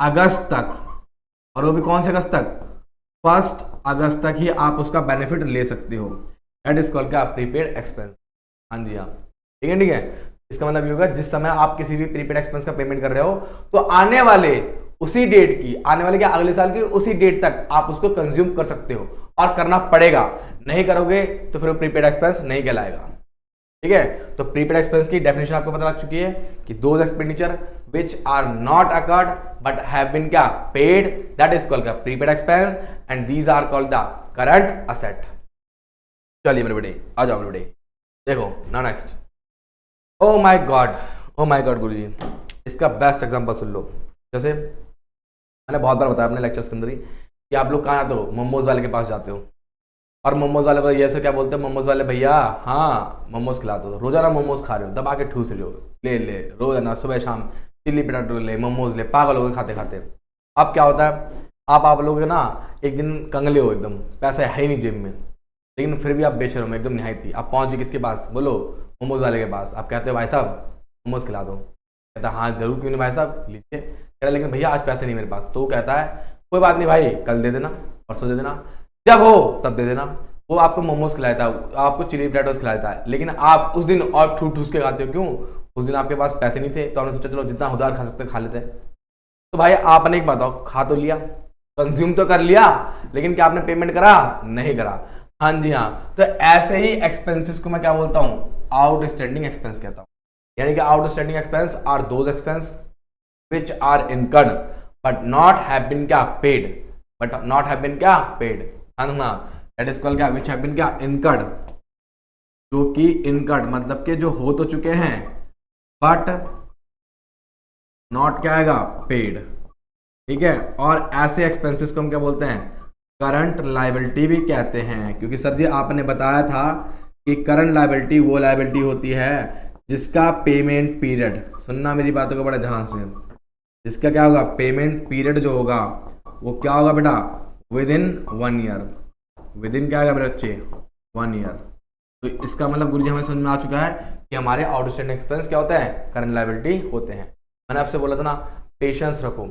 अगस्त तक, और वो भी कौन से अगस्त तक, 1 अगस्त तक ही आप उसका बेनिफिट ले सकते हो, दैट इज कॉल्ड क्या, प्रीपेड एक्सपेंस। हाँ जी हाँ, ठीक है ठीक है। इसका मतलब ये होगा जिस समय आप किसी भी प्रीपेड एक्सपेंस का पेमेंट कर रहे हो, तो आने वाले उसी डेट की, आने वाले क्या, अगले साल की उसी डेट तक आप उसको कंज्यूम कर सकते हो, और करना पड़ेगा, नहीं करोगे तो फिर वो प्रीपेड एक्सपेंस नहीं कहलाएगा, ठीक है। तो प्रीपेड एक्सपेंस की डेफिनेशन आपको पता लग चुकी है कि those expenditure which are not accrued but have been क्या, पेड, दैट इज कॉल्ड क्या, prepaid expense, and these are called the current asset. चलिए मेरे बेटे, आ जाओ मेरे बेटे, देखो ना next, oh my god Guruji, इसका बेस्ट एग्जांपल सुन लो। जैसे मैंने बहुत बार बताया अपने लेक्चर्स के अंदर ही कि आप लोग कहाँ जाते हो, मोमोज वाले के पास जाते हो, और मोमोज वाले भैया से क्या बोलते हैं, मोमोज वाले भैया हाँ मोमोज खिलाते हो, रोजाना मोमोज खा रहे हो, दबा के ठूस रहे हो, ले रोजाना सुबह शाम चिल्ली पटाटो ले, मोमोज ले, पागल हो गए खाते खाते। अब क्या होता है, आप लोग ना एक दिन कंगले हो, एकदम पैसा है ही नहीं जेब में, लेकिन फिर भी आप बेच रहे हो, एकदम निहायती, आप पहुंच गए किसके पास, बोलो मोमोज वाले के पास। आप कहते हो भाई साहब मोमोज खिला दो, कहता है हाँ जरूर, क्यों नहीं भाई साहब लीजिए, कह रहा लेकिन भैया आज पैसे नहीं मेरे पास, तो वो कहता है कोई बात नहीं भाई, कल दे देना, परसों दे देना, जब हो तब दे देना। वो आपको मोमोज खिलाता है, आपको चिली पटेटोज खिलाता है, लेकिन आप उस दिन और ठूस के खाते हो, क्यों, उस दिन आपके पास पैसे नहीं थे, तो आपने सोचा चलो जितना उधार खा सकते खा लेते हैं। तो भाई आपने एक बताओ, खा तो लिया, कंज्यूम तो कर लिया, लेकिन क्या आपने पेमेंट करा, नहीं करा। हाँ जी हाँ, तो ऐसे ही एक्सपेंसेस को मैं क्या बोलता हूँ, आउटस्टैंडिंग एक्सपेंस कहता हूँ। यानी कि outstanding expense are those expense which are incurred but not have been क्या, paid, but not have been क्या, पेड, ना, दैट इज कॉल्ड क्या, विच हैव बीन क्या, इनकर्ड, जो कि इनकर्ड मतलब के जो हो तो चुके हैं, बट नॉट क्या आएगा, पेड, ठीक है। और ऐसे एक्सपेंसेस को हम क्या बोलते हैं, करंट लायबिलिटी भी कहते हैं, क्योंकि सर जी आपने बताया था कि करंट लायबिलिटी वो लायबिलिटी होती है जिसका पेमेंट पीरियड, सुनना मेरी बातों को बड़े ध्यान से, जिसका क्या होगा, पेमेंट पीरियड जो होगा वो क्या होगा बेटा, with in 1 year, with in क्या होगा मेरे बच्चे, 1 ईयर। तो इसका मतलब गुरुजी हमें समझ में आ चुका है कि हमारे आउटस्टैंडिंग एक्सपेंस क्या होते हैं, करंट लायबिलिटी होते हैं। मैंने आपसे बोला था ना, पेशेंस रखो,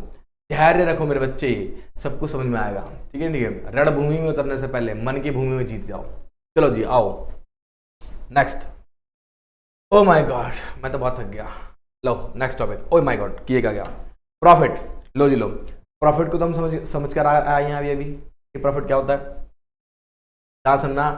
धैर्य रखो मेरे बच्चे, सब कुछ समझ में आएगा, ठीक है ठीक है। रणभूमि में उतरने से पहले मन की भूमि में जीत जाओ। चलो जी आओ नेक्स्ट। ओ माय गॉड, मैं तो बहुत थक गया। लो next topic, oh my god किए क्या गया, प्रॉफिट। लो जी लो, प्रॉफिट को तो हम समझ कर आए हैं अभी कि प्रॉफिट क्या होता है। क्या सुनना,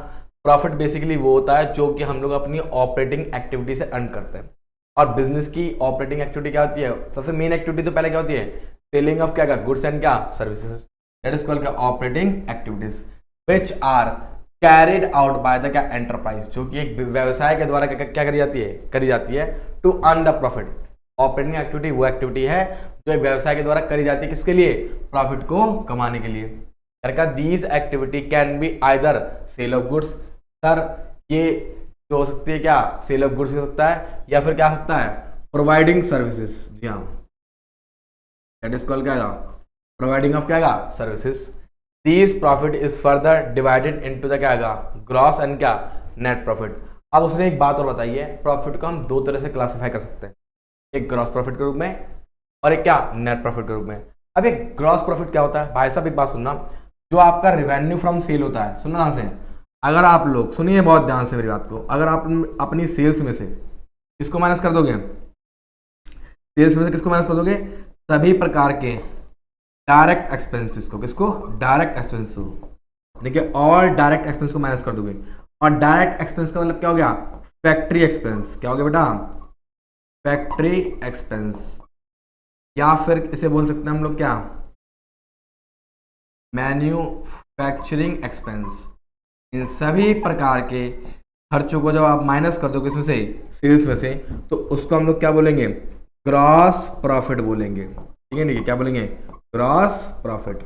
प्रॉफिट बेसिकली वो होता है जो कि हम लोग अपनी ऑपरेटिंग एक्टिविटी से अर्न करते हैं। और बिजनेस की ऑपरेटिंग एक्टिविटी क्या होती है, सबसे मेन एक्टिविटी तो पहले क्या होती है, सेलिंग ऑफ क्या गुड्स एंड क्या सर्विसेज, दैट इज कॉल्ड क्या operating activities which are carried out by the क्या एंटरप्राइज, जो कि एक व्यवसाय के द्वारा क्या करी जाती है to earn the profit. Operating activity वो एक्टिविटी है जो एक व्यवसाय के द्वारा करी जाती है किसके लिए, प्रॉफिट को कमाने के लिए। These activity can be either sale of goods, sir ये जो हो सकती है क्या सेल ऑफ गुड्स हो सकता है, या फिर क्या हो सकता है प्रोवाइडिंग सर्विसेज, जी हाँ दैट इज कॉल्ड क्या प्रोवाइडिंग ऑफ क्या services. These profit is further divided into the क्या ग्रॉस एंड क्या नेट प्रॉफिट। अब उसने एक बात और बताई है, प्रॉफिट को हम दो तरह से क्लासिफाई कर सकते हैं, एक ग्रॉस प्रॉफिट के रूप में और एक क्या नेट प्रॉफिट के रूप में। अब एक ग्रॉस प्रॉफिट क्या होता है, भाई साहब एक बात सुनना, जो आपका रेवेन्यू फ्रॉम सेल होता है, सुनना ध्यान से, अगर आप लोग सुनिए बहुत ध्यान से मेरी बात को, अगर आप अपनी सेल्स में से किसको माइनस कर दोगे, सेल्स में से किसको माइनस कर दोगे, सभी प्रकार के डायरेक्ट एक्सपेंसेस को, किसको डायरेक्ट एक्सपेंस को, देखिए ऑल डायरेक्ट एक्सपेंस को माइनस कर दोगे। और डायरेक्ट एक्सपेंस का मतलब क्या हो गया, फैक्ट्री एक्सपेंस, क्या हो गया बेटा फैक्ट्री एक्सपेंस, या फिर इसे बोल सकते हैं हम लोग क्या मैन्युफैक्चरिंग एक्सपेंस। इन सभी प्रकार के खर्चों को जब आप माइनस कर दोगे इसमें से सेल्स में से, तो उसको हम लोग क्या बोलेंगे ग्रॉस प्रॉफिट बोलेंगे, ठीक है नहीं, क्या बोलेंगे ग्रॉस प्रॉफिट।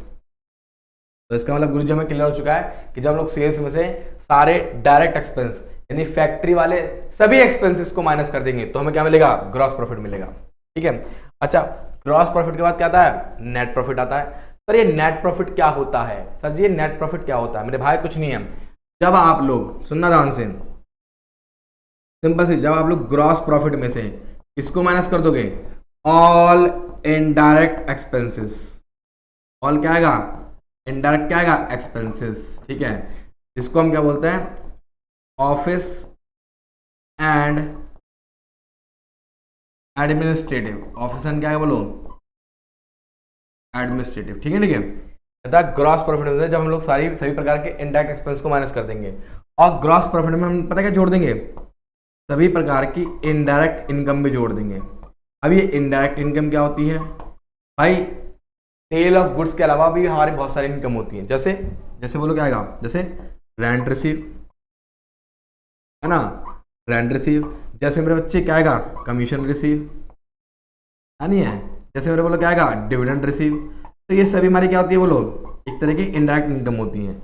तो इसका मतलब गुरुजी हमें क्लियर हो चुका है कि जब हम लोग सेल्स में से सारे डायरेक्ट एक्सपेंस यानी फैक्ट्री वाले सभी एक्सपेंसेस को माइनस कर देंगे तो हमें क्या मिलेगा, ग्रॉस प्रॉफिट मिलेगा, ठीक है। अच्छा, ग्रॉस प्रॉफिट के बाद क्या आता है, नेट प्रॉफिट आता है। सर ये नेट प्रॉफिट क्या होता है, सर जी ये नेट प्रॉफिट क्या होता है, मेरे भाई कुछ नहीं है, जब आप लोग सुनना ध्यान से, सिंपल सी, जब आप लोग ग्रॉस प्रॉफिट में से इसको माइनस कर दोगे ऑल इनडायरेक्ट एक्सपेंसेस, ऑल क्या आएगा इनडायरेक्ट क्या आएगा एक्सपेंसेस, ठीक है, इसको हम क्या बोलते हैं office and administrative, office and क्या है बोलो एडमिनिस्ट्रेटिव, ठीक है ग्रॉस प्रॉफिट में जब हम लोग सभी प्रकार के इनडायरेक्ट एक्सपेंस को माइनस कर देंगे, और ग्रॉस प्रॉफिट में हम पता क्या जोड़ देंगे, सभी प्रकार की इनडायरेक्ट इनकम भी जोड़ देंगे। अब ये इनडायरेक्ट इनकम क्या होती है भाई, सेल ऑफ गुड्स के अलावा भी हमारी बहुत सारी इनकम होती है, जैसे जैसे बोलो क्या आएगा, जैसे रेंट रिसीव है ना, रेंट रिसीव, जैसे मेरे बच्चे क्या आएगा कमीशन रिसीव है नहीं है, जैसे मेरे बोलो क्या आएगा डिविडेंड रिसीव। तो ये सभी हमारी क्या होती है बोलो एक तरह की इनडायरेक्ट इनकम होती है।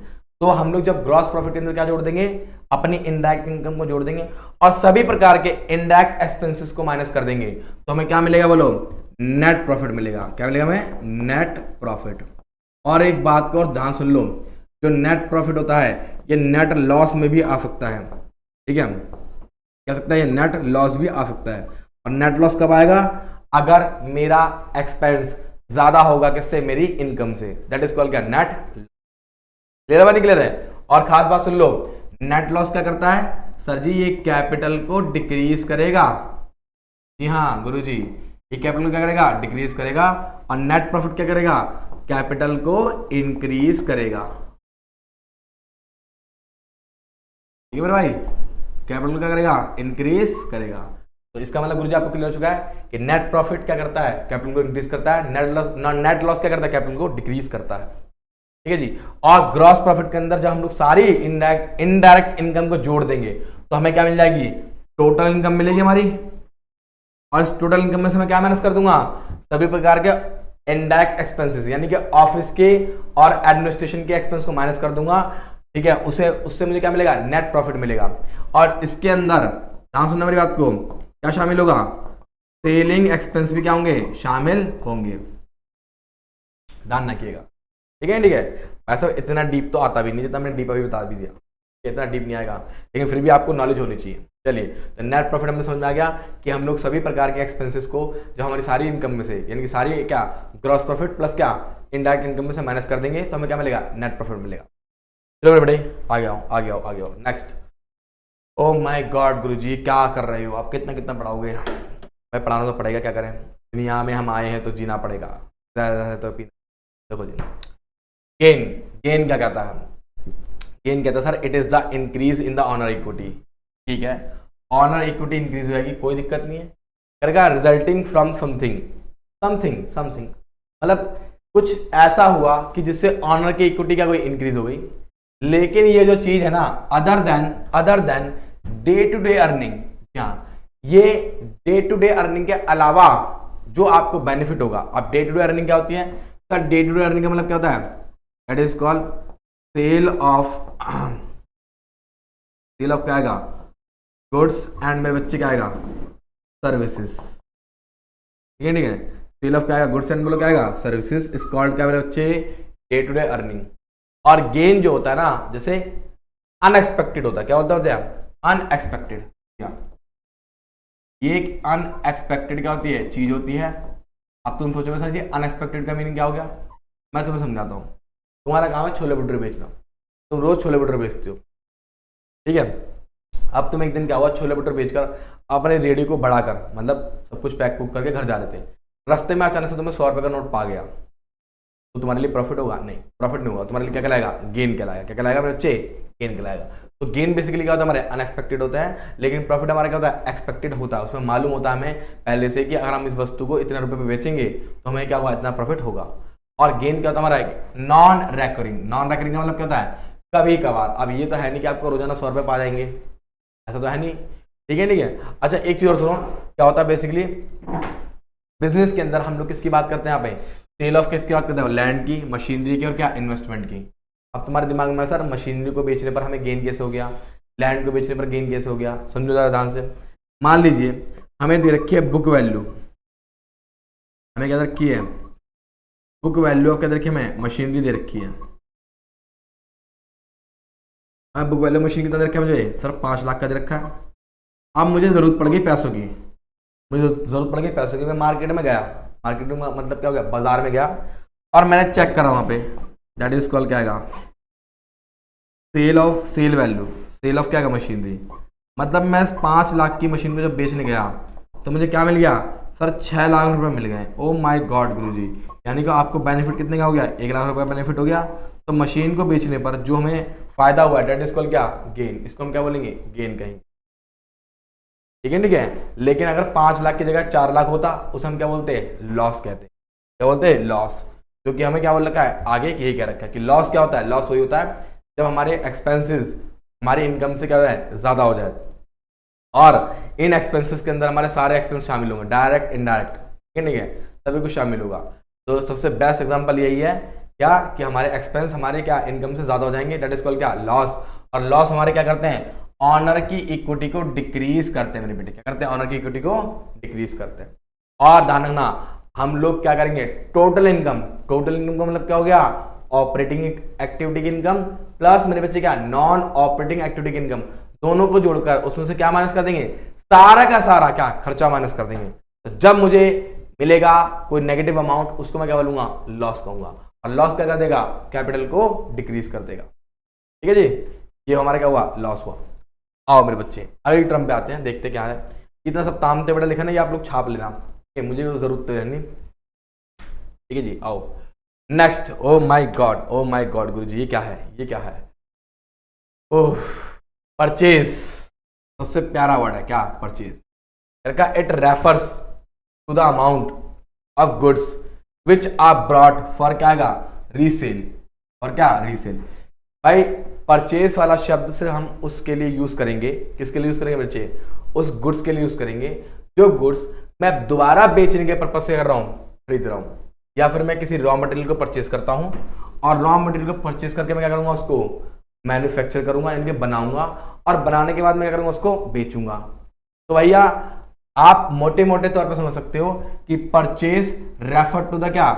तो हम लोग जब ग्रॉस प्रॉफिट के अंदर क्या जोड़ देंगे, अपनी इनडायरेक्ट इनकम को जोड़ देंगे और सभी प्रकार के इनडायरेक्ट एक्सपेंसेस को माइनस कर देंगे, तो हमें क्या मिलेगा बोलो नेट प्रॉफिट मिलेगा। क्या मिलेगा हमें, नेट प्रॉफिट। और एक बात को और ध्यान सुन लो, जो नेट प्रॉफिट होता है ये नेट लॉस में भी आ सकता है, ठीक है, कह सकता है ये नेट लॉस भी आ सकता है। और नेट लॉस कब आएगा, अगर मेरा एक्सपेंस ज्यादा होगा किससे, मेरी इनकम से, दैट इज कॉल्ड क्या नेट। क्लियर है, क्लियर है। और खास बात सुन लो, नेट लॉस क्या करता है सर जी, ये कैपिटल को डिक्रीज करेगा। जी हाँ गुरुजी, ये कैपिटल क्या करेगा, डिक्रीज करेगा। और नेट प्रॉफिट क्या करेगा, कैपिटल को इंक्रीज करेगा। ठीक है मेरे भाई, कैपिटल क्या करेगा, इंक्रीज करेगा। तो इसका मतलब गुरुजी आपको क्लियर हो चुका है कि नेट प्रॉफिट क्या करता है, कैपिटल को इंक्रीज करता है, नेट लॉस क्या करता है, कैपिटल को डिक्रीज करता है। ठीक है जी। और ग्रॉस प्रॉफिट के अंदर जब हम लोग सारी इनडायरेक्ट इनकम को जोड़ देंगे तो हमें क्या मिल जाएगी, टोटल इनकम मिलेगी हमारी। और इस टोटल इनकम में से मैं क्या माइनस कर दूंगा, सभी प्रकार के इनडायरेक्ट एक्सपेंसेस यानी कि ऑफिस के और एडमिनिस्ट्रेशन के एक्सपेंस को माइनस कर दूंगा। ठीक है, उससे मुझे क्या मिलेगा, नेट प्रॉफिट मिलेगा। और इसके अंदर ध्यान सुनना मेरी बात को, क्या शामिल होगा, सेलिंग एक्सपेंस भी क्या होंगे, शामिल होंगे। ध्यान रखिएगा, ठीक है ठीक है। वैसे इतना डीप तो आता भी नहीं जितना मैंने डीप अभी बता भी दिया, इतना डीप नहीं आएगा, लेकिन फिर भी आपको नॉलेज होनी चाहिए। चलिए, तो नेट प्रॉफिट हमें समझ में आ गया कि हम लोग सभी प्रकार के एक्सपेंसेस को जो हमारी सारी इनकम में से यानी कि सारी क्या ग्रॉस प्रॉफिट प्लस क्या इनडायरेक्ट इनकम में से माइनस कर देंगे तो हमें क्या मिलेगा, नेट प्रॉफिट मिलेगा। चलो बेटे आगे आओ नेक्स्ट। ओ माय गॉड गुरुजी क्या कर रहे हो आप, कितना कितना पढ़ाओगे भाई, पढ़ाना तो पड़ेगा, क्या करें, दुनिया में हम आए हैं तो जीना पड़ेगा, तो देखो जी। गेन क्या कहता है, गेन कहता है sir it is the increase in the honour equity. ठीक है, ऑनर इक्विटी इंक्रीज हो जाएगी, कोई दिक्कत नहीं है, करेगा रिजल्टिंग फ्रॉम समथिंग मतलब कुछ ऐसा हुआ कि जिससे ऑनर की इक्विटी का कोई इंक्रीज हो गई, लेकिन ये जो चीज है ना other than day to day earning, क्या ये डे टू डे अर्निंग के अलावा जो आपको बेनिफिट होगा। अब डे टू डे अर्निंग क्या होती है sir? Day to day earning का मतलब क्या होता है? That is called sale of क्या आएगा? गुड्स एंड मेरे बच्चे क्या आएगा? सर्विसेज। ठीक है सेल ऑफ क्या आएगा? गुड्स एंड बोलो क्या आएगा? सर्विसेज। इस कॉल्ड क्या मेरे बच्चे? Day to day earning. और गेन जो होता है ना, जैसे अनएक्सपेक्टेड होता है। क्या होता है? अनएक्सपेक्टेड। क्या ये एक अनएक्सपेक्टेड क्या होती है? चीज होती है। अब तुम सोचोगे सर जी अनएक्सपेक्टेड का मीनिंग क्या हो गया? मैं तुम्हें समझाता हूँ। तुम्हारा काम है छोले भटूरे बेचना, तुम रोज छोले भटूरे बेचते हो, ठीक है। अब तुम एक दिन क्या हुआ, छोले भटूरे बेचकर अपने रेडी को बढ़ाकर, मतलब सब कुछ पैक पुक करके घर जा रहे थे, रास्ते में अचानक से तुम्हें 100 रुपये का नोट पा गया, तो तुम्हारे लिए प्रॉफिट होगा? नहीं, प्रॉफिट नहीं होगा। तुम्हारे लिए क्या कहलाएगा? गेन कहलाएगा। क्या कहलाएगा मेरे बच्चे? गेन कहलाएगा। तो गेन बेसिकली क्या होता है? हमारे अनएक्सपेक्टेड होता है, लेकिन प्रॉफिट हमारा क्या होता है? एक्सपेक्टेड होता है। उसमें मालूम होता है हमें पहले से कि अगर हम इस वस्तु को इतने रुपए पे बेचेंगे तो हमें क्या होगा? इतना प्रॉफिट होगा। और गेन क्या होता है हमारा? Non recurring. नॉन रेकरिंग का मतलब क्या होता है? कभी कभार। अब ये तो है नहीं कि आपको रोजाना 100 रुपये पा जाएंगे, ऐसा तो है नहीं, ठीक है। अच्छा एक चीज और सुनो, क्या होता है बेसिकली बिजनेस के अंदर हम लोग किसकी बात करते हैं यहाँ पे? सेल ऑफ किसकी बात करते हैं? लैंड की, मशीनरी की और क्या? इन्वेस्टमेंट की। अब तुम्हारे दिमाग में सर मशीनरी को बेचने पर हमें गेन कैसे हो गया, लैंड को बेचने पर गेन कैसे हो गया? समझो ज़रा ध्यान से। मान लीजिए हमें दे रखी है बुक वैल्यू, हमें क्या दे रखी है? Book value. क्या दे रखी है? हमें मशीनरी दे रखी है। अब बुक वैल्यू मशीन कितना दे रखा है मुझे? सर 5 लाख का दे रखा है। अब मुझे ज़रूरत पड़ गई पैसों की, मुझे ज़रूरत पड़ गई पैसों की। मैं मार्केट में गया, मार्केट में मतलब क्या हो गया? बाजार में गया और मैंने चेक करा वहाँ पे, दैट इज कॉल क्या आएगा? Sale of sale value. Sale of क्या आएगा? मशीनरी। मतलब मैं 5 लाख की मशीन को जब बेचने गया तो मुझे क्या मिल गया? सर 6 लाख रुपए मिल गए। ओ माय गॉड गुरुजी, यानी कि आपको बेनिफिट कितने का हो गया? 1 लाख रुपए बेनिफिट हो गया। तो मशीन को बेचने पर जो हमें फायदा हुआ दैट इज कॉल क्या? गेन। इसको हम क्या बोलेंगे? गेन कहेंगे, ठीक है। लेकिन अगर 5 लाख की जगह 4 लाख होता उसे हम क्या बोलते हैं? लॉस कहते हैं। क्या बोलते हैं? लॉस। क्योंकि हमें क्या बोल रखा है आगे? यही कह रखा है कि लॉस क्या होता है? लॉस वही होता है जब हमारे एक्सपेंसेस हमारी इनकम से क्या हो जाए? ज्यादा हो जाए, और इन एक्सपेंसेस के अंदर हमारे सारे एक्सपेंस शामिल होंगे, डायरेक्ट इनडायरेक्ट, ठीक है, सभी कुछ शामिल होगा। तो सबसे बेस्ट एग्जांपल यही है क्या कि हमारे एक्सपेंस हमारे क्या इनकम से ज्यादा हो जाएंगे, दैट इज कॉल्ड क्या? लॉस। और लॉस हमारे क्या करते हैं? ऑनर की इक्विटी को डिक्रीज करते हैं। मेरे बेटे क्या करते हैं? ऑनर की इक्विटी को डिक्रीज करते हैं। और ध्यान रखना हम लोग क्या करेंगे? Total income. टोटल इनकम का मतलब क्या हो गया? ऑपरेटिंग एक्टिविटी की इनकम प्लस मेरे बच्चे क्या? नॉन ऑपरेटिंग एक्टिविटी की इनकम, दोनों को जोड़कर उसमें से क्या माइनस कर देंगे? सारा का सारा क्या? खर्चा माइनस कर देंगे। तो जब मुझे मिलेगा कोई नेगेटिव अमाउंट, उसको मैं क्या बोलूंगा? लॉस कहूंगा। और लॉस क्या कर देगा? कैपिटल को डिक्रीज कर देगा, ठीक है जी। ये हमारा क्या हुआ? लॉस हुआ। आओ मेरे बच्चे अगली टर्म पे आते हैं, देखते क्या है। इतना सब तामते बड़ा लिखा ना, ये आप लोग छाप लेना, मुझे जरूरत तो है नहीं, ठीक है जी। आओ next. Oh my god Guruji, ये क्या है? ये क्या है? Oh, purchase. सबसे प्यारा वर्ड है क्या? Purchase. It refers to the amount of goods which are brought for क्या आएगा? रीसेल। और क्या? रीसेल। भाई परचेज वाला शब्द से हम उसके लिए यूज करेंगे, किसके लिए यूज करेंगे बच्चे? उस गुड्स के लिए यूज करेंगे जो गुड्स मैं दोबारा बेचने के पर्पज से कर रहा हूं, खरीद रहा हूं, या फिर मैं किसी रॉ मटेरियल को परचेज करता हूं और रॉ मटेरियल को परचेज करके मैं क्या करूंगा? उसको मैन्युफैक्चर करूंगा, इनके बनाऊंगा, और बनाने के बाद मैं क्या करूंगा? उसको बेचूंगा। तो भैया आप मोटे मोटे तौर पर समझ सकते हो कि परचेज रेफर टू द क्या?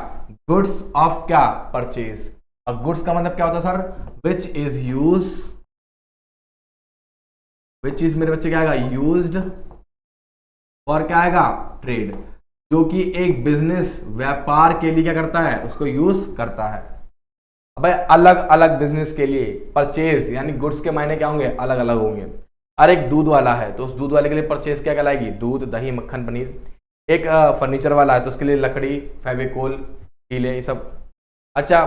गुड्स ऑफ क्या? परचेज। और गुड्स का मतलब क्या होता है sir? Which is use, which is मेरे बच्चे क्या आएगा? यूज्ड फॉर क्या आएगा? ट्रेड। जो कि एक बिजनेस व्यापार के लिए क्या करता है? उसको यूज करता है। अब अलग अलग बिजनेस के लिए परचेज यानी गुड्स के मायने क्या होंगे? अलग अलग होंगे। और एक दूध वाला है तो उस दूध वाले के लिए परचेज क्या कहलाएगी? दूध, दही, मक्खन, पनीर। एक फर्नीचर वाला है तो उसके लिए लकड़ी, फेविकोल, कीले, ये सब। अच्छा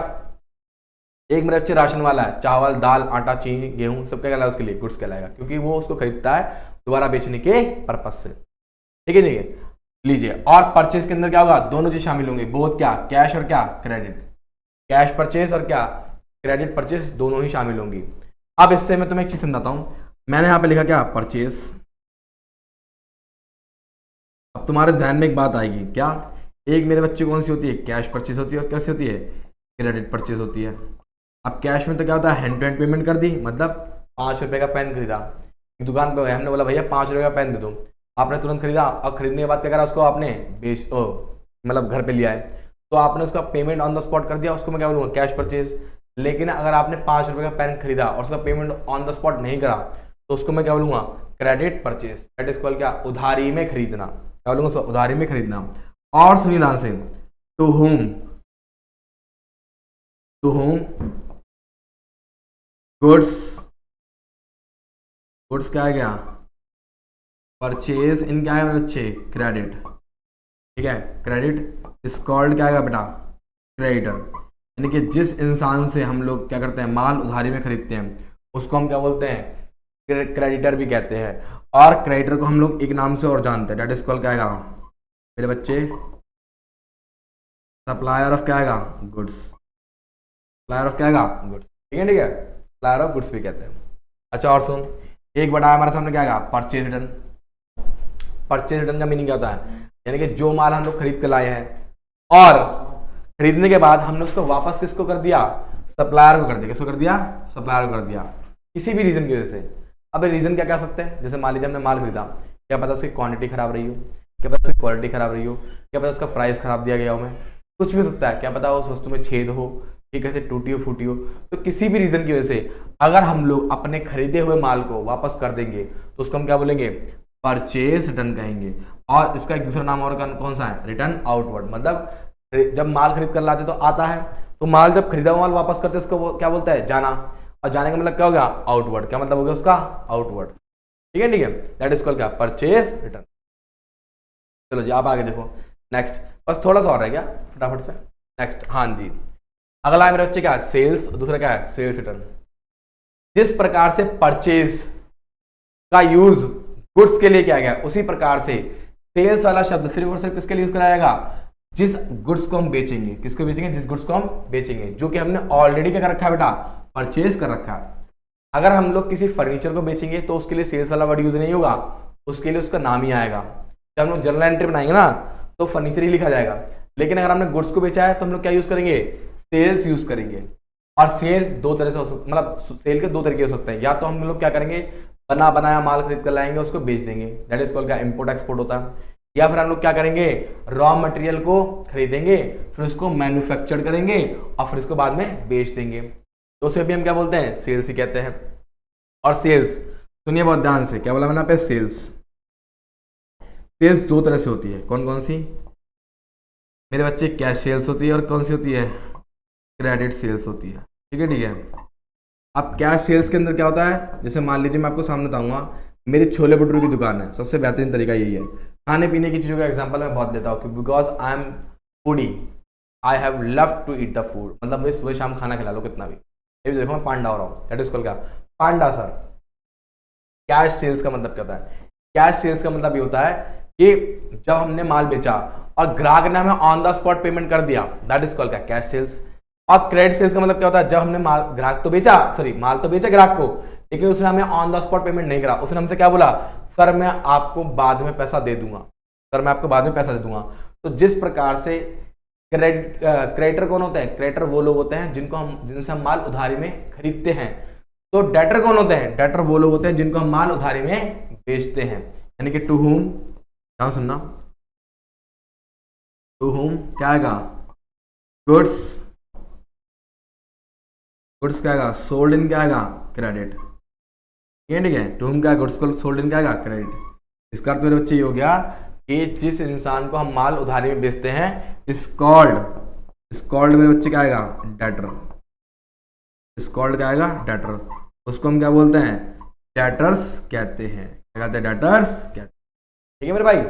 एक मेरे बच्चे राशन वाला है, चावल, दाल, आटा, चीनी, गेहूं, सब क्या कहलाएगा? उसके लिए गुड्स कहलाएगा, क्योंकि वो उसको खरीदता है दोबारा बेचने के पर्पज से, ठीक है। लीजिए, और परचेज के अंदर क्या होगा, दोनों चीज शामिल होंगी, बोथ क्या, कैश और क्या, क्रेडिट, कैश परचेज और क्या, क्रेडिट परचेज, दोनों ही शामिल होंगी। अब इससे मैं तुम्हें एक चीज समझाता हूं, मैंने यहां पे लिखा क्या, परचेज। अब तुम्हारे ध्यान में एक बात आएगी क्या, एक मेरे बच्चे कौन सी होती है, कैश परचेज होती है, और कैसी होती है, क्रेडिट परचेज होती है। अब कैश में तो क्या होता है, हैंड टू हैंड पेमेंट कर दी, मतलब 5 रुपए का पेन खरीदा, दुकान पे गए, हमने बोला भैया 5 रुपए का पेन दे दो, आपने तुरंत खरीदा, और खरीदने के बाद क्या करा, उसको आपने मतलब घर पे लिया है, तो आपने उसका पेमेंट ऑन द स्पॉट कर दिया, उसको मैं क्या बोलूँगा, कैश परचेज। लेकिन अगर आपने 5 रुपए का पेन खरीदा और उसका पेमेंट ऑन द स्पॉट नहीं करा, तो उसको मैं क्या बोलूँगा, credit purchase. That is called क्या, उधारी में खरीदना, क्या बोलूँगा, उधारी में खरीदना। और सुनिए ध्यान से, to home, to home goods, goods क्या है, क्या परचेज इन क्या है मेरे बच्चे, क्रेडिट, ठीक है, क्रेडिट इज कॉल्ड क्या है बेटा, क्रेडिटर। यानी कि जिस इंसान से हम लोग क्या करते हैं, माल उधारी में खरीदते हैं, उसको हम क्या बोलते हैं, क्रेडिटर भी कहते हैं। और क्रेडिटर को हम लोग एक नाम से और जानते हैं, दैट इज कॉल्ड क्या आएगा मेरे बच्चे, सप्लायर ऑफ क्या आएगा, गुड्स, सप्लायर ऑफ क्या आएगा, गुड्स, ठीक है, ठीक है, सप्लायर ऑफ गुड्स भी कहते हैं। अच्छा और सुन, एक बड़ा हमारे सामने क्या आएगा, परचेज रिटर्न। परचेज रिटर्न का मीनिंग क्या होता है, यानी कि जो माल हम लोग खरीद के लाए हैं और खरीदने के बाद हमने उसको वापस किसको कर दिया, सप्लायर को कर दिया, किसको कर दिया, सप्लायर को कर दिया, किसी भी रीजन की वजह से। अब रीजन क्या कह सकते हैं, जैसे मान लीजिए हमने माल खरीदा, क्या पता उसकी क्वांटिटी खराब रही हो, क्या पता उसकी क्वालिटी खराब रही हो, क्या पता उसका प्राइस खराब दिया गया हो, हमें कुछ भी हो सकता है, क्या पता उस वस्तु में छेद हो, ठीक है, से टूटी हो फूटी हो। तो किसी भी रीजन की वजह से अगर हम लोग अपने खरीदे हुए माल को वापस कर देंगे, तो उसको हम क्या बोलेंगे, परचेज रिटर्न कहेंगे। और इसका एक दूसरा नाम और कौन सा है, रिटर्न आउटवर्ड। मतलब जब माल खरीद कर लाते तो आता है, तो माल जब खरीदा हुआ माल वापस करते उसको क्या बोलता है, जाना, और जाने का मतलब क्या होगा, आउटवर्ड। क्या मतलब हो गया उसका, आउटवर्ड, ठीक है, ठीक है, दैट इज कॉल्ड क्या, परचेज रिटर्न। चलो जी आप आगे देखो, नेक्स्ट, बस थोड़ा सा और रह गया फटाफट से, नेक्स्ट, हाँ जी, अगला है मेरे बच्चे क्या, सेल्स, दूसरा क्या है, सेल्स रिटर्न। जिस प्रकार से परचेज का यूज गुड्स के लिए किया गया, उसी प्रकार से सेल्स वाला शब्द सिर्फ और सिर्फ किसके लिए यूज कराया जाएगा, जिस गुड्स को हम बेचेंगे, किसको बेचेंगे, जिस गुड्स को हम बेचेंगे, जो कि हमने ऑलरेडी क्या कर रखा है बेटा, परचेज कर रखा है। अगर हम लोग किसी फर्नीचर को बेचेंगे तो उसके लिए सेल्स वाला वर्ड यूज नहीं होगा, उसके लिए उसका नाम ही आएगा। जब हम लोग जर्नल एंट्री बनाएंगे ना, तो फर्नीचर ही लिखा जाएगा। लेकिन अगर हमने गुड्स को बेचा है तो हम लोग क्या यूज करेंगे, सेल्स यूज करेंगे। और सेल दो तरह से हो सकता, मतलब सेल के दो तरीके हो सकते हैं, या तो हम लोग क्या करेंगे, बना बनाया माल खरीद कर लाएंगे, उसको बेच देंगे, दैट इज कॉल्ड क्या, इंपोर्ट एक्सपोर्ट होता है। या फिर हम लोग क्या करेंगे, रॉ मटेरियल को खरीदेंगे, फिर उसको मैन्युफैक्चर करेंगे और फिर उसको बाद में बेच देंगे, तो उसे भी हम क्या बोलते हैं, सेल्स ही कहते हैं। और सेल्स सुनिए बहुत ध्यान से, क्या बोला मैंने यहाँ पे, सेल्स, सेल्स दो तरह से होती है, कौन कौन सी मेरे बच्चे, कैश सेल्स होती है और कौन सी होती है, क्रेडिट सेल्स होती है, ठीक है, ठीक है। अब कैश सेल्स के अंदर क्या होता है, जैसे मान लीजिए मैं आपको सामने बताऊंगा, मेरी छोले भटूरे की दुकान है, सबसे बेहतरीन तरीका यही है, खाने पीने की चीज़ों का एग्जांपल मैं बहुत देता हूँ, because I am foodie, I have love to eat the food, मतलब मुझे सुबह शाम खाना खिला लो कितना भी। ये देखो मैं पांडा हो रहा हूँ, दैट इज कॉल्ड क्या, पांडा सर। कैश सेल्स का मतलब क्या होता है, कैश सेल्स का मतलब ये होता है कि जब हमने माल बेचा और ग्राहक ने हमें ऑन द स्पॉट पेमेंट कर दिया, दैट इज कॉल्ड क्या, कैश सेल्स। और क्रेडिट सेल्स का मतलब क्या होता है, जब हमने माल, ग्राहक तो बेचा, सॉरी माल तो बेचा ग्राहक को, लेकिन उसने हमें ऑन द स्पॉट पेमेंट नहीं करा, उसने हमसे क्या बोला, सर मैं आपको बाद में पैसा दे दूंगा, सर मैं आपको बाद में पैसा दे दूंगा। तो जिस प्रकार से क्रेडिटर कौन होते हैं, क्रेडिटर वो लोग होते हैं जिनसे हम माल उधारी में खरीदते हैं। तो डेटर कौन होते हैं, डेटर वो लोग होते हैं जिनको हम माल उधारी में बेचते हैं। यानी कि टू होम, ध्यान सुनना, टू होम क्या आएगा, गुड्स, गुड्स क्या आएगा, सोल्ड इन क्या आएगा, क्रेडिट, ठीक है, टू होम क्या, गुड्स को सोल्ड इन क्या आएगा, क्रेडिट। इसका अर्थ मेरे बच्चे ये हो गया कि जिस इंसान को हम माल उधारी में बेचते हैं, इस कॉल्ड मेरे बच्चे क्या आएगा, डेटर, इस कॉल्ड क्या आएगा, डेटर, उसको हम क्या बोलते हैं, डेटर्स कहते हैं, क्या कहते हैं, डेटर्स कहते हैं, ठीक है मेरे भाई।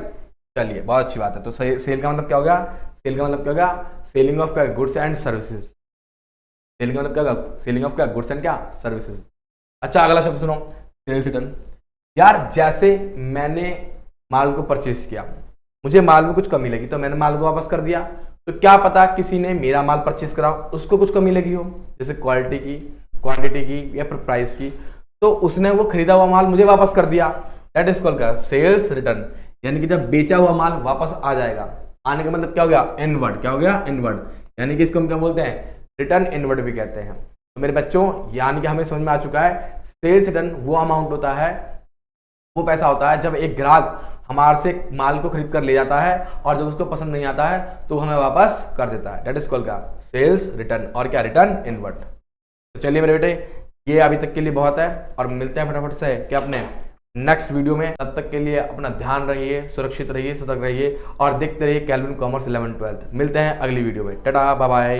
चलिए बहुत अच्छी बात है। तो सेल का मतलब क्या हो गया, सेल का मतलब क्या हो गया, सेलिंग ऑफ क्या, गुड्स एंड सर्विसेज, सेलिंग का मतलब क्या होगा, सेलिंग ऑफ क्या, गुड्स एंड क्या, सर्विसेज। अच्छा अगला शब्द सुनो, सेल्स रिटर्न। यार जैसे मैंने माल को परचेज किया, मुझे माल में कुछ कमी लगी तो मैंने माल को वापस कर दिया। तो क्या पता किसी ने मेरा माल परचेज करा, उसको कुछ कमी लगी हो, जैसे क्वालिटी की, क्वांटिटी की या फिर प्राइस की, तो उसने वो खरीदा हुआ माल मुझे वापस कर दिया। That is called sales return. यानी कि जब बेचा हुआ माल वापस आ जाएगा, आने का मतलब क्या हो गया, इनवर्ड। क्या हो गया, इनवर्ड। यानी कि इसको हम क्या बोलते हैं, रिटर्न इनवर्ड भी कहते हैं। तो मेरे बच्चों, यानी कि हमें समझ में आ चुका है, सेल्स रिटर्न वो अमाउंट होता है, वो पैसा होता है जब एक ग्राहक हमारे से माल को खरीद कर ले जाता है और जब उसको पसंद नहीं आता है तो हमें वापस कर देता है। दैट इज कॉल्ड क्या, सेल्स रिटर्न। और क्या, रिटर्न इनवर्ड। तो चलिए मेरे बेटे, ये अभी तक के लिए बहुत है और मिलते हैं फटाफट से कि अपने नेक्स्ट वीडियो में। तब तक के लिए अपना ध्यान रहिए, सुरक्षित रहिए, सतर्क रहिए और देखते रहिए कैल्विन कॉमर्स 11-12। मिलते हैं अगली वीडियो में। Tata, bye bye.